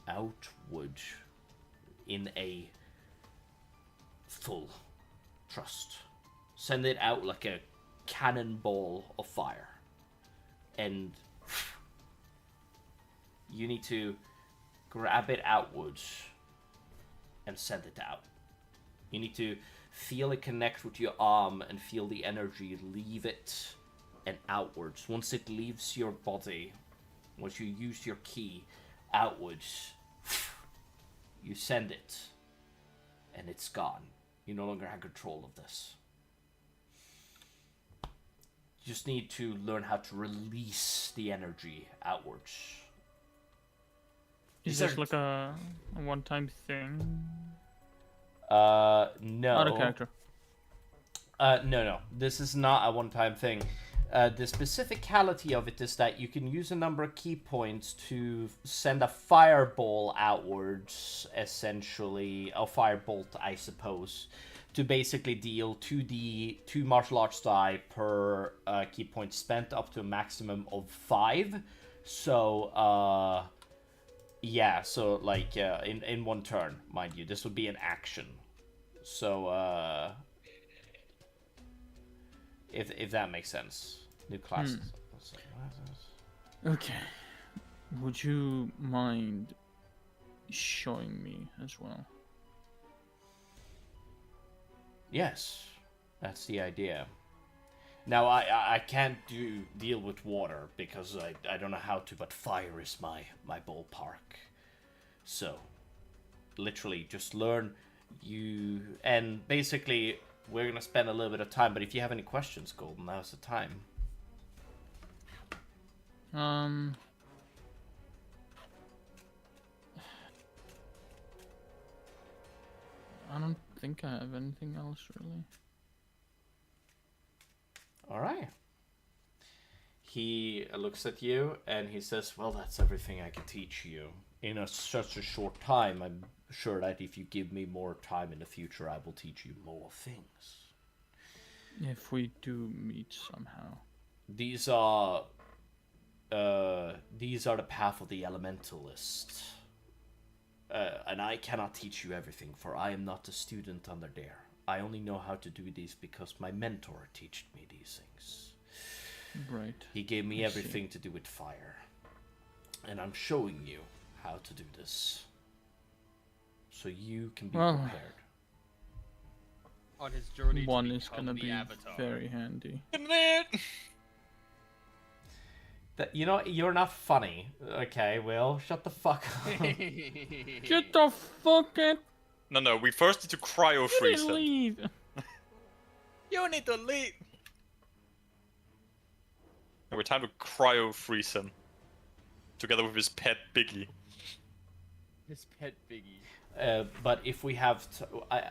outward in a full thrust. Send it out like a cannonball of fire. And you need to grab it outwards and send it out. You need to feel it connect with your arm and feel the energy leave it and outwards. Once it leaves your body, once you use your key outwards, you send it and it's gone. You no longer have control of this. You just need to learn how to release the energy outwards. Is this like a one-time thing? No. Out of character. No. This is not a one-time thing. The specificality of it is that you can use a number of key points to send a fireball outwards, essentially, a firebolt, I suppose, to basically deal 2 martial arts die per key point spent, up to a maximum of 5. So, yeah, so like in one turn, mind you, this would be an action. So, if that makes sense. New classes. Okay. Would you mind showing me as well? Yes, that's the idea. Now, I can't deal with water because I don't know how to, but fire is my ballpark. So, literally, just learn and basically, we're going to spend a little bit of time, but if you have any questions, Golden, now's the time. I don't think I have anything else, really. Alright. He looks at you and he says, well, that's everything I can teach you. In such a short time, I'm sure that if you give me more time in the future, I will teach you more things. If we do meet somehow. These are the path of the elementalist. And I cannot teach you everything, for I am not a student under there. I only know how to do these because my mentor taught me these things. Right. He gave me everything to do with fire. And I'm showing you how to do this. So you can be prepared. On his journey one to is gonna be Avatar. very handy. That, you know, you're not funny. Okay, Will, shut the fuck up. Get the fuck out! No, we first need to cryo freeze him. Leave. You need to leave. And we're time to cryo freeze him. Together with his pet Biggie. His pet Biggie. But if we have,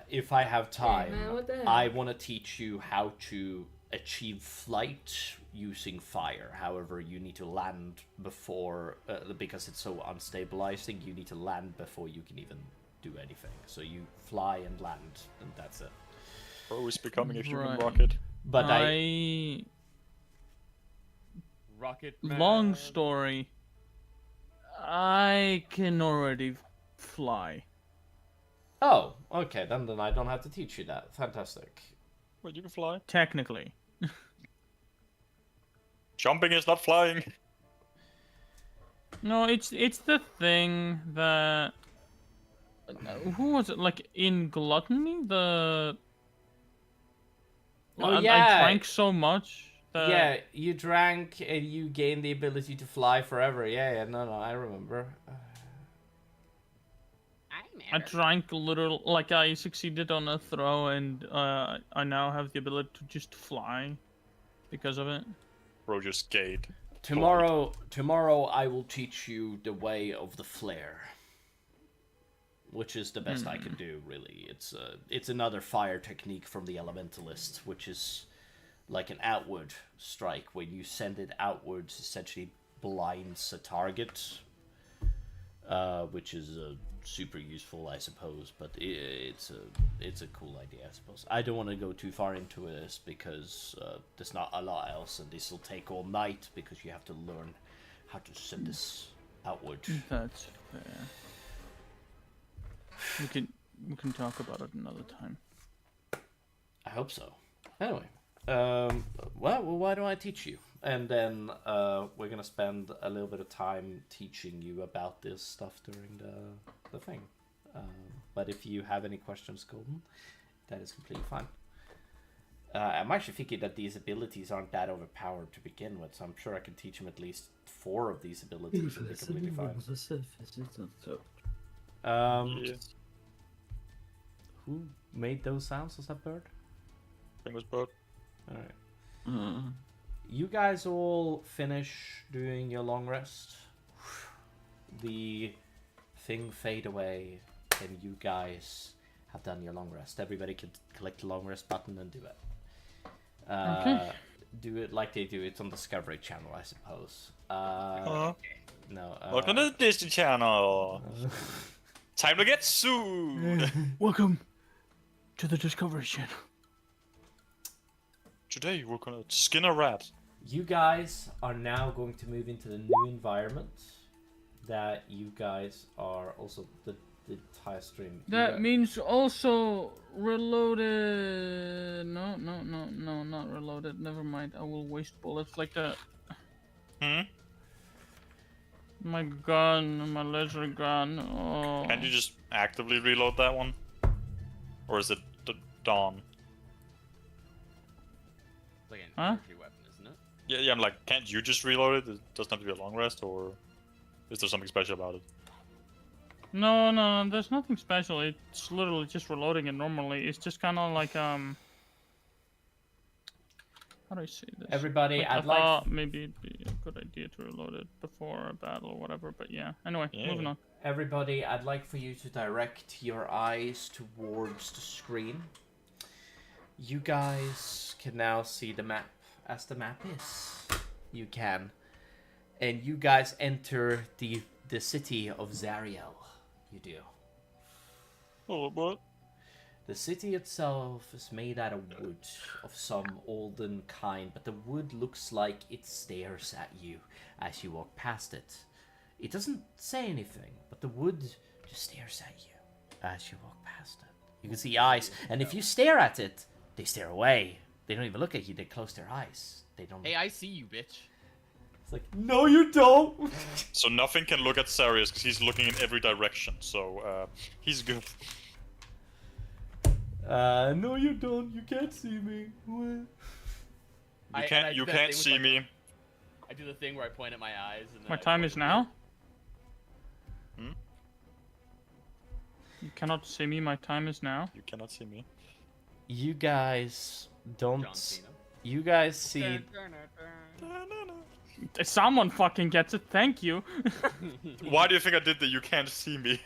if I have time, man, what the hell? I want to teach you how to achieve flight using fire. However, you need to land before, because it's so unstabilizing, you need to land before you can even do anything. So you fly and land, and that's it. Bro is becoming a human Right. rocket. But Rocket Man. long story. I can already fly. Oh, okay, then I don't have to teach you that. Fantastic. Wait, you can fly? Technically. Jumping is not flying. No, it's the thing that who was it? Like in Gluttony, the Oh, I yeah. drank so much that Yeah, you drank and you gained the ability to fly forever. Yeah, no, I remember. I drank a little. Like I succeeded on a throw, and I now have the ability to just fly because of it. Bro just gate. Tomorrow I will teach you the way of the flare, which is the best I can do. Really, it's another fire technique from the Elementalist, which is like an outward strike. When you send it outwards, essentially blinds a target, which is super useful, I suppose. But it's a cool idea, I suppose. I don't want to go too far into this because there's not a lot else, and this will take all night because you have to learn how to send this outward. That's fair. We can talk about it another time. I hope so. Anyway, well, why don't I teach you? And then we're gonna spend a little bit of time teaching you about this stuff during the thing. But if you have any questions, Golden, that is completely fine. I'm actually thinking that these abilities aren't that overpowered to begin with, so I'm sure I can teach him at least 4 of these abilities and be completely fine. Who made those sounds? Was that Bird? I think it was Bird. Alright. You guys all finish doing your long rest. The thing fade away, and you guys have done your long rest. Everybody can click the long rest button and do it. Okay. Do it like they do it on Discovery Channel, I suppose. No. Welcome to the Disney Channel. Time to get sued. Welcome to the Discovery Channel. Today we're gonna skin a rat. You guys are now going to move into the new environment that you guys are also the entire stream. That means also reloaded. No, not reloaded. Never mind. I will waste bullets like that. My gun, my laser gun. Oh. Can't you just actively reload that one? Or is it the Dawn? Like an Huh? infantry weapon, isn't it? Yeah, I'm like, can't you just reload it? It doesn't have to be a long rest, or is there something special about it? No, there's nothing special. It's literally just reloading it normally. It's just kind of like how do I say this? Everybody, like, I'd I like thought maybe it'd be a good idea to reload it before a battle or whatever. But yeah. Anyway, moving on. Everybody, I'd like for you to direct your eyes towards the screen. You guys can now see the map as the map is. You can. And you guys enter the city of Zariel. You do. Oh, what? The city itself is made out of wood of some olden kind, but the wood looks like it stares at you as you walk past it. It doesn't say anything, but the wood just stares at you as you walk past it. You can see eyes, and if you stare at it, they stare away. They don't even look at you, they close their eyes. They don't. Hey, I see you, bitch. It's like, no, you don't. So nothing can look at Sarius because he's looking in every direction. So he's good. No, you don't. You can't see me. You can't see me. I do the thing where I point at my eyes. And then My I time point is now. Hmm? You cannot see me. My time is now. You cannot see me. You guys don't. John Cena. You guys see. Someone fucking gets it. Thank you. Why do you think I did the "you can't see me"?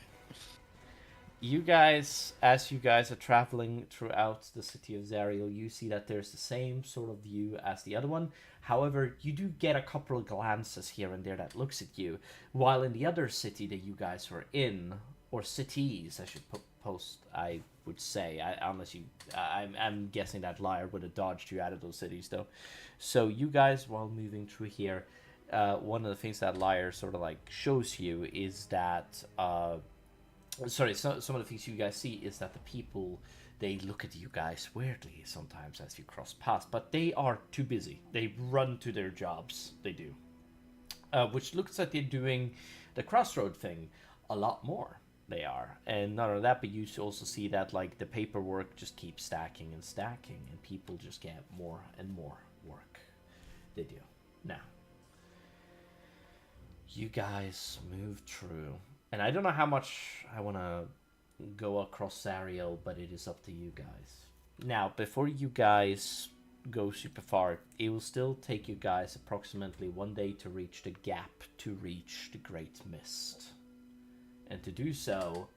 You guys, as you guys are traveling throughout the city of Zariel, you see that there's the same sort of view as the other one. However, you do get a couple of glances here and there that looks at you, while in the other city that you guys were in, or cities, I should post, I would say, unless you, I'm guessing that Liar would have dodged you out of those cities, though. So you guys, while moving through here, one of the things that Liar sort of like shows you is that, some of the things you guys see is that the people, they look at you guys weirdly sometimes as you cross paths, but they are too busy. They run to their jobs. They do. Which looks like they're doing the crossroad thing a lot more. They are. And not only that, but you also see that like the paperwork just keeps stacking and stacking, and people just get more and more work. They do. Now, you guys move through. And I don't know how much I want to go across Zariel, but it is up to you guys. Now, before you guys go super far, it will still take you guys approximately 1 day to reach the gap to reach the Great Mist. And to do so,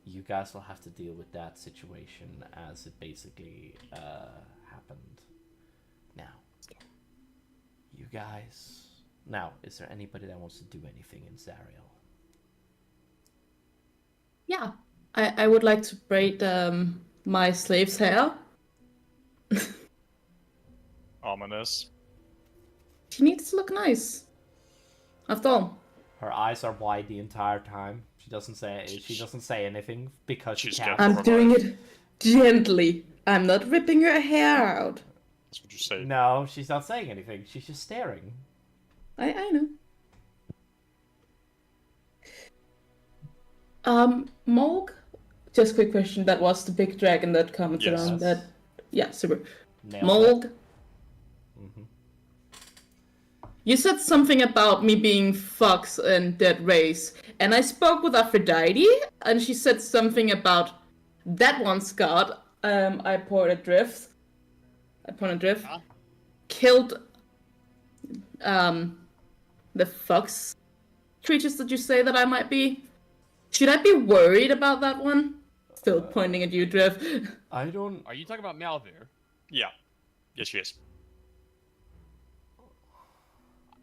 you guys will have to deal with that situation as it basically happened. Now, you guys... Now, is there anybody that wants to do anything in Zariel? Yeah, I would like to braid my slave's hair. Ominous. She needs to look nice. After all. Her eyes are wide the entire time. She doesn't say anything because she can't. I'm doing it gently. I'm not ripping her hair out. That's what you say. No, she's not saying anything. She's just staring. I know. Morg? Just quick question. That was the big dragon that commented on that. Yeah, super. Morg? Mm-hmm. You said something about me being Fox and Dead Race, and I spoke with Aphrodite, and she said something about that one's god. I pointed drift. Huh? Killed the fox creatures that you say that I might be. Should I be worried about that one? Still pointing at you, Drift. I don't... Are you talking about Malvir? Yeah. Yes, she is.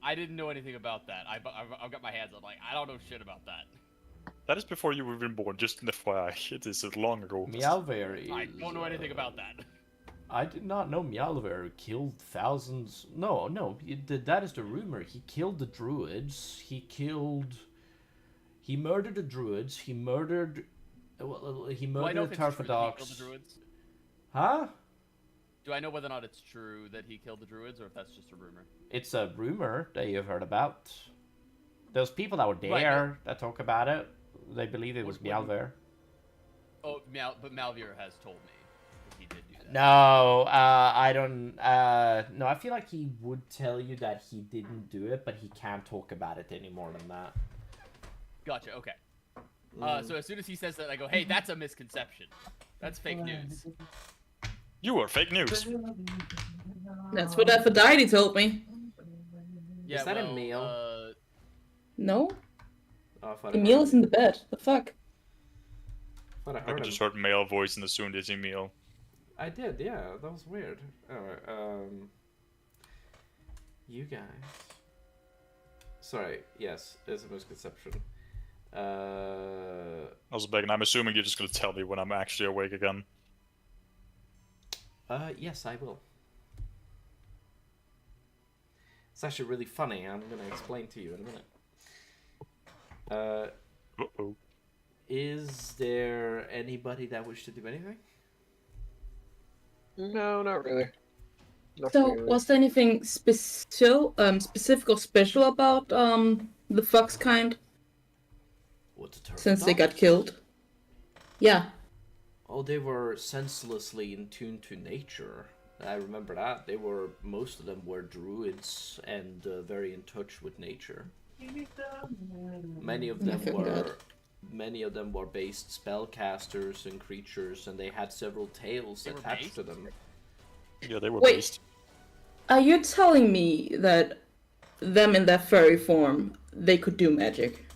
I didn't know anything about that. I've got my hands up. Like, I don't know shit about that. That is before you were even born, just an FYI. It is long ago. Meowver is... I don't know anything about that. I did not know Meowver killed thousands... No, that is the rumor. He killed the druids. He murdered the druids. He murdered... Well, he murdered Tarfadox. Huh? Do I know whether or not it's true that he killed the druids, or if that's just a rumor? It's a rumor that you've heard about. Those people that were there that talk about it, they believe it was Meowver. Oh, but Malvir has told me that he did do that. No, I don't... no, I feel like he would tell you that he didn't do it, but he can't talk about it any more than that. Gotcha, okay. So as soon as he says that, I go, hey, that's a misconception. That's fake news. You are fake news. That's what Aphrodite told me. Yeah, is that Emil? No. Oh, Emil's in the bed. The fuck? I just heard male voice and assumed it's Emil. I did, yeah. That was weird. Alright, you guys... Sorry, yes, there's a misconception. I was begging, I'm assuming you're just gonna tell me when I'm actually awake again. Yes, I will. It's actually really funny. I'm gonna explain to you in a minute. Uh-oh. Is there anybody that wishes to do anything? No, not really. So, was there anything specific or special about the fox kind? Since they got killed? Yeah. Oh, they were senselessly in tune to nature. I remember that. Most of them were druids and very in touch with nature. Many of them were based spellcasters and creatures, and they had several tales attached to them. Yeah, they were Wait, based. Are you telling me that them in their furry form, they could do magic?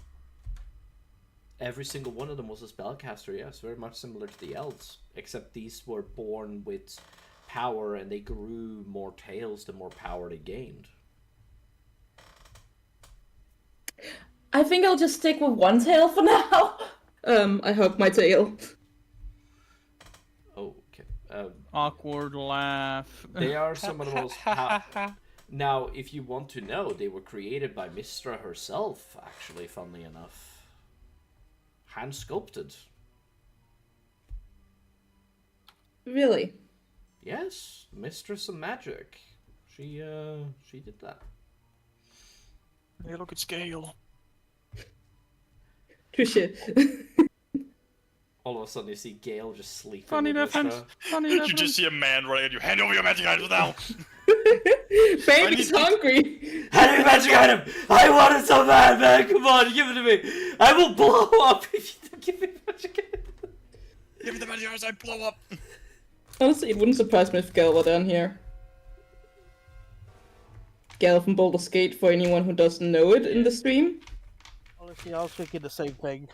Every single one of them was a spellcaster, yes, very much similar to the elves, except these were born with power and they grew more tails the more power they gained. I think I'll just stick with one tail for now. I hug my tail. Okay. Awkward laugh. They are some of the most... Now, if you want to know, they were created by Mistra herself, actually, funnily enough. Hand sculpted. Really? Yes, Mistress of Magic. She did that. Hey, look at Scale. Touche. All of a sudden, you see Gale just sleeping. Funny with difference. Mistra. Funny You difference. just see a man running at you. Hand over your magic items now. Baby's hungry. Hand me magic item! I want it so bad, man! Come on, give it to me! I will blow up if you don't give me magic item! Give me the magic items, I blow up! Honestly, it wouldn't surprise me if Gale were down here. Gale from Baldur's Gate, for anyone who doesn't know it in the stream. Honestly, I was thinking the same thing.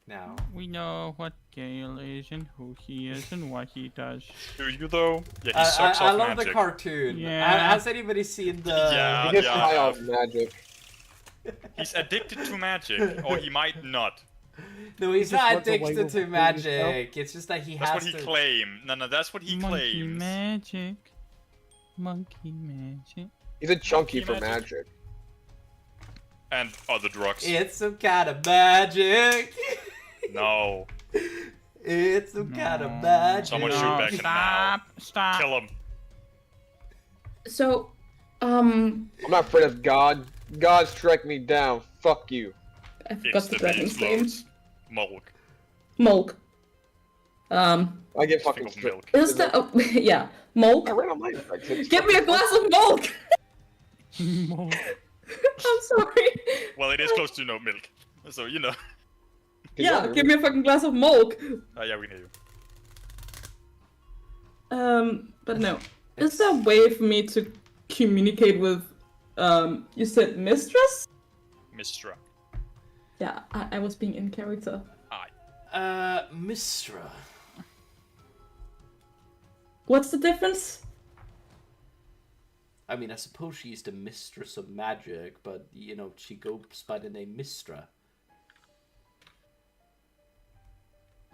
Now. We know what Gale is and who he is and what he does. Do you though? Yeah, he sucks I off love magic. the cartoon. Yeah. Has anybody seen the... Yeah, He gets yeah, high I off have. magic. He's addicted to magic, or he might not. No, he's just not wants a way addicted to to please magic. It's just that he That's has what he to... claims. No, that's what he Monkey claims. magic. Monkey magic. He's a chunky Monkey for magic. magic. And other drugs. It's some kind of magic. No. It's some kind of magic. Someone shoot back at him now. Stop. Kill him. So, I'm not afraid of God. God strike me down. Fuck you. I forgot the dragon's name. Mulk. Mulk. I get fucking Think of milk. Is that... Oh, yeah. Mulk. I ran on my effect. Give me a glass of milk! Mulk. I'm sorry. Well, it is close to no milk. So, you know. Yeah, give me a fucking glass of milk. Yeah, we knew. But no. Is there a way for me to communicate with, you said mistress? Mistra. Yeah, I was being in character. Hi. Mistra. What's the difference? I mean, I suppose she's the mistress of magic, but, you know, she goes by the name Mistra.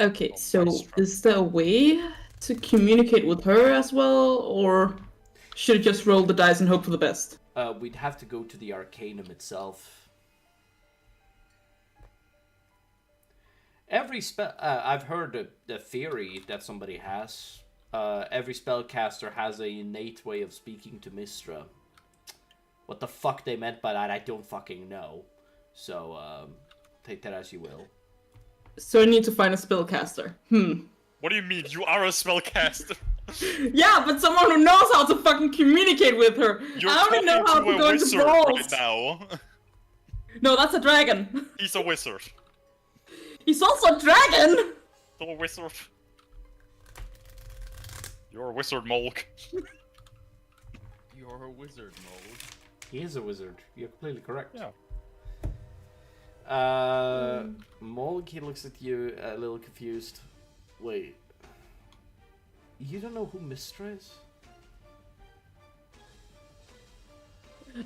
Okay, so is there a way to communicate with her as well, or should I just roll the dice and hope for the best? We'd have to go to the Arcanum itself. Every spell... I've heard the theory that somebody has. Every spellcaster has an innate way of speaking to Mistra. What the fuck they meant by that, I don't fucking know. So, take that as you will. So I need to find a spellcaster. What do you mean? You are a spellcaster. Yeah, but someone who knows how to fucking communicate with her. You're I only know how talking to to a go into wizard balls. right now. No, that's a dragon. He's a wizard. He's also a dragon. Still a wizard. You're a wizard, Mulk. You're a wizard, Mold. He is a wizard. You're completely correct. Yeah. Molg, he looks at you a little confused. Wait. You don't know who Mistra is?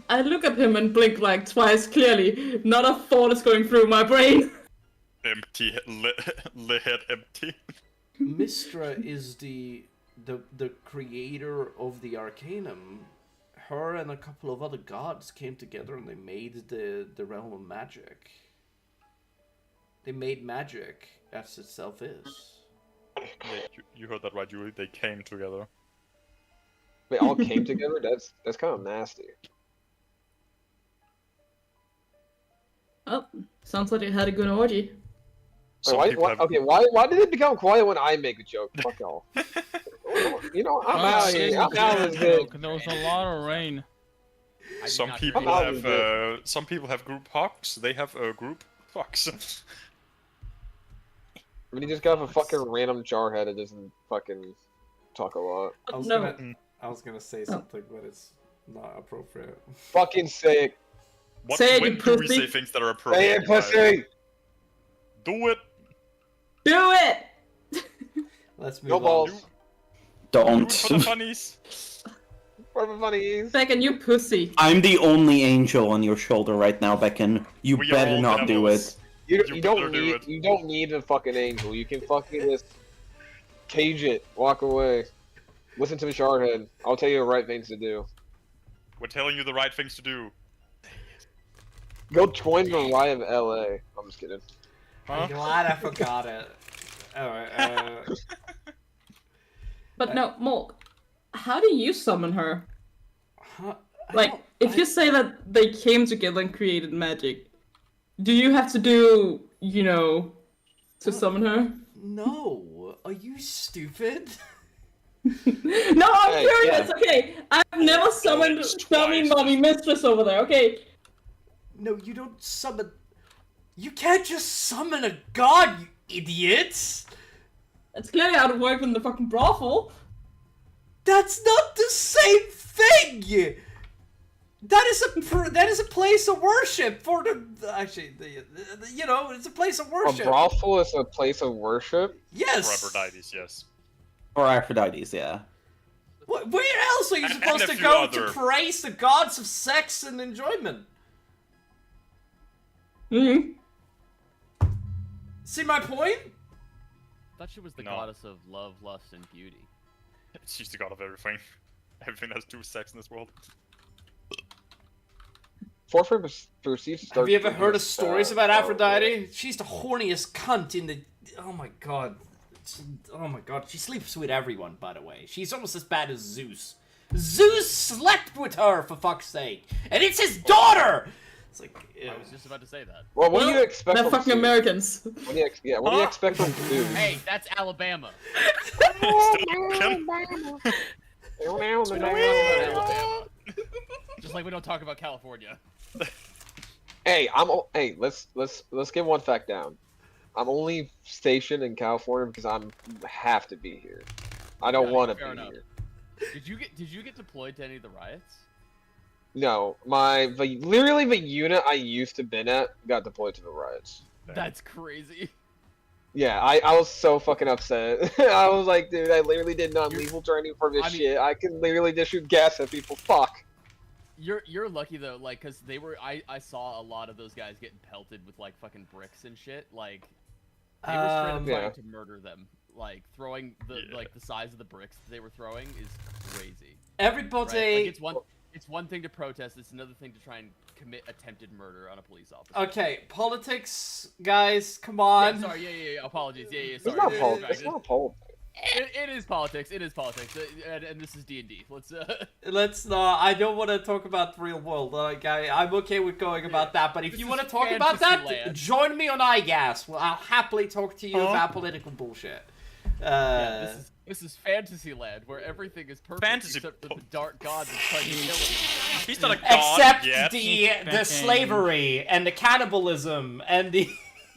I look at him and blink like twice, clearly. Not a thought is going through my brain. Empty, head empty. Mistra is the creator of the Arcanum. Her and a couple of other gods came together and they made the realm of magic. They made magic as itself is. Yeah, you heard that right, Julie. They came together. They all came together? That's kind of nasty. Oh, sounds like it had a good orgy. Wait, why did it become quiet when I make a joke? Fuck y'all. You know, I'm out of here. I'm out of this. There was a lot of rain. Some people have group hugs. They have group fucks. I mean, he just got a fucking random jarhead that doesn't fucking talk a lot. I was No. gonna say something, but it's not appropriate. Fucking say it. Say it, when you do we pussy. say things that are Say appropriate? it, pussy! Do it! Do it! Let's move No on. balls. Do Don't. it for the funnies! For the funnies. Beckon, you pussy. I'm the only angel on your shoulder right now, Beckon. You We are better all not do devils. it. You better don't do need it. you don't need a fucking angel. You can fucking just cage it, walk away. Listen to the Shardhead. I'll tell you the right things to do. We're telling you the right things to do. Go join the Riot of LA. I'm just kidding. I'm glad I forgot it. Alright, But no, Molk, how do you summon her? huh? Like, if you say that they came together and created magic, do you have to do, you know, to summon her? No, are you stupid? No, I'm Hey, curious. Okay, I've never summoned Twice. Dummy Mommy Mistress over there. Okay, No, you don't summon. You can't just summon a god, you idiots! it's clearly out of work in the fucking brothel. That's not the same thing! That is a place of worship for the you know, it's a place of A worship. brothel is a place of worship. Yes. For Aphrodite, yes. Or Aphrodite's, yeah. Where else are you And supposed a to few go other- to praise the gods of sex and enjoyment? Hmm. See my point? I thought she was the No. goddess of love, lust, and beauty. She's the god of everything. Everything that has to do with sex in this world. Forfeit perceives. Have you ever heard of stories about Aphrodite? She's the horniest cunt in the. Oh my god. Oh my god. She sleeps with everyone, by the way. She's almost as bad as Zeus. Zeus slept with her, for fuck's sake! And it's his daughter! It's like. I was just about to say that. Well, what do you expect? They're from fucking Zeus? Americans. What do you what do you expect from Zeus? Hey, that's Alabama. Alabama. Just like we don't talk about California. Hey, hey, let's get one fact down. I'm only stationed in California because have to be here. I don't Yeah, want to fair be enough. here. Did you get deployed to any of the riots? No, literally the unit I used to been at got deployed to the riots. That's crazy. Yeah, I was so fucking upset. I was like, dude, I literally did non-lethal training for this shit. I can literally just shoot gas at people. Fuck. You're lucky though, like, cause they were I saw a lot of those guys getting pelted with like fucking bricks and shit. Like, they were straight up Yeah. trying to murder them. Like throwing like the size of the bricks they were throwing is crazy. Everybody. Right? Like, it's one thing to protest. It's another thing to try and commit attempted murder on a police officer. Okay, politics, guys, come on. Yeah, sorry, yeah. Apologies. Yeah. It's Sorry. not politics. It's not politics. It is politics. It is politics. And this is D&D. Let's not. I don't want to talk about the real world. Like, I'm okay with going about that, but if This you is want to talk about that, Fantasyland. join me on iGas. Well, I'll happily talk to you about political bullshit. Yeah, this is Fantasyland, where everything is perfect Fantasy except for the dark god that's trying to kill us. He's not a god Except yet. the slavery and the cannibalism and the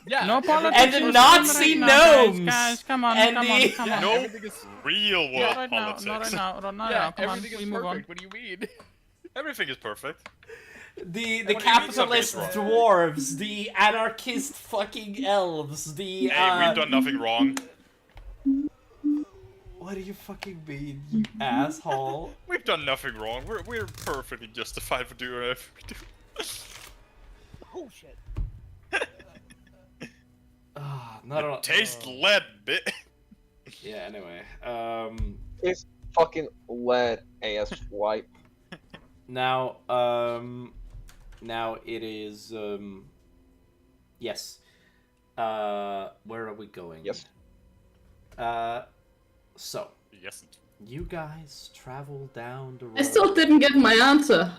Yeah. No politics. and the for Nazi right now, gnomes. Guys, come on, and come on, the- come on. No everything is real world Not right now, politics. not right now, not yeah, now. Come on, everything we is move on. perfect. What do you mean? Everything is perfect. the What do you mean capitalist something's wrong? dwarves, the anarchist fucking elves, the Hey, we've done nothing wrong. What do you fucking mean, you asshole? We've done nothing wrong. We're perfectly justified for doing whatever we do. Oh shit. Not Taste lead, bit. Yeah. Anyway, It's fucking lead ass wipe. now it is yes. Where are we going? Yes. So Yes. you guys travel down the road. I still didn't get my answer.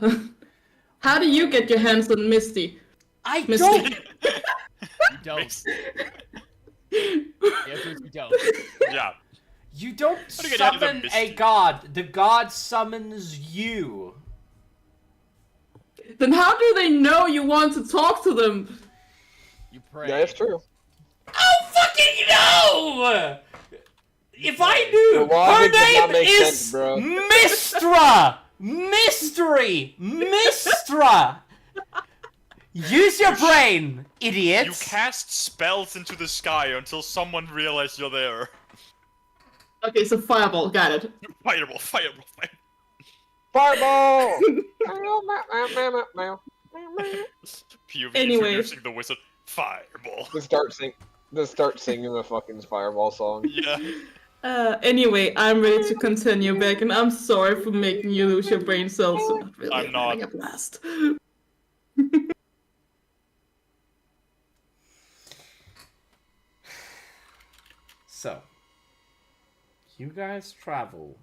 How do you get your hands on Misty? I Misty. don't. You don't. The answer is you don't. Yeah. You don't How do you get out of the summon a Misty? god. The god summons you. Then how do they know you want to talk to them? You pray. Yeah, it's true. Oh fucking no! If I knew The her logic does not name make is sense, bro. Mistra! Mystery! Mistra! Use your brain, idiots! You cast spells into the sky until someone realizes you're there. Okay, so fireball, got it. Fireball. Fireball! POV Anyway. introducing the wizard. Fireball. Just start singing the fucking Fireball song. Yeah. Anyway, I'm ready to continue back, and I'm sorry for making you lose your brain cells. So not really. I'm not. having a blast. So, you guys travel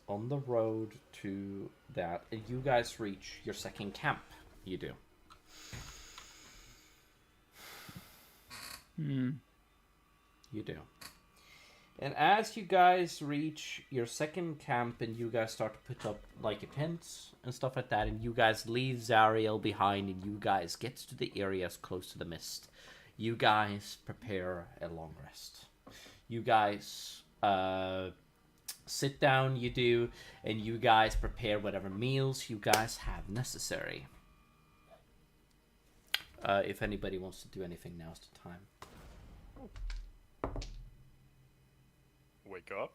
on the road to that, and you guys reach your second camp. You do. You do. And as you guys reach your second camp and you guys start to put up like a tent and stuff like that, and you guys leave Zariel behind and you guys get to the areas close to the mist, you guys prepare a long rest. You guys sit down, you do, and you guys prepare whatever meals you guys have necessary. If anybody wants to do anything, now's the time. Wake up.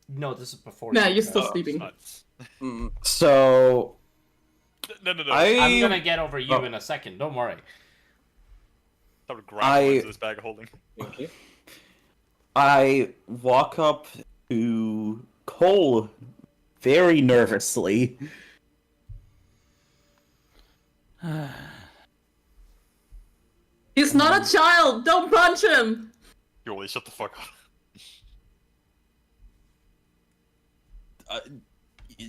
No, this is before. Nah, you're still sleeping. So. No. I'm gonna get over you in a second. Don't worry. I would grind into this bag of holding. Thank you. I walk up to Cole very nervously. He's not a child! Don't punch him! Yoli, shut the fuck up.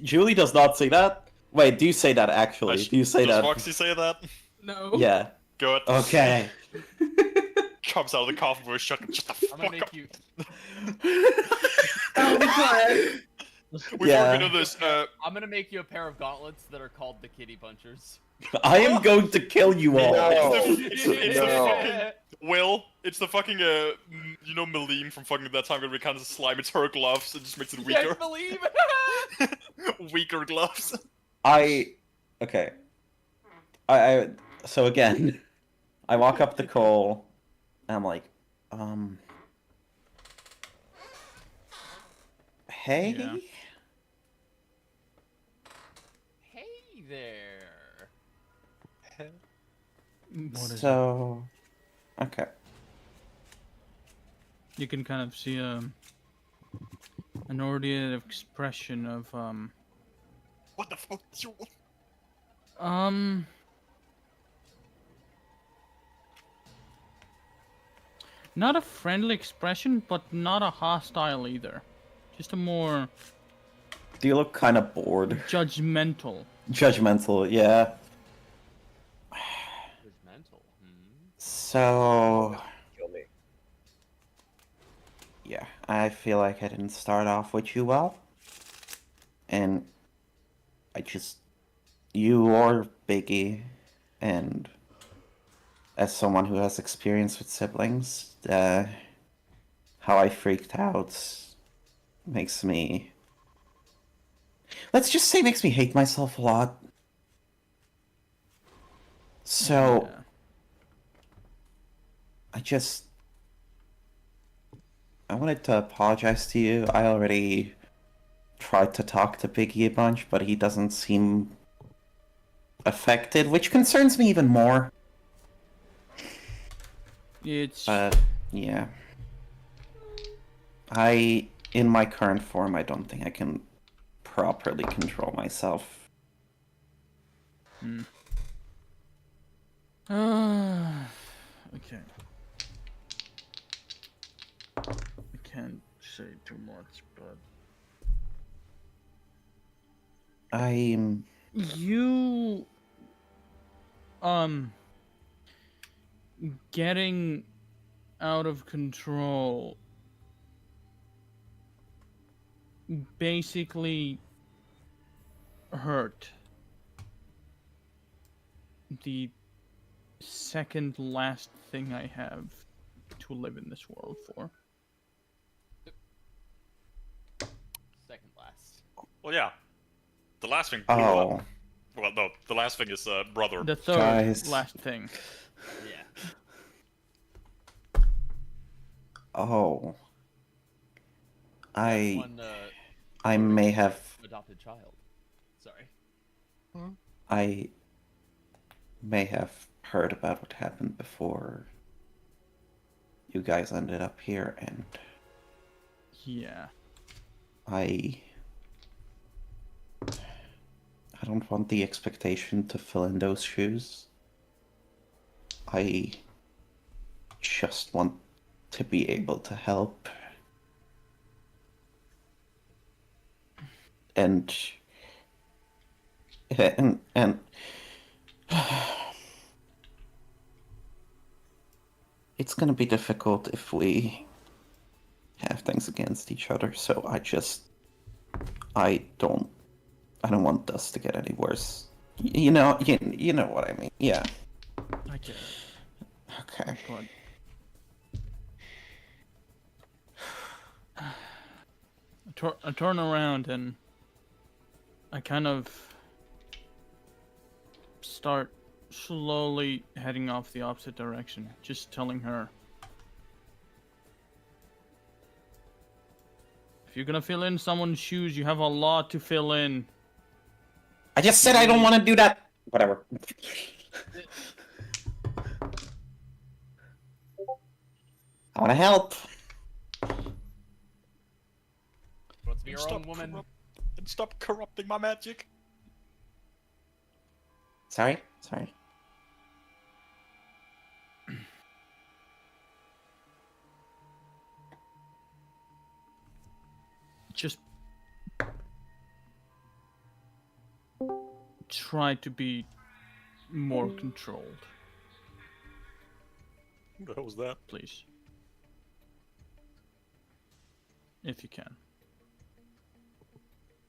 Julie does not say that. Wait, do you say that actually? Do you say Does that? Foxy say that? No. Yeah. Good. Okay. Comes out of the coffin with a shotgun. Shut the fuck I'm gonna up. make you. I'll be quiet. We've Yeah. already know this. I'm gonna make you a pair of gauntlets that are called the Kitty Punchers. I am going to kill you all. No. It's the No. fucking Will. It's the fucking you know, Melim from fucking that time when we kind of slime. It's her gloves. It just makes it Can't weaker. believe Weaker gloves. Okay. I so again, I walk up to Cole, and I'm like, hey. Yeah. Hey there. What is So, okay. You can kind of see an ordeal expression of What the fuck is your... not a friendly expression, but not a hostile either. Just a more Do you look kind of bored? judgmental. Judgmental, yeah. Judgmental. So, Kill me. yeah, I feel like I didn't start off with you well. And you or Biggie, and as someone who has experience with siblings, how I freaked out makes me, let's just say, makes me hate myself a lot. So, Yeah. I wanted to apologize to you. I already tried to talk to Biggie a bunch, but he doesn't seem affected, which concerns me even more. It's Yeah. In my current form, I don't think I can properly control myself. okay. I can't say too much, but I'm... you getting out of control basically hurt the second last thing I have to live in this world for. Second last. Well, yeah. The last thing blew Oh. up. Well, no, the last thing is brother. The third Guys. last thing. Yeah. Oh. One, I may have adopted child. Sorry. I may have heard about what happened before you guys ended up here, and Yeah. I don't want the expectation to fill in those shoes. I just want to be able to help. And it's gonna be difficult if we have things against each other, so I don't want this to get any worse. You know what I mean. Yeah. I get it. Okay. But I turn around and I kind of start slowly heading off the opposite direction, just telling her, if you're gonna fill in someone's shoes, you have a lot to fill in. I just said I don't want to do that. Whatever. I want to help. Wants to be your own woman. And stop corrupting my magic. Sorry. Just try to be more controlled, Who the hell was that? please. If you can.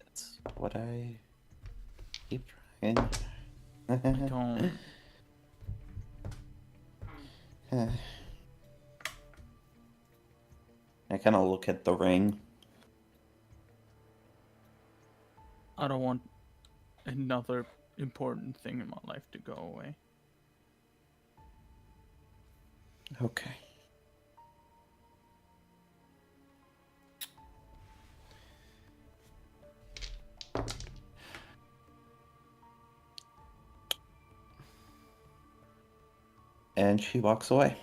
That's what I keep trying. Don't. I kind of look at the ring. I don't want another important thing in my life to go away. Okay. And she walks away.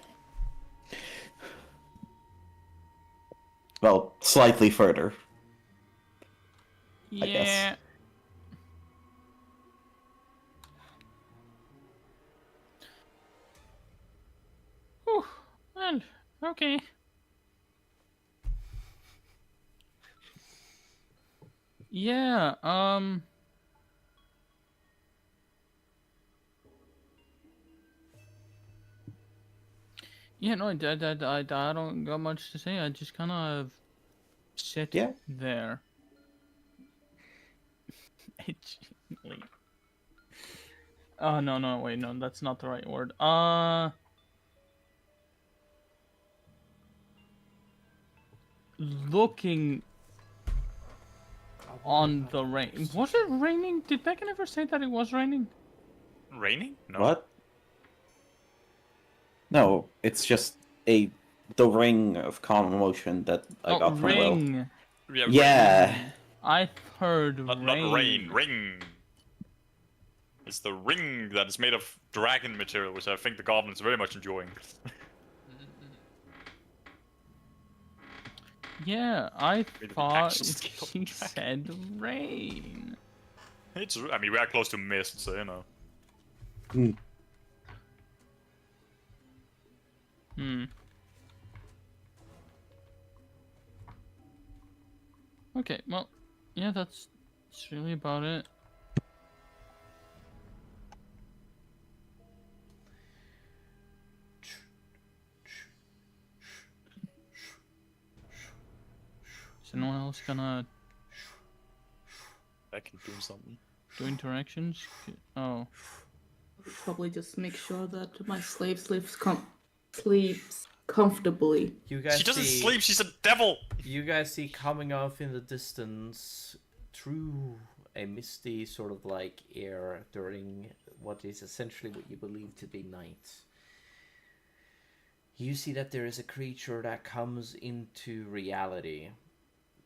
Well, slightly further. I guess. Yeah. Whew. Well, okay. Yeah, yeah, no, I don't got much to say. I just kind of sit there. Itchingly. Oh, no, wait, no, that's not the right word. Looking on the rain. Was it raining? Did Megan ever say that it was raining? Raining? No. What? No, it's just the ring of calm emotion that I got from Will. Ring. Yeah. I heard Not rain. Ring. It's the ring that is made of dragon material, which I think the goblins are very much enjoying. Yeah, I thought actual she said rain. I mean, we are close to mist, so you know. Okay, well, yeah, that's really about it. Is anyone else gonna I can do something. do interactions? Oh. Probably just make sure that my slave sleeps comfortably. You guys She doesn't see, sleep, she's a devil! You guys see coming off in the distance through a misty sort of like air during what is essentially what you believe to be night. You see that there is a creature that comes into reality.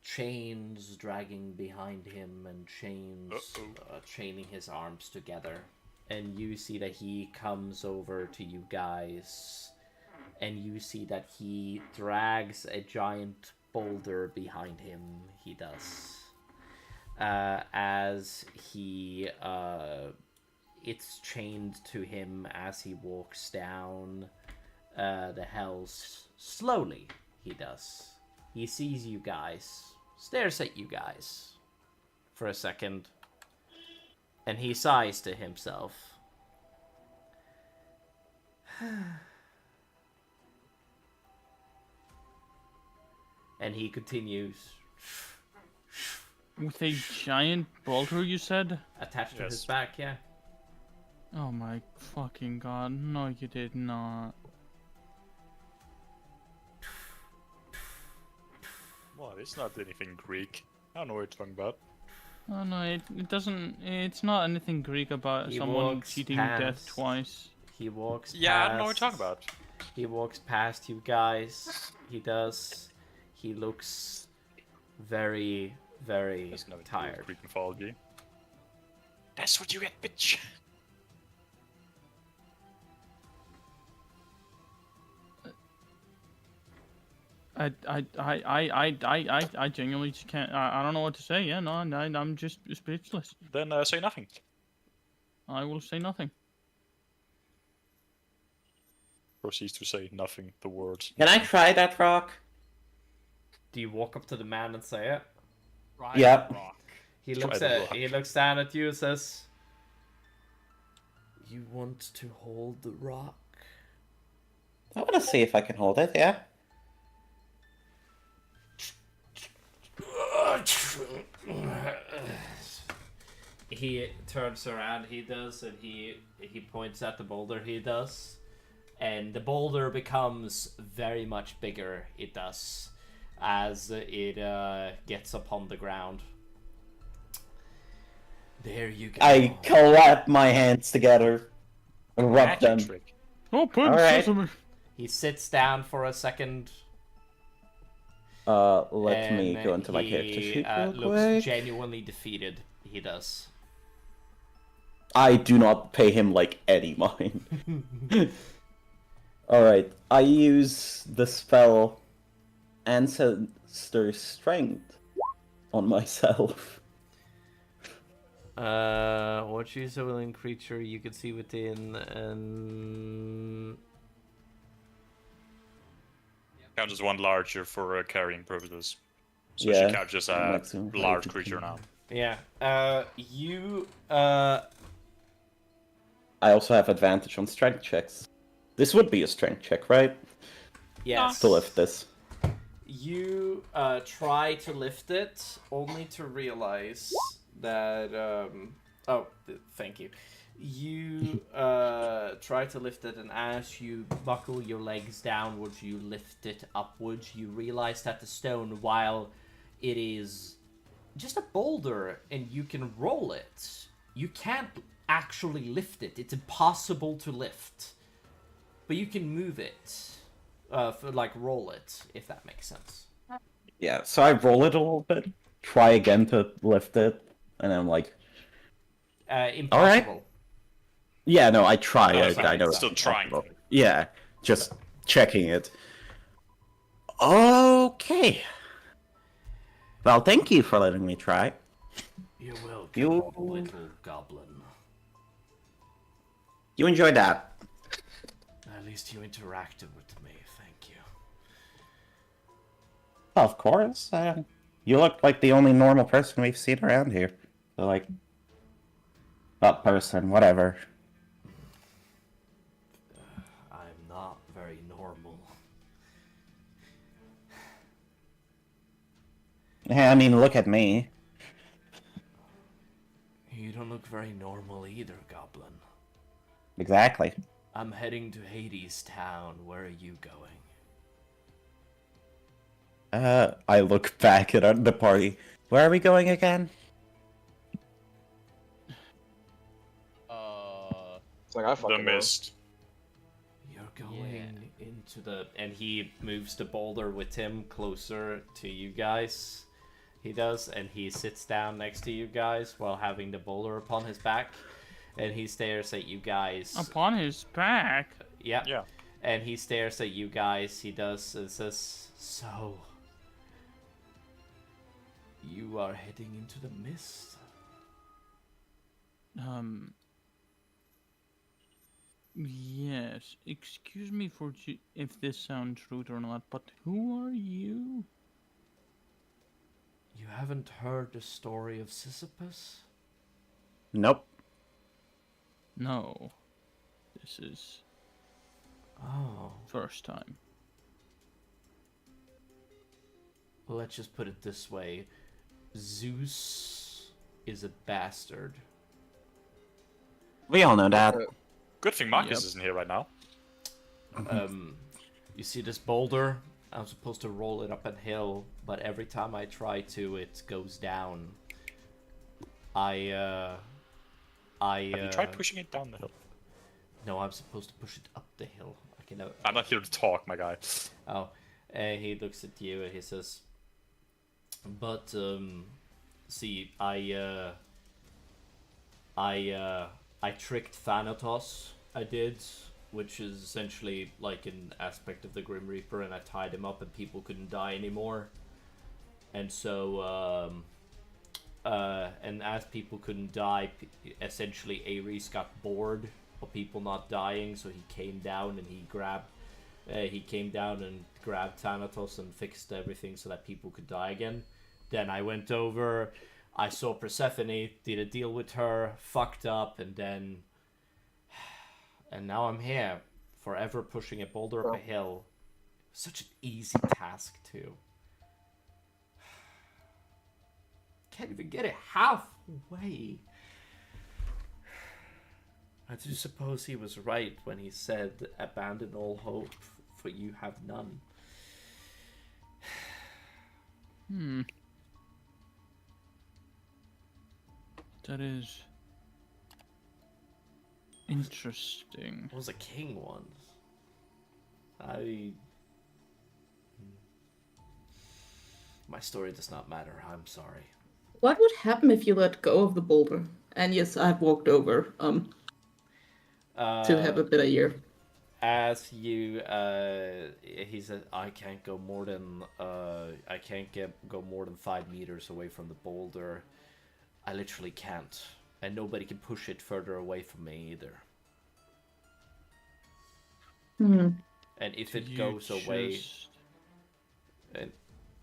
Chains dragging behind him and chains chaining his arms together. And you see that he comes over to you guys. And you see that he drags a giant boulder behind him. He does. As he... it's chained to him as he walks down the hells. Slowly, he does. He sees you guys. Stares at you guys for a second. And he sighs to himself. And he continues. With a giant boulder, you said? Attached to his back, yeah. Oh my fucking god. No, you did not. Well, it's not anything Greek. I don't know what you're talking about. Oh no, it doesn't. It's not anything Greek about He someone walks cheating past. death twice. He walks past. Yeah, I don't know what you're talking about. He walks past you guys. He does. He looks very, very tired. Greek mythology. That's what you get, bitch. I genuinely just can't. I don't know what to say. Yeah, no, I'm just speechless. Then say nothing. I will say nothing. Proceeds to say nothing. The words. Can I try that rock? Do you walk up to the man and say it? Yep. He looks he looks down at you and says, "You want to hold the rock?" I want to see if I can hold it. Yeah. He turns around, he does, and he points at the boulder, he does. And the boulder becomes very much bigger, it does, as it gets upon the ground. There you go. I clap my hands together and rub them. Oh, Alright. He sits down for a second. Let me go into my character sheet real looks quick. genuinely defeated. He does. I do not pay him like any mind. Alright, I use the spell Ancestor Strength on myself. What choose a willing creature you can see within and Counts as one larger for carrying purposes. So Yeah, she captures a maximum large 15. creature now. yeah. You I also have advantage on strength checks. This would be a strength check, right? yes. To lift this. You try to lift it, only to realize that thank you. You try to lift it, and as you buckle your legs downwards, you lift it upwards. You realize that the stone, while it is just a boulder and you can roll it, you can't actually lift it. It's impossible to lift, but you can move it, roll it, if that makes sense. Yeah, so I roll it a little bit, try again to lift it, and I'm like, Impossible. Alright. Yeah, no, I try. Oh, I sorry, know. Still it's trying. impossible. Yeah, just checking it. Okay. Well, thank you for letting me try. You're welcome, You- little goblin. You enjoyed that. At least you interacted with me, thank you. Of course. You look like the only normal person we've seen around here. So, like, person, whatever. I'm not very normal. Yeah, I mean, look at me. You don't look very normal either, goblin. Exactly. I'm heading to Hades Town. Where are you going? I look back at the party. Where are we going again? It's like I The fucking know. mist. You're going into the... And he moves the boulder with him closer to you guys. He does, and he sits down next to you guys while having the boulder upon his back. And he stares at you guys. Upon his back? Yeah. Yeah. And he stares at you guys. He does, and says, "So... you are heading into the mist?" Yes. Excuse me for if this sounds rude or not, but who are you? You haven't heard the story of Sisyphus? Nope. No. This is Oh. first time. Well, let's just put it this way. Zeus is a bastard. We all know that. Good thing Marcus isn't here right now. You see this boulder? I'm supposed to roll it up a hill, but every time I try to, it goes down. Have you tried pushing it down the hill? No, I'm supposed to push it up the hill. I'm not here to talk, my guy. Oh, he looks at you and he says, "But see, I tricked Thanatos. I did, which is essentially like an aspect of the Grim Reaper, and I tied him up, and people couldn't die anymore. And so, and as people couldn't die, essentially Ares got bored of people not dying, so he came down and he came down and grabbed Thanatos and fixed everything so that people could die again. Then I went over, I saw Persephone, did a deal with her, fucked up, and now I'm here, forever pushing a boulder up a hill. Such an easy task, too. Can't even get it halfway. I do suppose he was right when he said, "Abandon all hope, for you have none." That is interesting. I was a king once. My story does not matter. I'm sorry. What would happen if you let go of the boulder? And yes, I've walked over to have a better year. As you, he said, I can't go more than go more than 5 meters away from the boulder. I literally can't, and nobody can push it further away from me either. And if it goes away,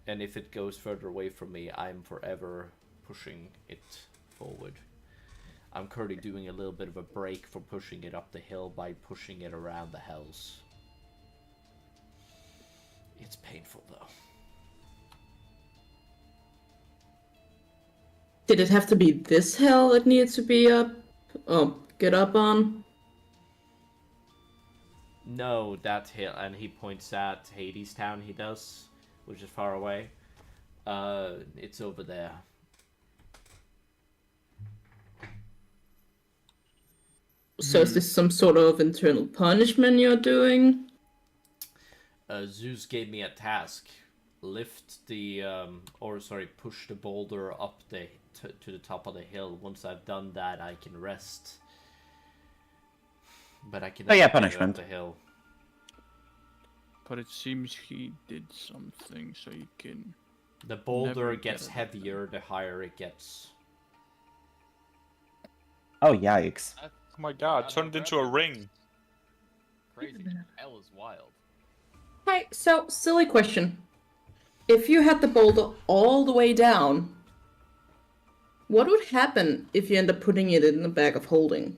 and if it goes further away from me, I'm forever pushing it forward. I'm currently doing a little bit of a break for pushing it up the hill by pushing it around the hills. It's painful though. Did it have to be this hill it needs to be get up on? No, that hill, and he points at Hades Town, he does, which is far away. It's over there. So is this some sort of internal punishment you're doing? Zeus gave me a task. Push the boulder up to the top of the hill. Once I've done that, I can rest. But I can punishment. Up the hill. But it seems he did something so you can... The boulder gets heavier the higher it gets. Oh, yikes. Oh my god, turned into a ring. Crazy. Hell is wild. Hi, so, silly question. If you had the boulder all the way down, what would happen if you end up putting it in the bag of holding?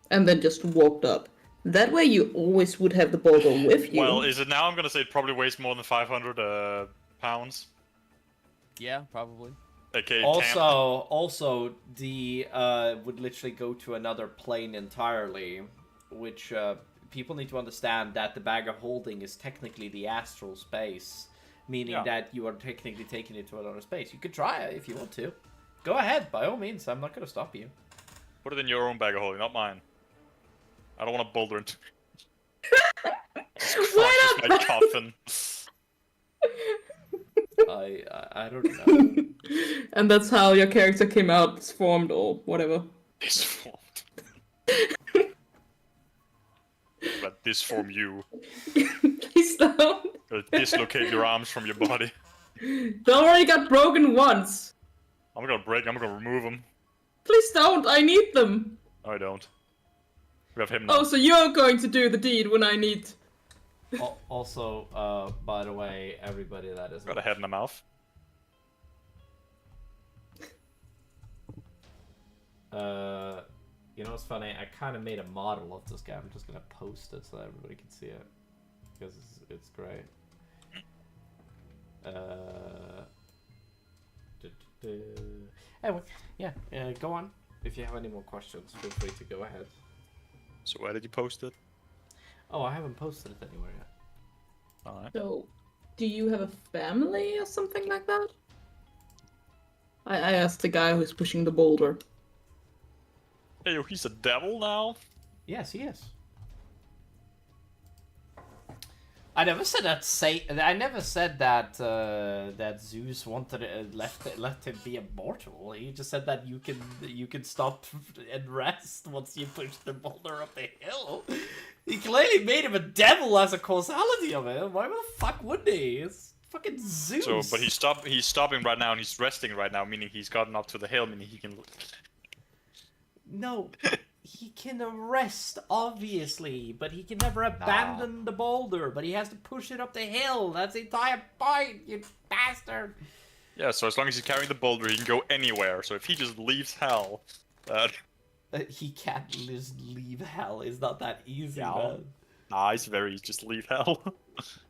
And then just walked up. That way you always would have the boulder with you. Well, is it now? I'm gonna say it probably weighs more than 500 pounds. Yeah, probably. Okay. Also, the would literally go to another plane entirely, which people need to understand that the bag of holding is technically the astral space, meaning that you are technically taking it to another space. You could try it if you want to. Go ahead, by all means. I'm not going to stop you. Put it in your own bag of holding, not mine. I don't want to boulder into. Why Crushes my coffin. I don't know. And that's how your character came out formed or whatever. Disformed. But disform you. Please don't. Dislocate your arms from your body. They already got broken once. I'm gonna break them, I'm gonna remove them. Please don't, I need them. No, I don't. We have him now. Oh, so you're going to do the deed when I need... Also, by the way, everybody that is... Got a head in the mouth. You know what's funny? I kind of made a model of this guy. I'm just gonna post it so everybody can see it. Because it's great. Anyway, yeah, go on. If you have any more questions, feel free to go ahead. So where did you post it? Oh, I haven't posted it anywhere yet. Alright. So, do you have a family or something like that? I asked the guy who's pushing the boulder. Hey, yo, he's a devil now? Yes, he is. I never said that. I never said that that Zeus wanted let him be immortal. He just said that you can stop and rest once you push the boulder up the hill. He clearly made him a devil as a causality of it. Why the fuck would he? It's fucking Zeus. So, but he's stopping right now and he's resting right now, meaning he's gotten up to the hill, meaning he can. No, he can rest, obviously, but he can never abandon the boulder, but he has to push it up the hill. That's the entire point, you bastard. Yeah, so as long as he's carrying the boulder, he can go anywhere. So if he just leaves hell, he can't just leave hell. It's not that easy, yeah. man. Nah, it's very easy. Just leave hell.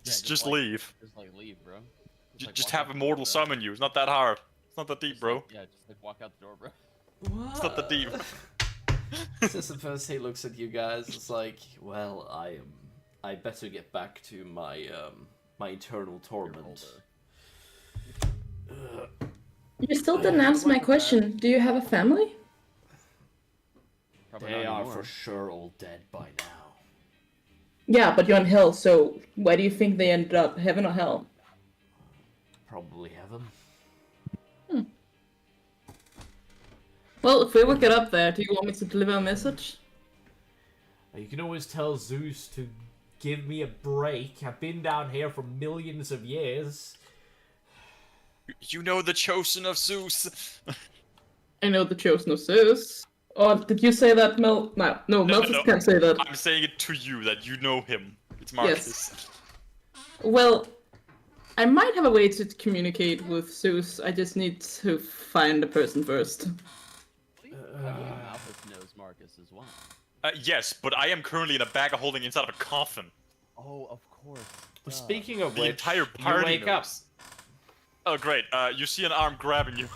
just like, leave. Just like leave, bro. Just have a mortal summon you. It's not that hard. It's not that deep, bro. Like, yeah, just like walk out the door, bro. It's not that deep. Since the first he looks at you guys, it's like, well, I better get back to my my eternal torment. You still didn't answer my question. Do you have a family? Probably They not are anymore. for sure all dead by now. Yeah, but you're on hell, so where do you think they ended up? Heaven or hell? Probably heaven. Well, if we would get up there, do you want me to deliver a message? You can always tell Zeus to give me a break. I've been down here for millions of years. You know the chosen of Zeus. I know the chosen of Zeus. Or did you say that, Mel? No, Meltus can't say that. I'm saying it to you that you know him. It's Marcus. Yes. Well, I might have a way to communicate with Zeus. I just need to find the person first. Malthus knows Marcus as well. Yes, but I am currently in a bag of holding inside of a coffin. Oh, of course. Speaking of The which, entire party you wake up. knows. Oh, great. You see an arm grabbing you.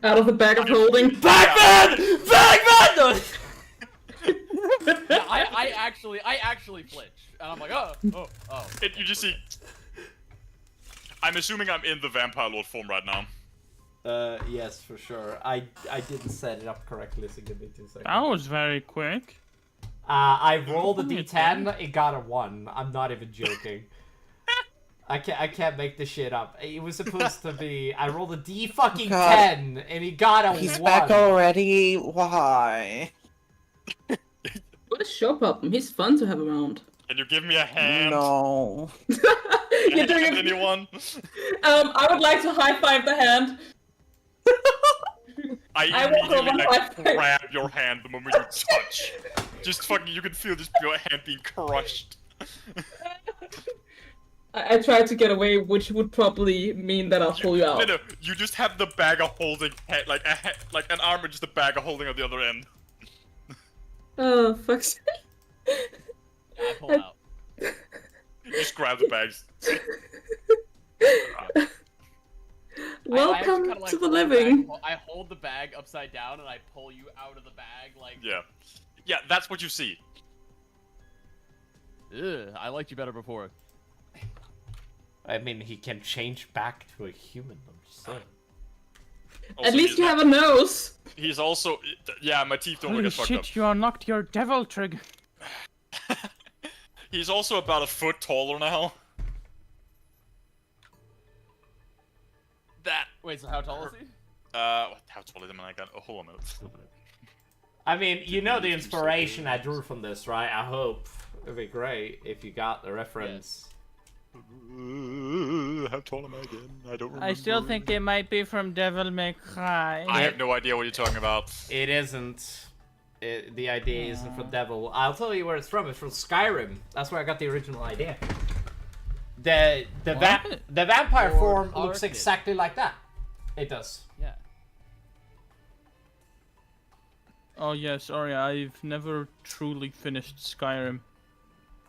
Out of the bag of holding. Bagman! Bagman! Yeah, I actually flinch, and I'm like, oh. And you just see. I'm assuming I'm in the vampire lord form right now. Yes, for sure. I didn't set it up correctly, so give me 2 seconds. That was very quick. I rolled a d10, it got a 1. I'm not even joking. I can't make this shit up. It was supposed to be. I rolled a d fucking 10, and he got a 1. He's back already. Why? What a show problem. He's fun to have around. Can you give me a hand? No. You're doing it. Anyone? I would like to high five the hand. I walk over immediately and like high five. grab your hand the moment you touch. Just fucking, you can feel just your hand being crushed. I tried to get away, which would probably mean that I'll pull you out. No, you just have the bag of holding head, like an arm and just a bag of holding on the other end. Oh, fuck's sake. I pull out. You just grab the bags. Welcome kinda, to the hold living. bag- I hold the bag upside down and I pull you out of the bag, like. Yeah, that's what you see. Ugh, I liked you better before. I mean, he can change back to a human, I'm just saying. At least you have a nose. He's also... Yeah, my teeth don't Holy get fucked up. shit, you unlocked your devil trigger. He's also about a foot taller now. That... Wait, so how tall is he? How tall is him? I got... Oh, hold on a minute. I mean, you know the inspiration I drew from this, right? I hope. It'd be great if you got the reference. How tall am I again? I don't remember. I still think it might be from Devil May Cry. I have no idea what you're talking about. It isn't. The idea isn't from Devil. I'll tell you where it's from. It's from Skyrim. That's where I got the original idea. The vampire form looks exactly like that. It does. Yeah. Oh yeah, sorry, I've never truly finished Skyrim.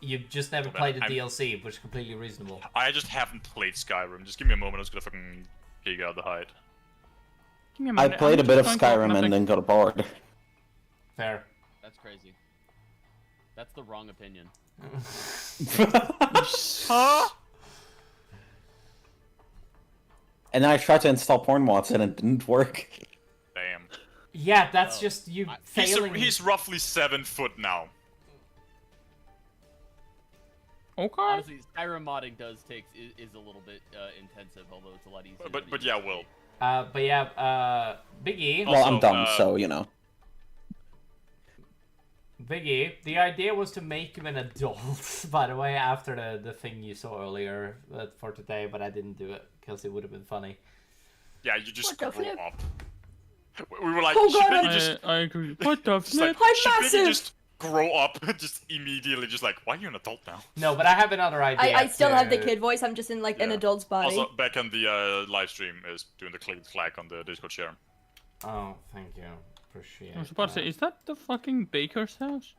You've just never played the DLC, which is completely reasonable. I just haven't played Skyrim. Just give me a moment, I was gonna fucking figure out the height. Give me a I minute, played a I'm bit of just going to Skyrim open and up then got bored. Fair. That's crazy. That's the wrong opinion. Huh? And then I tried to install porn mods and it didn't work. Damn. Yeah, that's just you failing. He's roughly 7 foot now. Okay. Honestly, Skyrim modding is a little bit intensive, although it's a lot easier. But yeah, Will. Biggie. Well, I'm dumb, so you know. Biggie, the idea was to make him an adult, by the way, after the thing you saw earlier for today, but I didn't do it, because it would have been funny. Yeah, you just What the grow flip? up. We were like, Oh should God, Biggie just... I agree. What the Just like, I'm should Biggie massive! just grow up? Just immediately, just like, why are you an adult now? No, but I have another idea. I still have the kid voice, I'm just in like an adult's body. Also, back on the live stream is doing the click flag on the Discord share. Oh, thank you. Appreciate I was about to say, is that the fucking baker's house?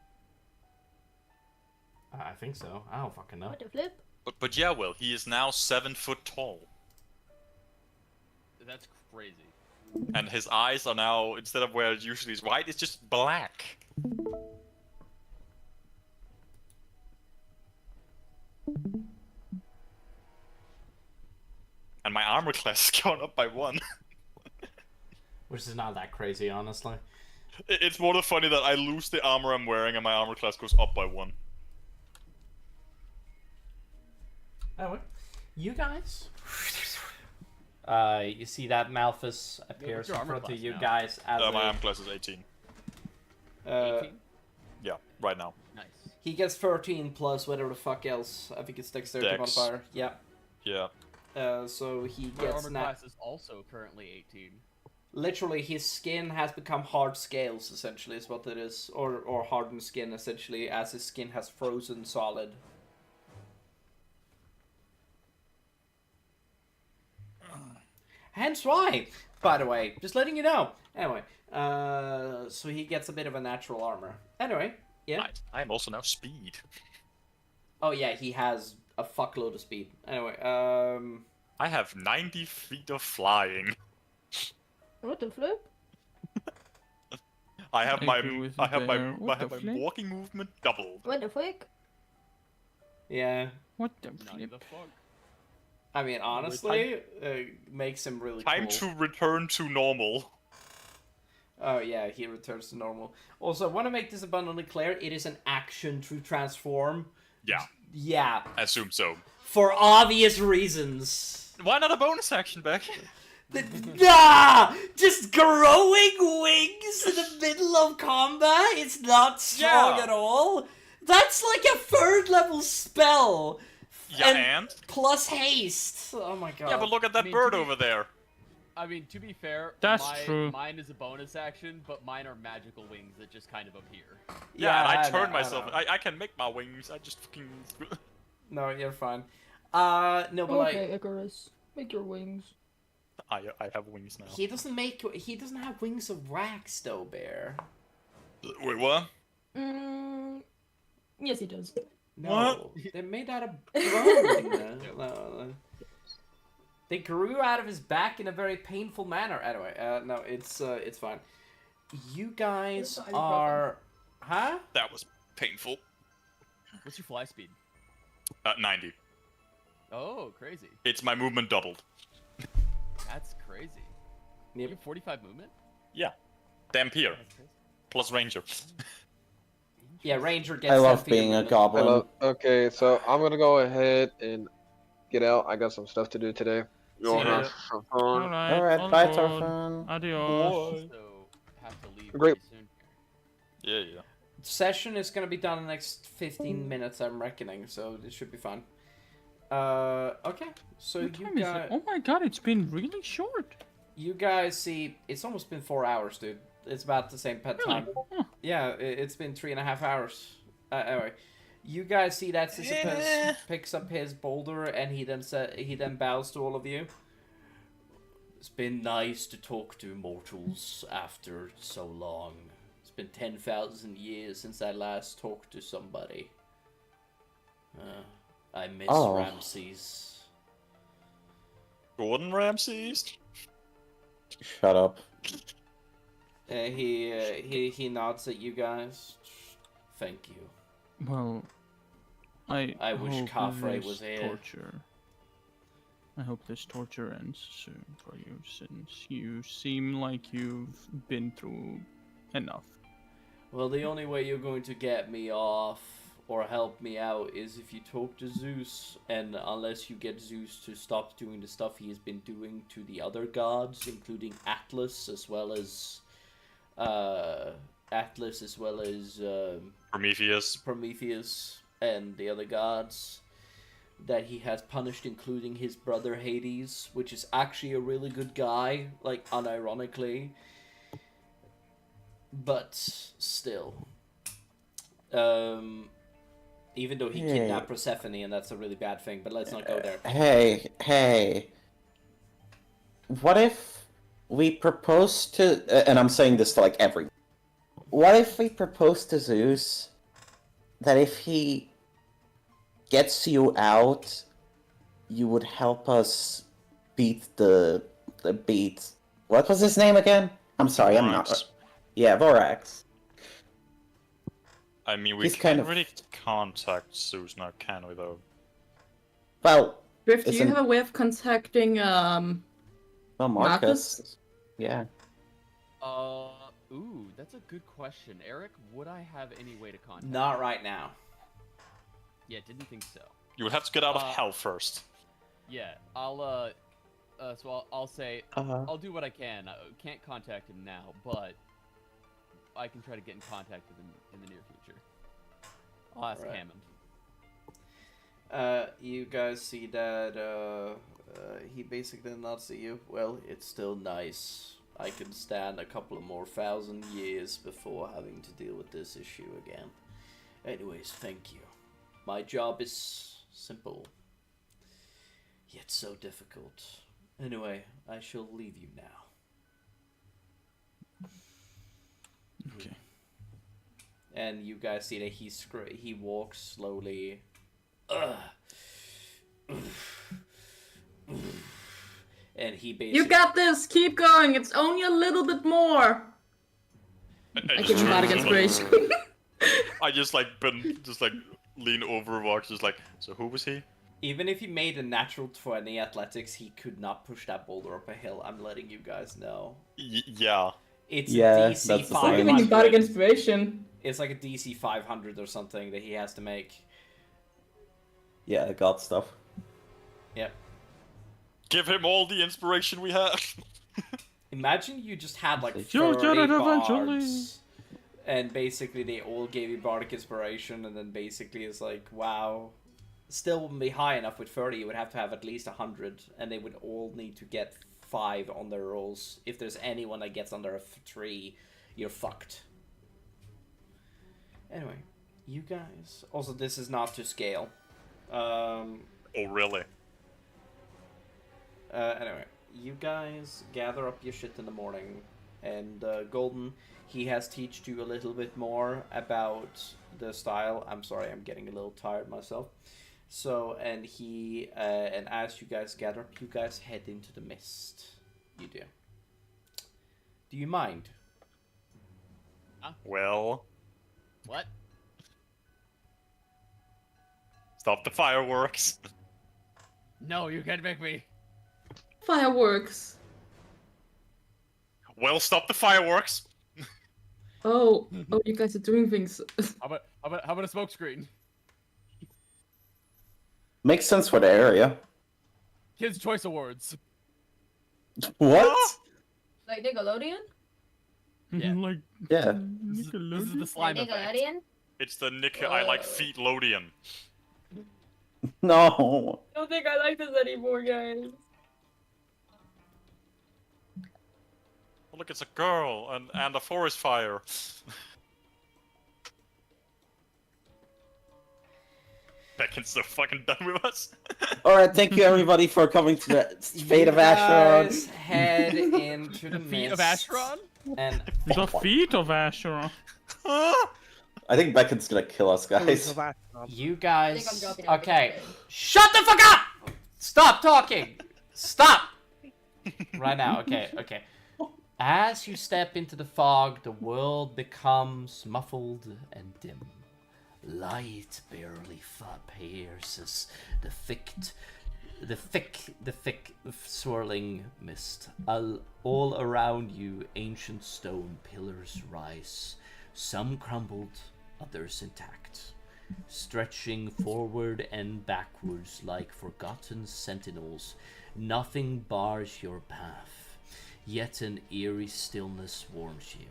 I think so. I don't fucking know. What the flip? But yeah, Will, he is now 7 foot tall. That's crazy. And his eyes are now, instead of where it usually is white, it's just black. And my armor class is gone up by 1. Which is not that crazy, honestly. It's more than funny that I lose the armor I'm wearing and my armor class goes up by 1. Anyway, you guys. You see that Malthus appears in front of you guys as my armor class is 18. 18? Yeah, right now. Nice. He gets 13 plus whatever the fuck else. I think it's dexterity Dex. modifier. Yeah. Yeah. So he My gets armor class is also currently 18. Literally, his skin has become hard scales, essentially, is what it is. Or hardened skin, essentially, as his skin has frozen solid. Hence why, by the way, just letting you know. Anyway, so he gets a bit of a natural armor. Anyway, yeah. I am also now speed. Oh yeah, he has a fuckload of speed. Anyway, I have 90 feet of flying. What the flip? I have my What the flip? walking movement doubled. What the fuck? yeah. What the Not flip? the fuck. I mean, honestly, makes him really Time cool. to return to normal. Oh yeah, he returns to normal. Also, I want to make this abundantly clear. It is an action to transform. Yeah, Yeah, I assume so. for obvious reasons. Why not a bonus action, Beck? Nah! Just growing wings in the middle of combat? It's not strong at all. That's like a 3rd level spell. Yeah, and? Plus haste. Oh my god. Yeah, but look at that bird over there. I mean, to be fair, That's true. Mine is a bonus action, but mine are magical wings that just kind of appear. Yeah, and I know, turn myself. know. I can make my wings. I just fucking. No, you're fine. No, but Okay, like Icarus. Make your wings. I have wings now. he doesn't have wings of wax though, Bear. Wait, what? Yes, he does. No, they made out of bone. No. They grew out of his back in a very painful manner. Anyway, no, it's fine. You guys are, huh? That was painful. What's your fly speed? 90. Oh, crazy. It's my movement doubled. That's crazy. You have 45 movement? Yeah. Dampier. Plus Ranger. Yeah, Ranger gets. I love 10 feet being a movement. goblin. Hello. Okay, so I'm gonna go ahead and get out. I got some stuff to do today. You all See ya. have some fun. Alright, Alright, all bye, good. Torfin. Adios. So, have to leave Great. pretty soon Yeah, yeah. Session is gonna be done in the next 15 minutes, I'm reckoning, so it should be fun. Okay, so What you time is it? guys, Oh my god, it's been really short. you guys see, it's almost been 4 hours, dude. It's about the same pet time. Huh. Yeah, it's been 3.5 hours. Anyway, you guys see that Sisyphus picks up his boulder and he then bows to all of you. It's been nice to talk to mortals after so long. It's been 10,000 years since I last talked to somebody. I miss Ramses. Gordon Ramsay? Shut up. He nods at you guys. Thank you. Well, I wish hope Khafre this was here. torture. I hope this torture ends soon for you, since you seem like you've been through enough. Well, the only way you're going to get me off or help me out is if you talk to Zeus, and unless you get Zeus to stop doing the stuff he has been doing to the other gods, including Atlas as well as Prometheus and the other gods that he has punished, including his brother Hades, which is actually a really good guy, like unironically. But still, even though he kidnapped Persephone, and that's a really bad thing, but let's not go there. Hey. What if we propose to, and I'm saying this to like everyone. What if we propose to Zeus that if he gets you out, you would help us beat what was his name again? I'm sorry, I'm not. Yeah, Vorax. I mean, we He's can't kind of- really contact Zeus now, can we, though? Well, Griff, do you isn't- have a way of contacting well, Marcus. Yeah. Ooh, that's a good question. Eric, would I have any way to contact Not right now. Yeah, didn't think so. You would have to get out of hell first. Yeah, I'll say, I'll do what I can. I can't contact him now, but I can try to get in contact with him in the near future. I'll ask Right. Hammond. You guys see that, he basically nods at you. Well, it's still nice. I can stand a couple of more 1,000 years before having to deal with this issue again. Anyways, thank you. My job is simple, yet so difficult. Anyway, I shall leave you now. Okay. And you guys see that he walks slowly. And he basically... You got this! Keep going! It's only a little bit more! I give him bardic inspiration. I just lean over, walk, just like, so who was he? Even if he made a natural 20 athletics, he could not push that boulder up a hill. I'm letting you guys know. Yeah. It's Yeah, a that's DC the same. I'm giving you 500. bardic inspiration. It's like a DC 500 or something that he has to make. Yeah, god stuff. Yep. Give him all the inspiration we have. Imagine you just had like You'll 30 get it eventually. bards, and basically they all gave you bardic inspiration, and then basically it's like, wow. Still wouldn't be high enough with 30, you would have to have at least 100, and they would all need to get 5 on their rolls. If there's anyone that gets under a 3, you're fucked. Anyway, you guys... Also, this is not to scale. Oh, really? Anyway, you guys gather up your shit in the morning, and Golden, he has taught you a little bit more about the style. I'm sorry, I'm getting a little tired myself. So, and he, and as you guys gather up, you guys head into the mist. You do. Do you mind? Well... What? Stop the fireworks. No, you can't make me. Fireworks. Well, stop the fireworks. Oh, you guys are doing things. How about a smoke screen? Makes sense for the area. Kids' Choice Awards. What? Like Nickelodeon? Yeah. Like Yeah. This is the Like slime effect. Nickelodeon? It's the I like feet Lodian. No. I don't think I like this anymore, guys. Oh, look, it's a girl and a forest fire. Beckon's so fucking done with us. Alright, thank you everybody for coming to the Fate of guys Asharon. head into the Feet of mist, Asharon? and the feet of Asharon. I think Beckon's gonna kill us, guys. you I'm guys. dropping Okay, everything. shut the fuck up! Stop talking. Stop. Right now. Okay. Okay. As you step into the fog, the world becomes muffled and dim. Light barely pierces the thick swirling mist. All around you, ancient stone pillars rise. Some crumbled, others intact, stretching forward and backwards like forgotten sentinels. Nothing bars your path, yet an eerie stillness warms you.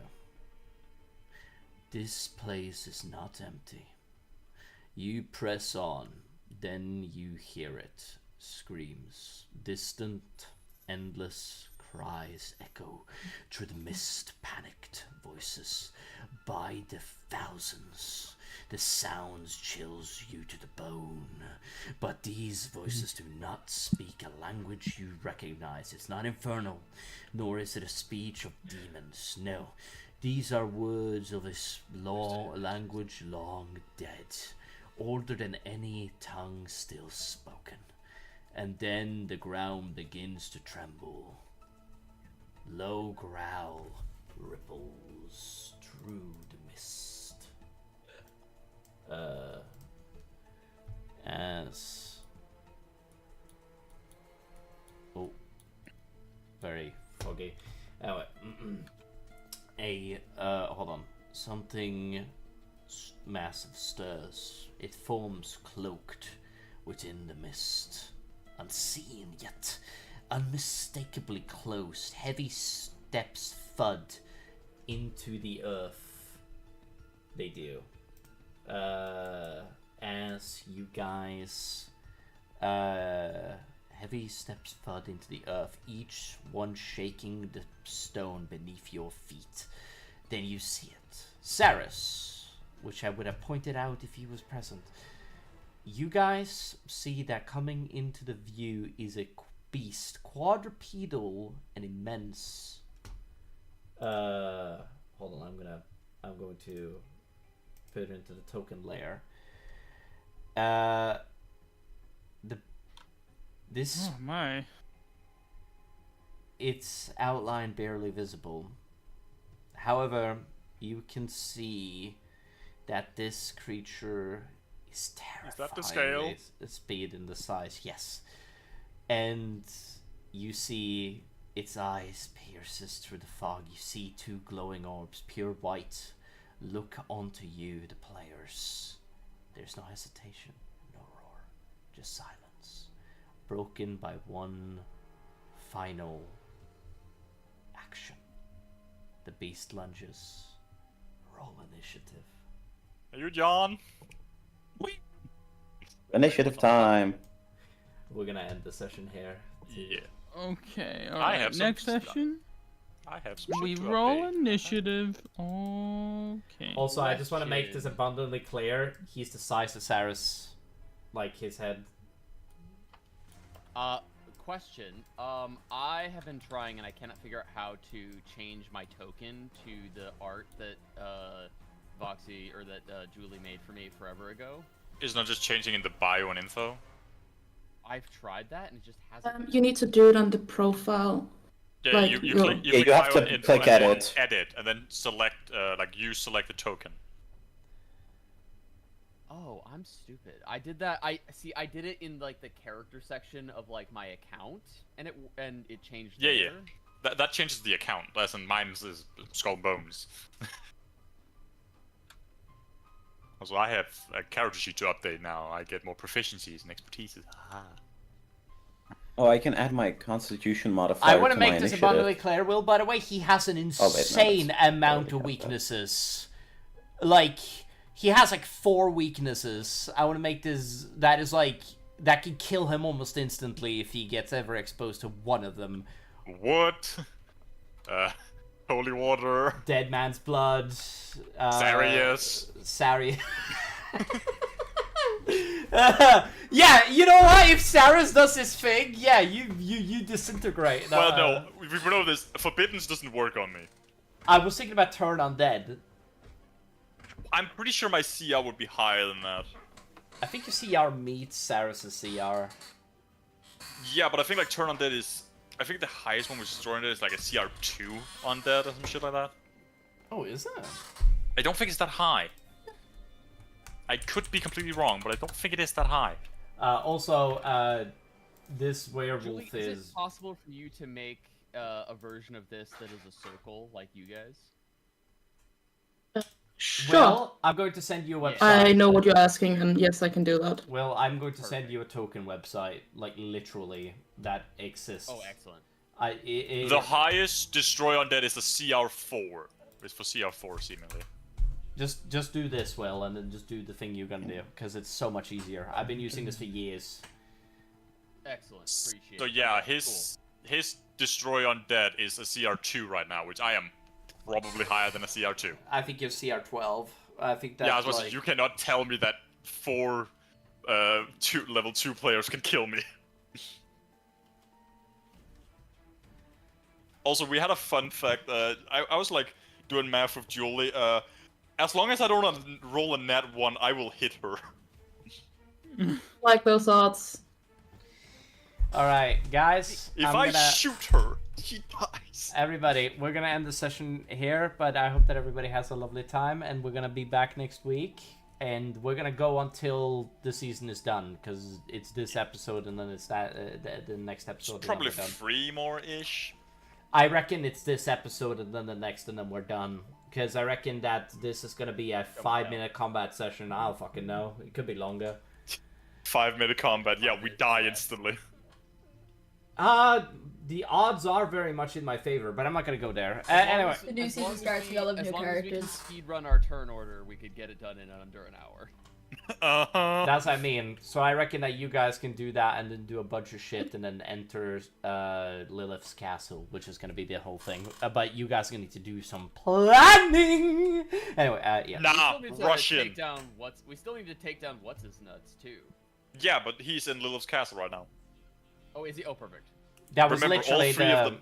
This place is not empty. You press on, then you hear it. Screams, distant, endless cries echo through the mist, panicked voices by the thousands. The sounds chills you to the bone, but these voices do not speak a language you recognize. It's not infernal, nor is it a speech of demons. No, these are words of a language long dead, older than any tongue still spoken. And then the ground begins to tremble. Low growl ripples through the mist. As... Oh. Very foggy. Anyway. Hold on. Something massive stirs. It forms cloaked within the mist. Unseen yet unmistakably close. Heavy steps thud into the earth. They do. As you guys heavy steps thud into the earth, each one shaking the stone beneath your feet. Then you see it. Saris, which I would have pointed out if he was present. You guys see that coming into the view is a beast, quadrupedal and immense. Hold on, I'm going to put it into the token layer. This. Oh my. Its outline barely visible. However, you can see that this creature is terrifying. Is that the scale? The speed and the size, yes. And you see its eyes pierces through the fog. You see two glowing orbs, pure white, look onto you, the players. There's no hesitation, no roar, just silence, broken by one final action. The beast lunges. Roll initiative. Are you John? Initiative time. We're gonna end the session here. Yeah. Okay, I alright. have some Next stuff. session, I have some we shit to roll update. initiative. Okay. Also, I just want to make this abundantly clear. He's the size of Saris. Like his head. Question. I have been trying and I cannot figure out how to change my token to the art that Voxy or that Julie made for me forever ago. It's not just changing in the bio and info. I've tried that and it just hasn't. You need to do it on the profile. Yeah, Like, you you- click, Yeah, click you have bio to and info click and then edit. edit, and then select select the token. Oh, I'm stupid. I did that. I did it in like the character section of like my account, and it changed. Yeah, there. yeah. That changes the account. As in mine is Skull and Bones. Also, I have a character sheet to update now. I get more proficiencies and expertises. Aha. Oh, I can add my Constitution modifier I want to make my this initiative. abundantly clear, Will, by the way, he has an no, insane that's amount of weaknesses. Like, he has like 4 weaknesses. I want to make this, that is like, that could kill him almost instantly if he gets ever exposed to one of them. What? Holy water. Dead man's blood. Sarius. Sarius. Yeah, you know what? If Sarus does his thing, yeah, you disintegrate. Well, no, we know this. Forbiddance doesn't work on me. I was thinking about turn undead. I'm pretty sure my CR would be higher than that. I think your CR meets Sarus's CR. Yeah, but I think like turn undead is. I think the highest one which is destroying it is like a CR2 undead or some shit like that. Oh, is it? I don't think it's that high. I could be completely wrong, but I don't think it is that high. Also, this werewolf Julie, is... it possible for you to make a version of this that is a circle, like you guys? Sure. Well, I'm going to send you a website. I know what you're asking, and yes, I can do that. Well, I'm going to send you a token website, like literally, that exists. Oh, excellent. The highest destroy undead is the CR4. It's for CR4, seemingly. Just do this, Will, and then just do the thing you're gonna do, because it's so much easier. I've been using this for years. Excellent. Appreciate So it. yeah, Okay, his destroy undead is a CR2 right now, which I am probably higher than a CR2. I think you're CR12. I think that's Yeah, I was gonna like... say, you cannot tell me that 4 level 2 players can kill me. Also, we had a fun fact. I was like doing math with Julie. As long as I don't roll a nat 1, I will hit her. Like those odds. Alright, guys. If I'm I gonna... shoot her, she dies. Everybody, we're gonna end the session here, but I hope that everybody has a lovely time, and we're gonna be back next week, and we're gonna go until the season is done, because it's this episode, and then it's that the next episode. It's probably 3 more-ish. I reckon it's this episode, and then the next, and then we're done. Because I reckon that this is gonna be a 5-minute combat session. I don't fucking know. It could be longer. 5-minute combat. Yeah, we die instantly. The odds are very much in my favor, but I'm not gonna go there. Anyway. The new season starts, we all have new characters. As we can speedrun our turn order, we could get it done in under an hour. That's what I mean. So I reckon that you guys can do that and then do a bunch of shit and then enter Lilith's castle, which is gonna be the whole thing. But you guys are gonna need to do some planning. Anyway, yeah. Nah, Russian. We still need to take down what's his nuts too. Yeah, but he's in Lilith's castle right now. Oh, is he? Oh, perfect. That was Remember, literally all 3 of them.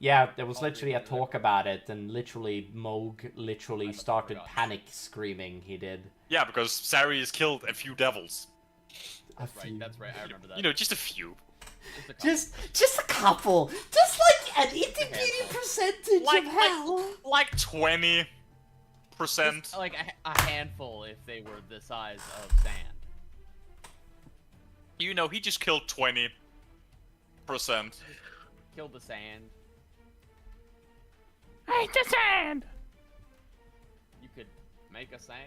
Yeah, there was literally a talk about it, and literally Moog literally started panic screaming. He did. Yeah, because Sarius killed a few devils. That's right. That's right. I remember that. You know, just a few. Just a couple. Just like an itty bitty percentage of hell. Like 20%. Just like a handful if they were the size of sand. You know, he just killed 20%. Killed the sand. I hate the sand! You could make a sand?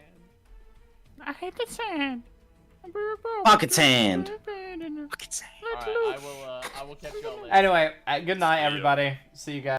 I hate the sand! Pocket sand! Pocket sand! Alright, I will catch y'all later. Anyway, good night, everybody. See you guys.